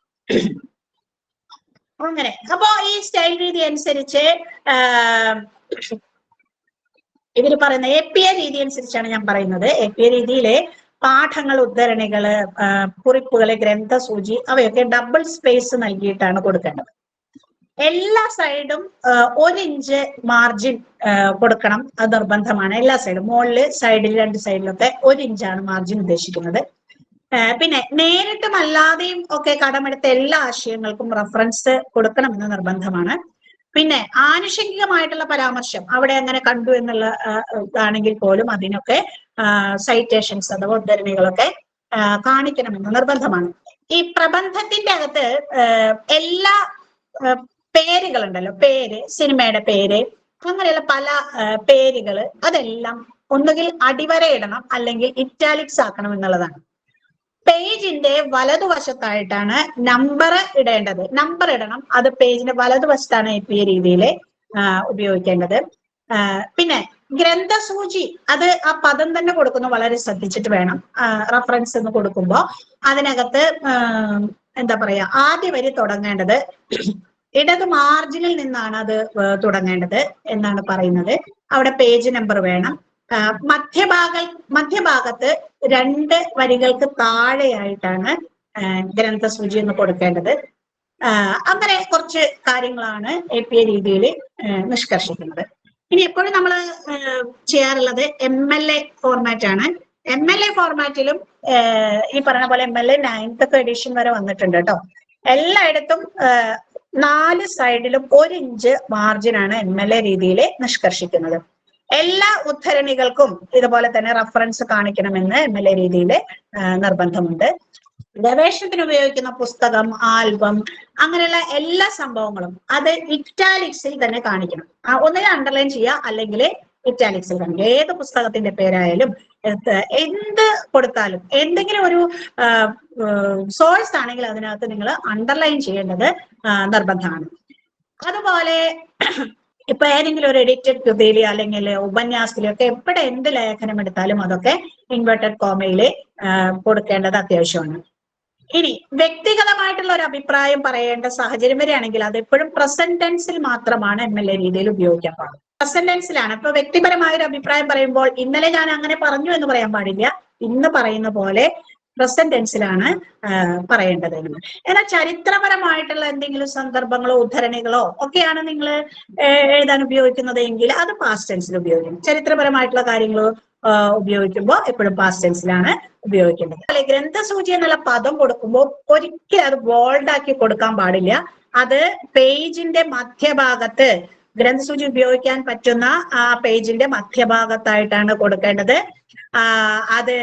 അങ്ങനെ അപ്പോ ഈ സ്റ്റൈൽ രീതി അനുസരിച്ച് ഇവര് പറയുന്ന APA രീതി അനുസരിച്ചാണ് ഞാൻ പറയുന്നത്. APA രീതിയിലെ പാഠങ്ങൾ, ഉദ്ധരണികള്, കുറിപ്പുകള്, ഗ്രന്ഥസൂചി അവയൊക്കെ ഡബിൾ സ്പേസ് നൽകിയിട്ടാണ് കൊടുക്കേണ്ടത്. എല്ലാ സൈഡും 1 ഇഞ്ച് മാർജിൻ കൊടുക്കണം, അത് നിർബന്ധമാണ്. എല്ലാ സൈഡും, മുകളില് സൈഡിൽ 2 സൈഡിലൊക്കെ 1 ഇഞ്ചാണ് മാർജിൻ ഉദ്ദേശിക്കുന്നത്. പിന്നെ നേരിട്ടും അല്ലാതെയും ഒക്കെ കടമെടുത്ത എല്ലാ ആശയങ്ങൾക്കും റെഫറൻസ് കൊടുക്കണമെന്ന് നിർബന്ധമാണ്. പിന്നെ ആനുഷംഗികമായിട്ടുള്ള പരാമർശം അവിടെ അങ്ങനെ കണ്ടു എന്നുള്ള ആണെങ്കിൽ പോലും അതിനൊക്കെ സൈറ്റേഷൻസ് അഥവാ ഉദ്ധരണികളൊക്കെ കാണിക്കണമെന്ന് നിർബന്ധമാണ്. ഈ പ്രബന്ധത്തിന്റെ അകത്ത് എല്ലാ പേരുകളുണ്ടല്ലോ, പേര്, സിനിമയുടെ പേര്, അങ്ങനെയുള്ള പല പേരുകള് അതെല്ലാം ഒന്നുകിൽ അടിവരയിടണം അല്ലെങ്കിൽ ഇറ്റാലിക്സ് ആക്കണം എന്നുള്ളതാണ്. പേജിന്റെ വലതുവശത്തായിട്ടാണ് നമ്പർ ഇടേണ്ടത്. നമ്പർ ഇടണം, അത് പേജിന്റെ വലതുവശത്താണ് APA രീതിയിൽ ഉപയോഗിക്കേണ്ടത്. പിന്നെ ഗ്രന്ഥസൂചി, അത് ആ പദം തന്നെ കൊടുക്കുന്നു, വളരെ ശ്രദ്ധിച്ചിട്ട് വേണം. റഫറൻസ് എന്ന് കൊടുക്കുമ്പോൾ അതിനകത്ത് എന്താ പറയാ, ആദ്യ വരി തുടങ്ങേണ്ടത് ഇടത് മാർജിനിൽ നിന്നാണ് അത് തുടങ്ങേണ്ടത് എന്നാണ് പറയുന്നത്. അവിടെ പേജ് നമ്പർ വേണം. മധ്യഭാഗത്ത് 2 വരികൾക്ക് താഴെയായിട്ടാണ് ഗ്രന്ഥസൂചി എന്ന് കൊടുക്കേണ്ടത്. അങ്ങനെ കുറച്ച് കാര്യങ്ങളാണ് APA രീതിയിൽ നിഷ്കർഷിക്കുന്നത്. ഇനി എപ്പോഴും നമ്മൾ ചെയ്യാറുള്ളത് MLA ഫോർമാറ്റ് ആണ്. MLA ഫോർമാറ്റിലും ഈ പറഞ്ഞ പോലെ MLA 9th എഡിഷൻ വരെ വന്നിട്ടുണ്ട് കേട്ടോ. എല്ലായിടത്തും 4 സൈഡിലും 1 ഇഞ്ച് മാർജിനാണ് MLA രീതിയിൽ നിഷ്കർഷിക്കുന്നത്. എല്ലാ ഉദ്ധരണികൾക്കും ഇതുപോലെ തന്നെ റഫറൻസ് കാണിക്കണമെന്ന് MLA രീതിയിൽ നിർബന്ധമുണ്ട്. ഗവേഷണത്തിന് ഉപയോഗിക്കുന്ന പുസ്തകം, ആൽബം, അങ്ങനെയുള്ള എല്ലാ സംഭവങ്ങളും അത് ഇറ്റാലിക്സിൽ തന്നെ കാണിക്കണം. ഒന്നുകിൽ അണ്ടർലൈൻ ചെയ്യുക അല്ലെങ്കിൽ ഇറ്റാലിക്സിൽ കാണിക്കുക. ഏത് പുസ്തകത്തിന്റെ പേരായാലും എന്ത് കൊടുത്താലും, എന്തെങ്കിലും ഒരു സോഴ്സ് ആണെങ്കിൽ അതിനകത്ത് നിങ്ങൾ അണ്ടർലൈൻ ചെയ്യേണ്ടത് നിർബന്ധമാണ്. അതുപോലെ ഇപ്പൊ ഏതെങ്കിലും ഒരു എഡിറ്റഡ് കൃതിയില് അല്ലെങ്കിൽ ഉപന്യാസത്തിലൊക്കെ എപ്പോഴും എന്ത് ലേഖനം എടുത്താലും അതൊക്കെ ഇൻവെർട്ടഡ് കോമയില് കൊടുക്കേണ്ടത് അത്യാവശ്യമാണ്. ഇനി വ്യക്തിഗതമായിട്ടുള്ള ഒരു അഭിപ്രായം പറയേണ്ട സാഹചര്യം വരികയാണെങ്കിൽ അത് എപ്പോഴും പ്രസന്റ് ടെൻസിൽ മാത്രമാണ് MLA രീതിയിൽ ഉപയോഗിക്കാൻ പാടുള്ളൂ. പ്രസന്റ് ടെൻസിലാണ്. ഇപ്പൊ വ്യക്തിപരമായ ഒരു അഭിപ്രായം പറയുമ്പോൾ ഇന്നലെ ഞാൻ അങ്ങനെ പറഞ്ഞു എന്ന് പറയാൻ പാടില്ല, ഇന്ന് പറയുന്ന പോലെ പ്രസന്റ് ടെൻസിലാണ് പറയേണ്ടത്. എന്നാൽ ചരിത്രപരമായിട്ടുള്ള എന്തെങ്കിലും സന്ദർഭങ്ങളോ ഉദ്ധരണികളോ ഒക്കെയാണ് നിങ്ങൾ എഴുതാൻ ഉപയോഗിക്കുന്നത് എങ്കിൽ അത് പാസ്റ്റ് ടെൻസിൽ ഉപയോഗിക്കണം. ചരിത്രപരമായിട്ടുള്ള കാര്യങ്ങൾ ഉപയോഗിക്കുമ്പോൾ എപ്പോഴും പാസ്റ്റ് ടെൻസിലാണ് ഉപയോഗിക്കേണ്ടത്. അല്ലെ, ഗ്രന്ഥസൂചി എന്നുള്ള പദം കൊടുക്കുമ്പോൾ ഒരിക്കലും അത് ബോൾഡ് ആക്കി കൊടുക്കാൻ പാടില്ല. അത് പേജിന്റെ മധ്യഭാഗത്ത്, ഗ്രന്ഥസൂചി ഉപയോഗിക്കാൻ പറ്റുന്ന ആ പേജിന്റെ മധ്യഭാഗത്തായിട്ടാണ് കൊടുക്കേണ്ടത്. അത്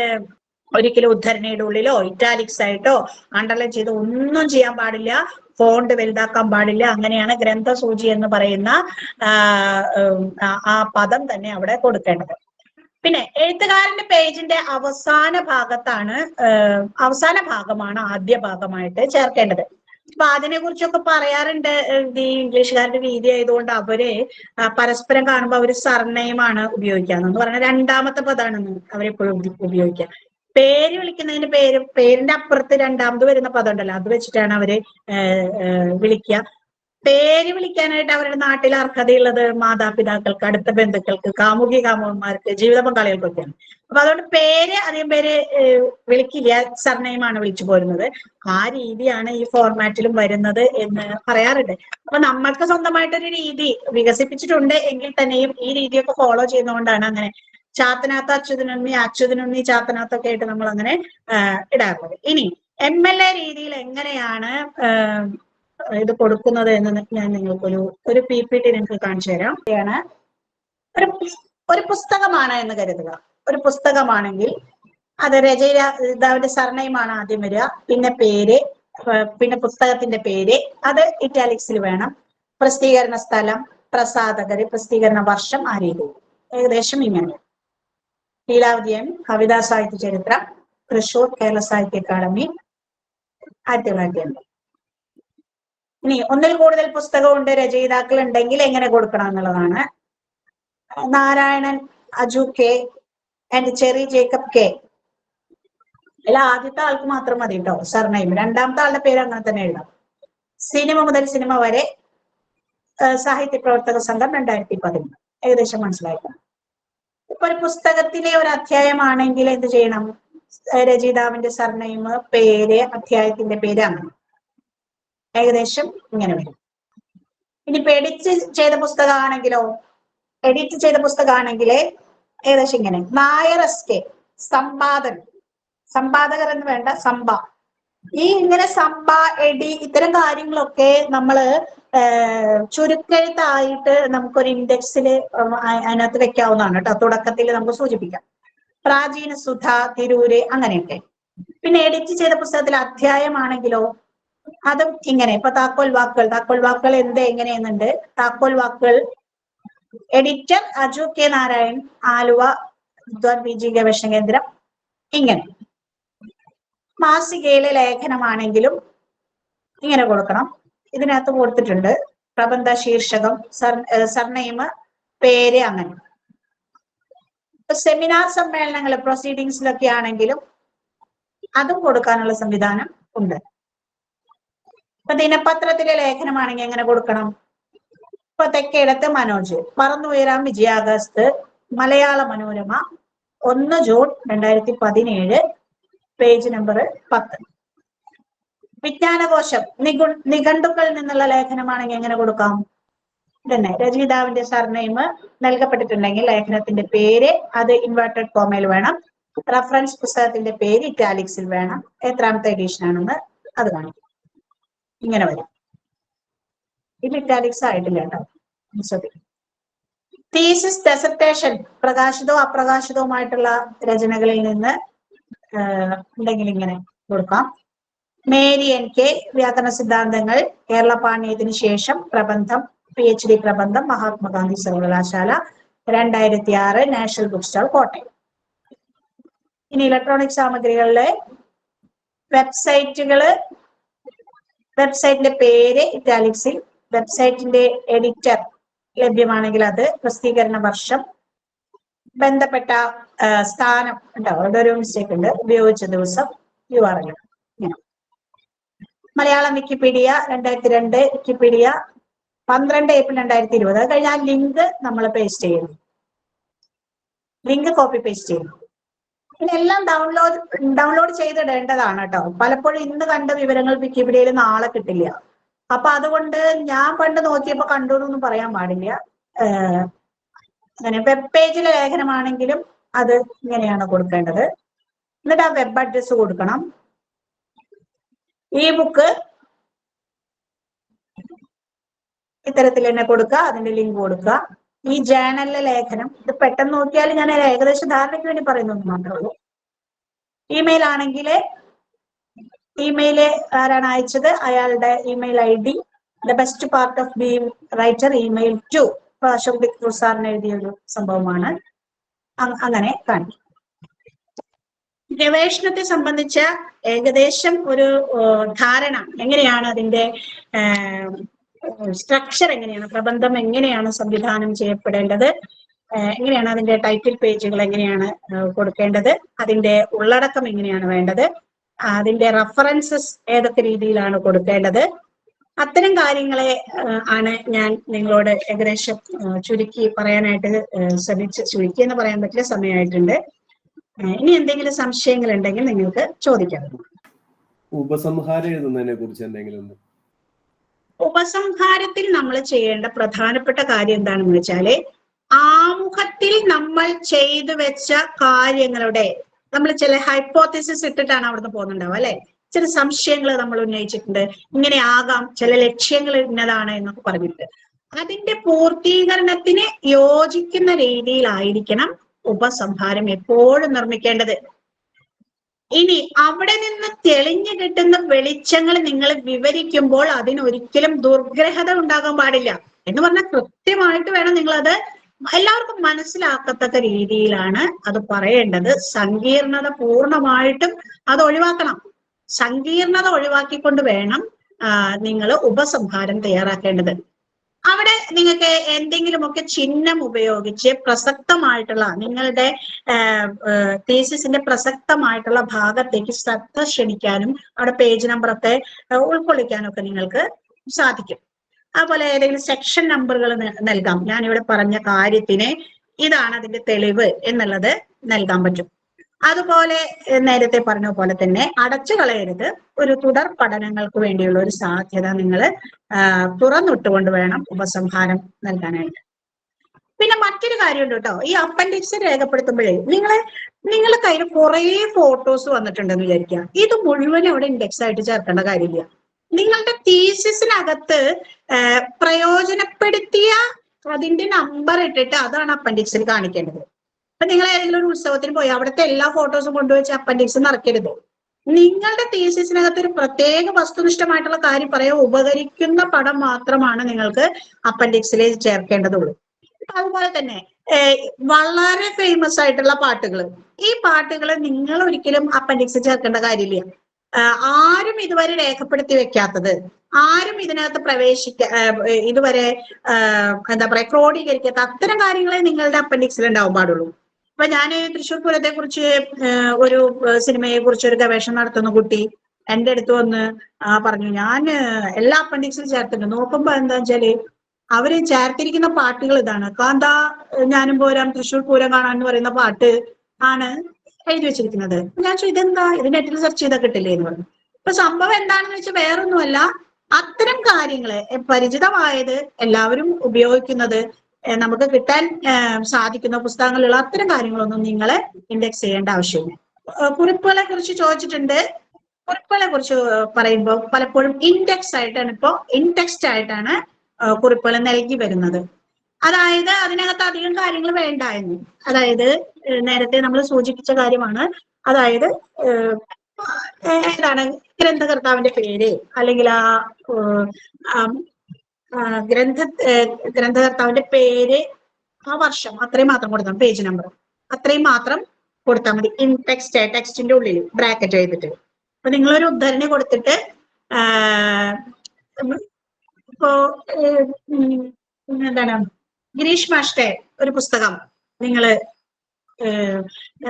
ഒരിക്കലും ഉദ്ധരണിയുടെ ഉള്ളിലോ ഇറ്റാലിക്സ് ആയിട്ടോ അണ്ടർലൈൻ ചെയ്ത് ഒന്നും ചെയ്യാൻ പാടില്ല. ഫോണ്ട് വലുതാക്കാൻ പാടില്ല. അങ്ങനെയാണ് ഗ്രന്ഥസൂചി എന്ന് പറയുന്ന ആ പദം തന്നെ അവിടെ കൊടുക്കേണ്ടത്. പിന്നെ എഴുത്തുകാരന്റെ പേജിന്റെ അവസാന ഭാഗമാണ് ആദ്യ ഭാഗമായിട്ട് ചേർക്കേണ്ടത്. അപ്പൊ അതിനെ കുറിച്ചൊക്കെ പറയാറുണ്ട്. ഈ ഇംഗ്ലീഷുകാരുടെ രീതി ആയതുകൊണ്ട് അവര് പരസ്പരം കാണുമ്പോൾ അവര് സർനെയിമാണ് ഉപയോഗിക്കാന്ന് പറഞ്ഞാൽ രണ്ടാമത്തെ പദമാണെന്ന് അവരെപ്പോഴും ഉപയോഗിക്കുക. പേര് വിളിക്കുന്നതിന് പേരിന്റെ അപ്പുറത്ത് രണ്ടാമത് വരുന്ന പദം ഉണ്ടല്ലോ, അത് വെച്ചിട്ടാണ് അവര് വിളിക്കുക. പേര് വിളിക്കാനായിട്ട് അവരുടെ നാട്ടിൽ അർഹതയുള്ളത് മാതാപിതാക്കൾക്ക്, അടുത്ത ബന്ധുക്കൾക്ക്, കാമുകി കാമുകന്മാർക്ക്, ജീവിത പങ്കാളികൾക്കൊക്കെയാണ്. അപ്പൊ അതുകൊണ്ട് പേര് അധികം പേര് വിളിക്കില്ല, സർനെയിമാണ് വിളിച്ചു പോരുന്നത്. ആ രീതിയാണ് ഈ ഫോർമാറ്റിലും വരുന്നത് എന്ന് പറയാറുണ്ട്. അപ്പൊ നമ്മൾക്ക് സ്വന്തമായിട്ടൊരു രീതി വികസിപ്പിച്ചിട്ടുണ്ട് എങ്കിൽ തന്നെയും ഈ രീതിയൊക്കെ ഫോളോ ചെയ്യുന്നതുകൊണ്ടാണ് അങ്ങനെ ചാത്തനാത്ത അച്യുതനുണ്ണി, അച്യുതനുണ്ണി ചാത്തനാത്തൊക്കെ ആയിട്ട് നമ്മൾ അങ്ങനെ ഇടാറുള്ളത്. ഇനി MLA രീതിയിൽ എങ്ങനെയാണ് ഇത് കൊടുക്കുന്നത് എന്ന് ഞാൻ നിങ്ങൾക്കൊരു PPT നിങ്ങൾക്ക് കാണിച്ചു തരാം. ഒരു പുസ്തകമാണ് എന്ന് കരുതുക. ഒരു പുസ്തകമാണെങ്കിൽ അത് രചയിതാവിന്റെ സർനെയിമാണ് ആദ്യം വരിക, പിന്നെ പേര്, പിന്നെ പുസ്തകത്തിന്റെ പേര്, അത് ഇറ്റാലിക്സിൽ വേണം, പ്രസിദ്ധീകരണ സ്ഥലം, പ്രസാധകര്, പ്രസിദ്ധീകരണ വർഷം, ആ രീതി ഏകദേശം ഇങ്ങനെ. ലീലാവതിയൻ കവിതാ സാഹിത്യ ചരിത്രം, തൃശൂർ കേരള സാഹിത്യ അക്കാദമി, 1980. ഇനി ഒന്നിൽ കൂടുതൽ പുസ്തകമുണ്ട്, രചയിതാക്കൾ ഉണ്ടെങ്കിൽ എങ്ങനെ കൊടുക്കണം എന്നുള്ളതാണ്. Narayanan Aju K and cherry Jacob K. അല്ല, ആദ്യത്തെ ആൾക്ക് മാത്രം മതി കേട്ടോ സർനെയിം, രണ്ടാമത്തെ ആളുടെ പേര് അങ്ങനെ തന്നെ എഴുതാം. സിനിമ മുതൽ സിനിമ വരെ, സാഹിത്യ പ്രവർത്തക സംഘം, 2013. ഏകദേശം മനസ്സിലാക്കണം. ഇപ്പൊ ഒരു പുസ്തകത്തിലെ ഒരു അധ്യായമാണെങ്കിൽ എന്ത് ചെയ്യണം? രചയിതാവിന്റെ സർനെയിം, പേര്, അധ്യായത്തിന്റെ പേര്, അങ്ങനെ ഏകദേശം ഇങ്ങനെ വരും. ഇനിയിപ്പോ എഡിറ്റ് ചെയ്ത പുസ്തകമാണെങ്കിലോ, എഡിറ്റ് ചെയ്ത പുസ്തകമാണെങ്കിൽ ഏകദേശം ഇങ്ങനെ. നായർ SK, സമ്പാദകർ എന്ന് വേണ്ട, ഈ ഇങ്ങനെ എഡി, ഇത്തരം കാര്യങ്ങളൊക്കെ നമ്മള് ചുരുക്കെഴുത്തായിട്ട് നമുക്കൊരു ഇൻഡെക്സിൽ അതിനകത്ത് വെക്കാവുന്നതാണ് കേട്ടോ. തുടക്കത്തിൽ നമുക്ക് സൂചിപ്പിക്കാം. പ്രാചീന സുധ, തിരൂര്, അങ്ങനെയൊക്കെ. പിന്നെ എഡിറ്റ് ചെയ്ത പുസ്തകത്തിൽ അധ്യായമാണെങ്കിലോ അതും ഇങ്ങനെ. ഇപ്പൊ താക്കോൽ വാക്കുകൾ എങ്ങനെയെന്നുണ്ട്. താക്കോൽ വാക്കുകൾ എഡിറ്റർ അജു കെ നാരായൺ, ആലുവ വിദ്വാൻ PG ഗവേഷണ കേന്ദ്രം, ഇങ്ങനെ. മാസികയിലെ ലേഖനമാണെങ്കിലും ഇങ്ങനെ കൊടുക്കണം. ഇതിനകത്ത് കൊടുത്തിട്ടുണ്ട് പ്രബന്ധ ശീർഷകം, സർനെയിം, പേര്, അങ്ങനെ. സെമിനാർ സമ്മേളനങ്ങൾ, പ്രൊസീഡിങ്സിലൊക്കെ ആണെങ്കിലും അതും കൊടുക്കാനുള്ള സംവിധാനം ഉണ്ട്. ഇപ്പൊ ദിനപത്രത്തിലെ ലേഖനമാണെങ്കിൽ എങ്ങനെ കൊടുക്കണം? ഇപ്പൊ Thekkedath Manoj, പറന്നുയരാം വിജയാകാശത്ത്, Malayala Manorama, 1 June 2017, page number 10. വിജ്ഞാനകോശം, നിഘണ്ടുക്കളിൽ നിന്നുള്ള ലേഖനമാണെങ്കിൽ എങ്ങനെ കൊടുക്കാം? തന്നെ രചയിതാവിന്റെ സർനെയിം നൽകപ്പെട്ടിട്ടുണ്ടെങ്കിൽ ലേഖനത്തിന്റെ പേര്, അത് ഇൻവേർട്ടഡ് കോമയിൽ വേണം. റഫറൻസ് പുസ്തകത്തിന്റെ പേര് ഇറ്റാലിക്സിൽ വേണം. എത്രാമത്തെ എഡിഷൻ ആണെന്ന് അത് കാണിക്കും. ഇങ്ങനെ വരും. ഇത് ഇറ്റാലിക്സ് ആയിട്ടില്ല കേട്ടോ, ശ്രദ്ധിക്കും. തീസിസ്, ഡെസർട്ടേഷൻ, പ്രകാശിതവും അപ്രകാശിതവുമായിട്ടുള്ള രചനകളിൽ നിന്ന് ഉണ്ടെങ്കിൽ ഇങ്ങനെ കൊടുക്കാം. മേരി NK, വ്യാകരണ സിദ്ധാന്തങ്ങൾ, കേരള പാണ്ഡ്യത്തിന് ശേഷം, പ്രബന്ധം, PhD പ്രബന്ധം, മഹാത്മാഗാന്ധി സർവകലാശാല, 2006, നാഷണൽ ബുക്ക് സ്റ്റാൾ, കോട്ടയം. ഇനി ഇലക്ട്രോണിക് സാമഗ്രികളിലെ വെബ്സൈറ്റിന്റെ പേര് ഇറ്റാലിക്സിൽ, വെബ്സൈറ്റിന്റെ എഡിറ്റർ ലഭ്യമാണെങ്കിൽ അത്, പ്രസിദ്ധീകരണ വർഷം, ബന്ധപ്പെട്ട സ്ഥാനം ഉണ്ടാവും, അവിടെ ഒരു മിസ്റ്റേക്ക് ഉണ്ട്, ഉപയോഗിച്ച ദിവസം, URL. ഇങ്ങനെ. Malayalam Wikipedia 2002, Wikipedia 12 April 2020. അത് കഴിഞ്ഞാൽ ലിങ്ക് നമ്മൾ പേസ്റ്റ് ചെയ്യുന്നു, ലിങ്ക് കോപ്പി പേസ്റ്റ് ചെയ്യുന്നു. ഇതിനെല്ലാം ഡൗൺലോഡ് ചെയ്തിടേണ്ടതാണ് കേട്ടോ. പലപ്പോഴും ഇന്ന് കണ്ട വിവരങ്ങൾ വിക്കിപീഡിയയിൽ നാളെ കിട്ടില്ല. അപ്പൊ അതുകൊണ്ട് ഞാൻ പണ്ട് നോക്കിയപ്പോ കണ്ടു എന്നൊന്നും പറയാൻ പാടില്ല. അങ്ങനെ വെബ് പേജിലെ ലേഖനമാണെങ്കിലും അത് ഇങ്ങനെയാണ് കൊടുക്കേണ്ടത്. എന്നിട്ട് ആ വെബ് അഡ്രസ് കൊടുക്കണം. ഈ ബുക്ക് ഇത്തരത്തിൽ തന്നെ കൊടുക്കുക, അതിന്റെ ലിങ്ക് കൊടുക്കുക. ഈ ജേണലിലെ ലേഖനം, ഇത് പെട്ടെന്ന് നോക്കിയാൽ ഞാൻ ഏകദേശം ധാരണയ്ക്ക് വേണ്ടി പറയുന്നു മാത്രമേ ഉള്ളൂ. ഇമെയിൽ ആണെങ്കിൽ ഇമെയില് ആരാണ് അയച്ചത്, അയാളുടെ email ID, the best part of being writer, email to Ashok സാറിന് എഴുതിയ ഒരു സംഭവമാണ്. അങ്ങനെ കാണിക്കും. ഗവേഷണത്തെ സംബന്ധിച്ച ഏകദേശം ഒരു ധാരണ, എങ്ങനെയാണ് അതിന്റെ സ്ട്രക്ചർ, എങ്ങനെയാണ് പ്രബന്ധം എങ്ങനെയാണ് സംവിധാനം ചെയ്യപ്പെടേണ്ടത്, എങ്ങനെയാണ് അതിന്റെ ടൈറ്റിൽ പേജുകൾ എങ്ങനെയാണ് കൊടുക്കേണ്ടത്, അതിന്റെ ഉള്ളടക്കം എങ്ങനെയാണ് വേണ്ടത്, അതിന്റെ റെഫറൻസസ് ഏതൊക്കെ രീതിയിലാണ് കൊടുക്കേണ്ടത്, അത്തരം കാര്യങ്ങളെ ആണ് ഞാൻ നിങ്ങളോട് ഏകദേശം ചുരുക്കി പറയാനായിട്ട് ചുരുക്കി എന്ന് പറയാൻ പറ്റില്ല, സമയമായിട്ടുണ്ട്. ഇനി എന്തെങ്കിലും സംശയങ്ങൾ ഉണ്ടെങ്കിൽ നിങ്ങൾക്ക് ചോദിക്കാം. ഉപസംഹാരം എഴുതുന്നതിനെ കുറിച്ച് എന്തെങ്കിലും? ഉപസംഹാരത്തിൽ നമ്മൾ ചെയ്യേണ്ട പ്രധാനപ്പെട്ട കാര്യം എന്താണെന്ന് വെച്ചാല്, ആമുഖത്തിൽ നമ്മൾ ചെയ്തു വെച്ച കാര്യങ്ങളുടെ നമ്മൾ ചില ഹൈപ്പോത്തിസിസ് ഇട്ടിട്ടാണ് അവിടുന്ന് പോകുന്നുണ്ടാവും അല്ലെ. ചില സംശയങ്ങൾ നമ്മൾ ഉന്നയിച്ചിട്ടുണ്ട്, ഇങ്ങനെ ആകാം, ചില ലക്ഷ്യങ്ങൾ ഇന്നതാണ് എന്നൊക്കെ പറഞ്ഞിട്ട് അതിന്റെ പൂർത്തീകരണത്തിന് യോജിക്കുന്ന രീതിയിലായിരിക്കണം ഉപസംഹാരം എപ്പോഴും നിർമ്മിക്കേണ്ടത്. ഇനി അവിടെ നിന്ന് തെളിഞ്ഞു കിട്ടുന്ന വെളിച്ചങ്ങൾ നിങ്ങൾ വിവരിക്കുമ്പോൾ അതിനൊരിക്കലും ദുർഗ്രഹത ഉണ്ടാകാൻ പാടില്ല. എന്ന് പറഞ്ഞാൽ കൃത്യമായിട്ട് വേണം നിങ്ങളത് എല്ലാവർക്കും മനസ്സിലാക്കത്തക്ക രീതിയിലാണ് അത് പറയേണ്ടത്. സങ്കീർണത പൂർണ്ണമായിട്ടും അത് ഒഴിവാക്കണം. സങ്കീർണത ഒഴിവാക്കിക്കൊണ്ട് വേണം നിങ്ങൾ ഉപസംഹാരം തയ്യാറാക്കേണ്ടത്. അവിടെ നിങ്ങൾക്ക് എന്തെങ്കിലുമൊക്കെ ചിഹ്നം ഉപയോഗിച്ച് പ്രസക്തമായിട്ടുള്ള നിങ്ങളുടെ തീസിസിന്റെ പ്രസക്തമായിട്ടുള്ള ഭാഗത്തേക്ക് ശ്രദ്ധ ക്ഷണിക്കാനും അവിടെ പേജ് നമ്പറൊക്കെ ഉൾക്കൊള്ളിക്കാനും ഒക്കെ നിങ്ങൾക്ക് സാധിക്കും. അതുപോലെ ഏതെങ്കിലും സെക്ഷൻ നമ്പറുകൾ നൽകാം. ഞാനിവിടെ പറഞ്ഞ കാര്യത്തിന് ഇതാണ് അതിന്റെ തെളിവ് എന്നുള്ളത് നൽകാൻ പറ്റും. അതുപോലെ നേരത്തെ പറഞ്ഞ പോലെ തന്നെ അടച്ചു കളയരുത്. ഒരു തുടർ പഠനങ്ങൾക്ക് വേണ്ടിയുള്ള ഒരു സാധ്യത നിങ്ങൾ തുറന്നിട്ടുകൊണ്ട് വേണം ഉപസംഹാരം നൽകാനായിട്ട്. പിന്നെ മറ്റൊരു കാര്യമുണ്ട് കേട്ടോ, ഈ അപ്പൻഡിക്സ് രേഖപ്പെടുത്തുമ്പോഴേ നിങ്ങളെ കയ്യിൽ കുറെ ഫോട്ടോസ് വന്നിട്ടുണ്ടെന്ന് വിചാരിക്കുക. ഇത് മുഴുവൻ അവിടെ ഇൻഡെക്സ് ആയിട്ട് ചേർക്കേണ്ട കാര്യമില്ല. നിങ്ങളുടെ തീസിസിനകത്ത് പ്രയോജനപ്പെടുത്തിയ അതിന്റെ നമ്പർ ഇട്ടിട്ട് അതാണ് അപ്പൻഡിക്സിൽ കാണിക്കേണ്ടത്. അപ്പൊ നിങ്ങൾ ഏതെങ്കിലും ഒരു ഉത്സവത്തിന് പോയി അവിടുത്തെ എല്ലാ ഫോട്ടോസും കൊണ്ടുവച്ച് അപ്പൻഡിക്സ് നിറയ്ക്കരുത്. നിങ്ങളുടെ തീസിസിനകത്ത് ഒരു പ്രത്യേക വസ്തുനിഷ്ഠമായിട്ടുള്ള കാര്യം പറയാൻ ഉപകരിക്കുന്ന പടം മാത്രമാണ് നിങ്ങൾക്ക് അപ്പൻഡിക്സിൽ ചേർക്കേണ്ടതുള്ളൂ. അതുപോലെ തന്നെ വളരെ ഫേമസ് ആയിട്ടുള്ള പാട്ടുകൾ, ഈ പാട്ടുകൾ നിങ്ങൾ ഒരിക്കലും അപ്പൻഡിക്സിൽ ചേർക്കേണ്ട കാര്യമില്ല. ആരും ഇതുവരെ രേഖപ്പെടുത്തി വെക്കാത്തത്, ആരും ഇതിനകത്ത് ഇതുവരെ എന്താ പറയാ ക്രോഡീകരിക്കാത്ത അത്തരം കാര്യങ്ങളെ നിങ്ങളുടെ അപ്പൻഡിക്സിൽ ഉണ്ടാവാൻ പാടുള്ളൂ. അപ്പൊ ഞാൻ തൃശ്ശൂർ പൂരത്തെ കുറിച്ച് ഒരു സിനിമയെ കുറിച്ച് ഒരു ഗവേഷണം നടത്തുന്ന കുട്ടി എന്റെ അടുത്ത് വന്ന് പറഞ്ഞു, ഞാൻ എല്ലാ അപ്പൻഡിക്സിലും ചേർത്തിട്ടുണ്ട്. നോക്കുമ്പോ എന്താ വെച്ചാല് അവര് ചേർത്തിരിക്കുന്ന പാട്ടുകൾ ഇതാണ്, കാന്താ ഞാനും പോരാം തൃശ്ശൂർ പൂരം കാണാൻ എന്ന് പറയുന്ന പാട്ട് ആണ് എഴുതി വെച്ചിരിക്കുന്നത്. ഞാൻ ചോദിച്ചു ഇതെന്താ, ഇത് നെറ്റിൽ സെർച്ച് ചെയ്താൽ കിട്ടില്ലേ എന്ന് പറഞ്ഞു. ഇപ്പൊ സംഭവം എന്താണെന്ന് വെച്ചാൽ വേറൊന്നുമല്ല, അത്തരം കാര്യങ്ങള് പരിചിതമായത് എല്ലാവരും ഉപയോഗിക്കുന്നത് നമുക്ക് കിട്ടാൻ സാധിക്കുന്ന പുസ്തകങ്ങളിലുള്ള അത്തരം കാര്യങ്ങളൊന്നും നിങ്ങൾ ഇൻഡെക്സ് ചെയ്യേണ്ട ആവശ്യമില്ല. കുറിപ്പുകളെ കുറിച്ച് ചോദിച്ചിട്ടുണ്ട്. കുറിപ്പുകളെ കുറിച്ച് പറയുമ്പോൾ പലപ്പോഴും ഇൻഡെക്സ് ആയിട്ടാണ്, ഇൻടെക്സ്റ്റ് ആയിട്ടാണ് കുറിപ്പുകൾ നൽകി വരുന്നത്. അതായത് അതിനകത്ത് അധികം കാര്യങ്ങൾ വേണ്ടായിരുന്നു. അതായത് നേരത്തെ നമ്മൾ സൂചിപ്പിച്ച കാര്യമാണ്. അതായത് ഏതാണ് ഗ്രന്ഥകർത്താവിന്റെ പേര്, അല്ലെങ്കിൽ ഗ്രന്ഥകർത്താവിന്റെ പേര്, ആ വർഷം, അത്രയും മാത്രം കൊടുത്താൽ പേജ് നമ്പർ അത്രയും മാത്രം കൊടുത്താൽ മതി. ഇൻ ടെക്സ്റ്റിന്റെ ഉള്ളിൽ ബ്രാക്കറ്റ് ചെയ്തിട്ട്. അപ്പൊ നിങ്ങളൊരു ഉദ്ധരണി കൊടുത്തിട്ട് ഇപ്പോ എന്താണ് ഗിരീഷ് മാഷ്ടെ ഒരു പുസ്തകം നിങ്ങൾ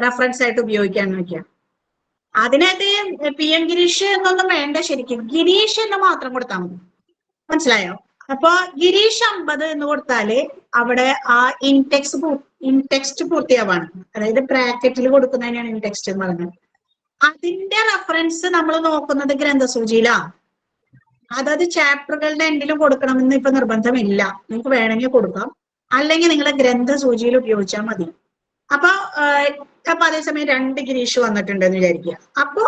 റെഫറൻസ് ആയിട്ട് ഉപയോഗിക്കാന്ന് വെക്കുക. അതിനകത്ത് PM ഗിരീഷ് എന്നൊന്നും വേണ്ട, ശരിക്കും ഗിരീഷ് എന്ന് മാത്രം കൊടുത്താൽ മതി. മനസ്സിലായോ? അപ്പൊ ഗിരീഷ് 50 എന്ന് കൊടുത്താല് അവിടെ ആ ഇൻടെക്സ്റ്റ് പൂർത്തിയാവാണ്. അതായത് ബ്രാക്കറ്റിൽ കൊടുക്കുന്നതിനാണ് ഇൻടെക്സ്റ്റ് എന്ന് പറയുന്നത്. അതിന്റെ റെഫറൻസ് നമ്മൾ നോക്കുന്നത് ഗ്രന്ഥസൂചിയിലാണ്. അതത് ചാപ്റ്ററുകളുടെ എൻഡിലും കൊടുക്കണമെന്ന് ഇപ്പൊ നിർബന്ധമില്ല. നിങ്ങൾക്ക് വേണമെങ്കിൽ കൊടുക്കാം, അല്ലെങ്കിൽ നിങ്ങളെ ഗ്രന്ഥസൂചിയിൽ ഉപയോഗിച്ചാൽ മതി. അപ്പൊ അതേസമയം 2 ഗിരീഷ് വന്നിട്ടുണ്ടെന്ന് വിചാരിക്കുക. അപ്പൊ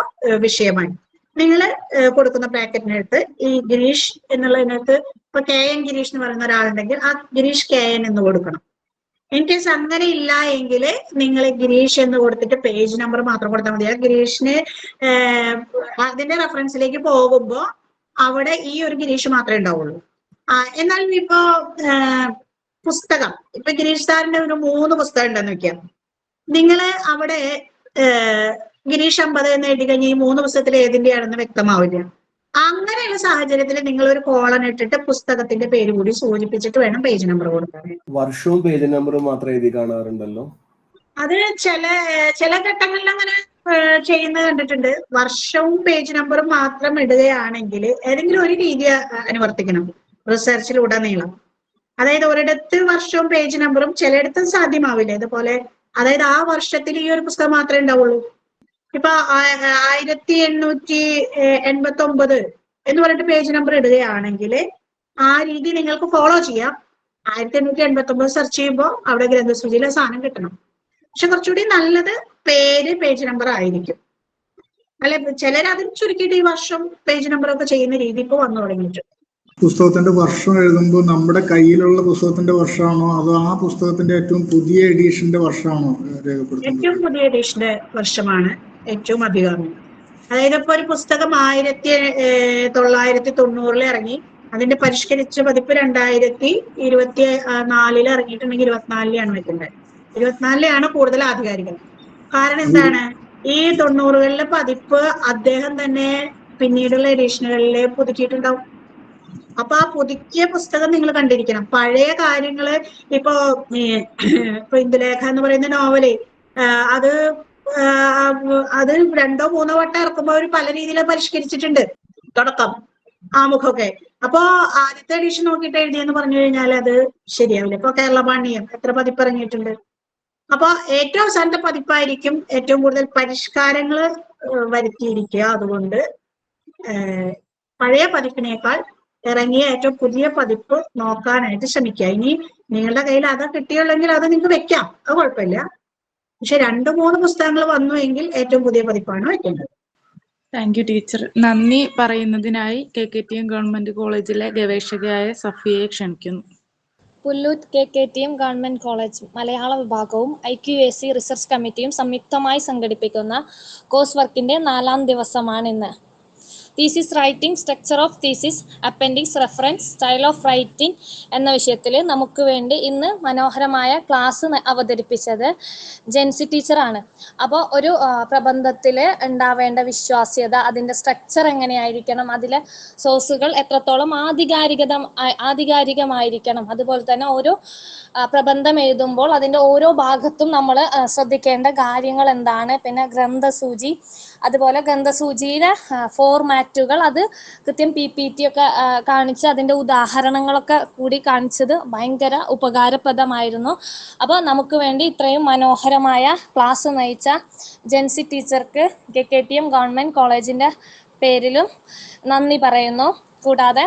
വിഷയമായി നിങ്ങൾ കൊടുക്കുന്ന ബ്രാക്കറ്റിനകത്ത് ഈ ഗിരീഷ് എന്നുള്ളതിനകത്ത് ഇപ്പൊ KN ഗിരീഷ് എന്ന് പറയുന്ന ഒരാളുണ്ടെങ്കിൽ ആ ഗിരീഷ് KN എന്ന് കൊടുക്കണം. ഇൻ കേസ് അങ്ങനെ ഇല്ല എങ്കിൽ നിങ്ങൾ ഗിരീഷ് എന്ന് കൊടുത്തിട്ട് പേജ് നമ്പർ മാത്രം കൊടുത്താൽ മതി. ആ ഗിരീഷിന് അതിന്റെ റെഫറൻസിലേക്ക് പോകുമ്പോ അവിടെ ഈ ഒരു ഗിരീഷ് മാത്രമേ ഉണ്ടാവുള്ളൂ. എന്നാൽ ഇപ്പോ പുസ്തകം, ഇപ്പൊ ഗിരീഷ് സാറിന്റെ ഒരു 3 പുസ്തകം ഉണ്ടെന്ന് വെക്കാം. നിങ്ങള് അവിടെ ഗിരീഷ് 50 എന്ന് എഴുതി കഴിഞ്ഞാൽ ഈ 3 പുസ്തകത്തിൽ ഏതിന്റെയാണെന്ന് വ്യക്തമാവില്ല. അങ്ങനെയുള്ള സാഹചര്യത്തിൽ നിങ്ങൾ ഒരു കോളൻ ഇട്ടിട്ട് പുസ്തകത്തിന്റെ പേര് കൂടി സൂചിപ്പിച്ചിട്ട് വേണം പേജ് നമ്പർ കൊടുക്കാൻ. വർഷവും പേജ് നമ്പറും മാത്രം എഴുതി കാണാറുണ്ടല്ലോ. അത് ചില ഘട്ടങ്ങളിൽ അങ്ങനെ ചെയ്യുന്നത് കണ്ടിട്ടുണ്ട്. വർഷവും പേജ് നമ്പറും മാത്രം ഇടുകയാണെങ്കിൽ ഏതെങ്കിലും ഒരു രീതി അനുവർത്തിക്കണം റിസർച്ചിലുടനീളം. അതായത് ഒരിടത്ത് വർഷവും പേജ് നമ്പറും ചിലയിടത്തും സാധ്യമാവില്ല ഇതുപോലെ. അതായത് ആ വർഷത്തിൽ ഈ ഒരു പുസ്തകം മാത്രമേ ഉണ്ടാവുള്ളൂ. ഇപ്പൊ 1889 എന്ന് പറഞ്ഞിട്ട് പേജ് നമ്പർ ഇടുകയാണെങ്കിൽ ആ രീതി നിങ്ങൾക്ക് ഫോളോ ചെയ്യാം. 1889 സെർച്ച് ചെയ്യുമ്പോൾ അവിടെ ഗ്രന്ഥസൂചിയിലെ സാധനം കിട്ടണം. പക്ഷെ കുറച്ചുകൂടി നല്ലത് പേര് പേജ് നമ്പർ ആയിരിക്കും. അല്ലെ ചിലർ അതിന് ചുരുക്കിയിട്ട് ഈ വർഷം പേജ് നമ്പർ ഒക്കെ ചെയ്യുന്ന രീതി ഇപ്പൊ വന്നു തുടങ്ങിയിട്ടുണ്ട്. പുസ്തകത്തിന്റെ വർഷം എഴുതുമ്പോൾ നമ്മുടെ കയ്യിലുള്ള പുസ്തകത്തിന്റെ വർഷമാണോ അതോ ആ പുസ്തകത്തിന്റെ ഏറ്റവും പുതിയ എഡിഷന്റെ വർഷമാണോ രേഖപ്പെടുത്തുന്നത്? ഏറ്റവും പുതിയ എഡിഷന്റെ വർഷമാണ് ഏറ്റവും അധികം. അതായത് ഇപ്പൊ ഒരു പുസ്തകം 1990 ഇറങ്ങി, അതിന്റെ പരിഷ്കരിച്ച പതിപ്പ് 2024 ഇറങ്ങിയിട്ടുണ്ടെങ്കിൽ 24 വെക്കേണ്ടത്. 24 കൂടുതൽ ആധികാരികം. കാരണം എന്താണ്, ഈ 90 പതിപ്പ് അദ്ദേഹം തന്നെ പിന്നീടുള്ള എഡിഷനുകളിൽ പുതുക്കിയിട്ടുണ്ടാവും. അപ്പൊ ആ പുതുക്കിയ പുസ്തകം നിങ്ങൾ കണ്ടിരിക്കണം. പഴയ കാര്യങ്ങള് ഇപ്പൊ ഇന്ദുലേഖ എന്ന് പറയുന്ന നോവല് അത് 2-3 വട്ടം ഇറക്കുമ്പോൾ അവർ പല രീതിയിൽ പരിഷ്കരിച്ചിട്ടുണ്ട്. തുടക്കം ആമുഖമൊക്കെ. അപ്പൊ ആദ്യത്തെ എഡിഷൻ നോക്കിയിട്ട് എഴുതിയെന്ന് പറഞ്ഞു കഴിഞ്ഞാൽ അത് ശരിയാവില്ല. ഇപ്പൊ കേരള പാണ്ഡ്യം എത്ര പതിപ്പ് ഇറങ്ങിയിട്ടുണ്ട്. അപ്പൊ ഏറ്റവും അവസാനത്തെ പതിപ്പായിരിക്കും ഏറ്റവും കൂടുതൽ പരിഷ്കാരങ്ങൾ വരുത്തിയിരിക്കുക. അതുകൊണ്ട് പഴയ പതിപ്പിനേക്കാൾ ഇറങ്ങിയ ഏറ്റവും പുതിയ പതിപ്പ് നോക്കാനായിട്ട് ശ്രമിക്കുക. ഇനി നിങ്ങളുടെ കയ്യിൽ അത് കിട്ടിയുള്ളെങ്കിൽ അത് നിങ്ങൾക്ക് വെക്കാം, അത് കുഴപ്പമില്ല. പക്ഷെ 2-3 പുസ്തകങ്ങൾ വന്നു എങ്കിൽ ഏറ്റവും പുതിയ പതിപ്പാണ് വെക്കേണ്ടത്. Thank you teacher. നന്ദി പറയുന്നതിനായി KKTM ഗവൺമെന്റ് കോളേജിലെ ഗവേഷകയായ സഫിയയെ ക്ഷണിക്കുന്നു. പുല്ലൂറ്റ് KKTM ഗവൺമെന്റ് കോളേജ് മലയാള വിഭാഗവും IQAC റിസർച്ച് കമ്മിറ്റിയും സംയുക്തമായി സംഘടിപ്പിക്കുന്ന കോഴ്സ് വർക്കിന്റെ 4ാം ദിവസമാണിന്ന്. Thesis writing, structure of thesis, appendix, reference, style of writing എന്ന വിഷയത്തിൽ നമുക്ക് വേണ്ടി ഇന്ന് മനോഹരമായ ക്ലാസ് അവതരിപ്പിച്ചത് ജെൻസി ടീച്ചറാണ്. അപ്പോൾ ഒരു പ്രബന്ധത്തിൽ ഉണ്ടാവേണ്ട വിശ്വാസ്യത, അതിൻ്റെ സ്ട്രക്ചർ എങ്ങനെയായിരിക്കണം, അതിലെ സോഴ്സുകൾ എത്രത്തോളം ആധികാരികമായിരിക്കണം, അതുപോലെ തന്നെ ഓരോ പ്രബന്ധം എഴുതുമ്പോൾ അതിൻ്റെ ഓരോ ഭാഗത്തും നമ്മൾ ശ്രദ്ധിക്കേണ്ട കാര്യങ്ങൾ എന്താണ്, പിന്നെ ഗ്രന്ഥസൂചി, അതുപോലെ ഗ്രന്ഥസൂചിയിലെ ഫോർമാറ്റുകൾ, അത് കൃത്യം PPT ഒക്കെ കാണിച്ച് അതിൻ്റെ ഉദാഹരണങ്ങളൊക്കെ കൂടി കാണിച്ചത് ഭയങ്കര ഉപകാരപ്രദമായിരുന്നു. അപ്പോൾ നമുക്ക് വേണ്ടി ഇത്രയും മനോഹരമായ ക്ലാസ് നയിച്ച ജെൻസി ടീച്ചർക്ക് KKTM ഗവൺമെൻറ് കോളേജിൻ്റെ പേരിലും നന്ദി പറയുന്നു. കൂടാതെ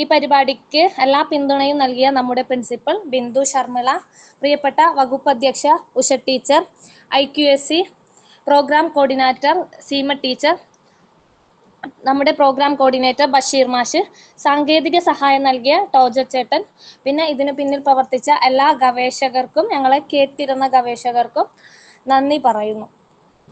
ഈ പരിപാടിക്ക് എല്ലാ പിന്തുണയും നൽകിയ നമ്മുടെ പ്രിൻസിപ്പൽ ബിന്ദു ശർമിള, പ്രിയപ്പെട്ട വകുപ്പ് അധ്യക്ഷ Usha teacher, IQAC programme coordinator Seema teacher, നമ്മുടെ പ്രോഗ്രാം കോർഡിനേറ്റർ ബഷീർ മാഷ്, സാങ്കേതിക സഹായം നൽകിയ ടോജർ ചേട്ടൻ, പിന്നെ ഇതിനു പിന്നിൽ പ്രവർത്തിച്ച എല്ലാ ഗവേഷകർക്കും, ഞങ്ങളെ കേട്ടിരുന്ന ഗവേഷകർക്കും നന്ദി പറയുന്നു.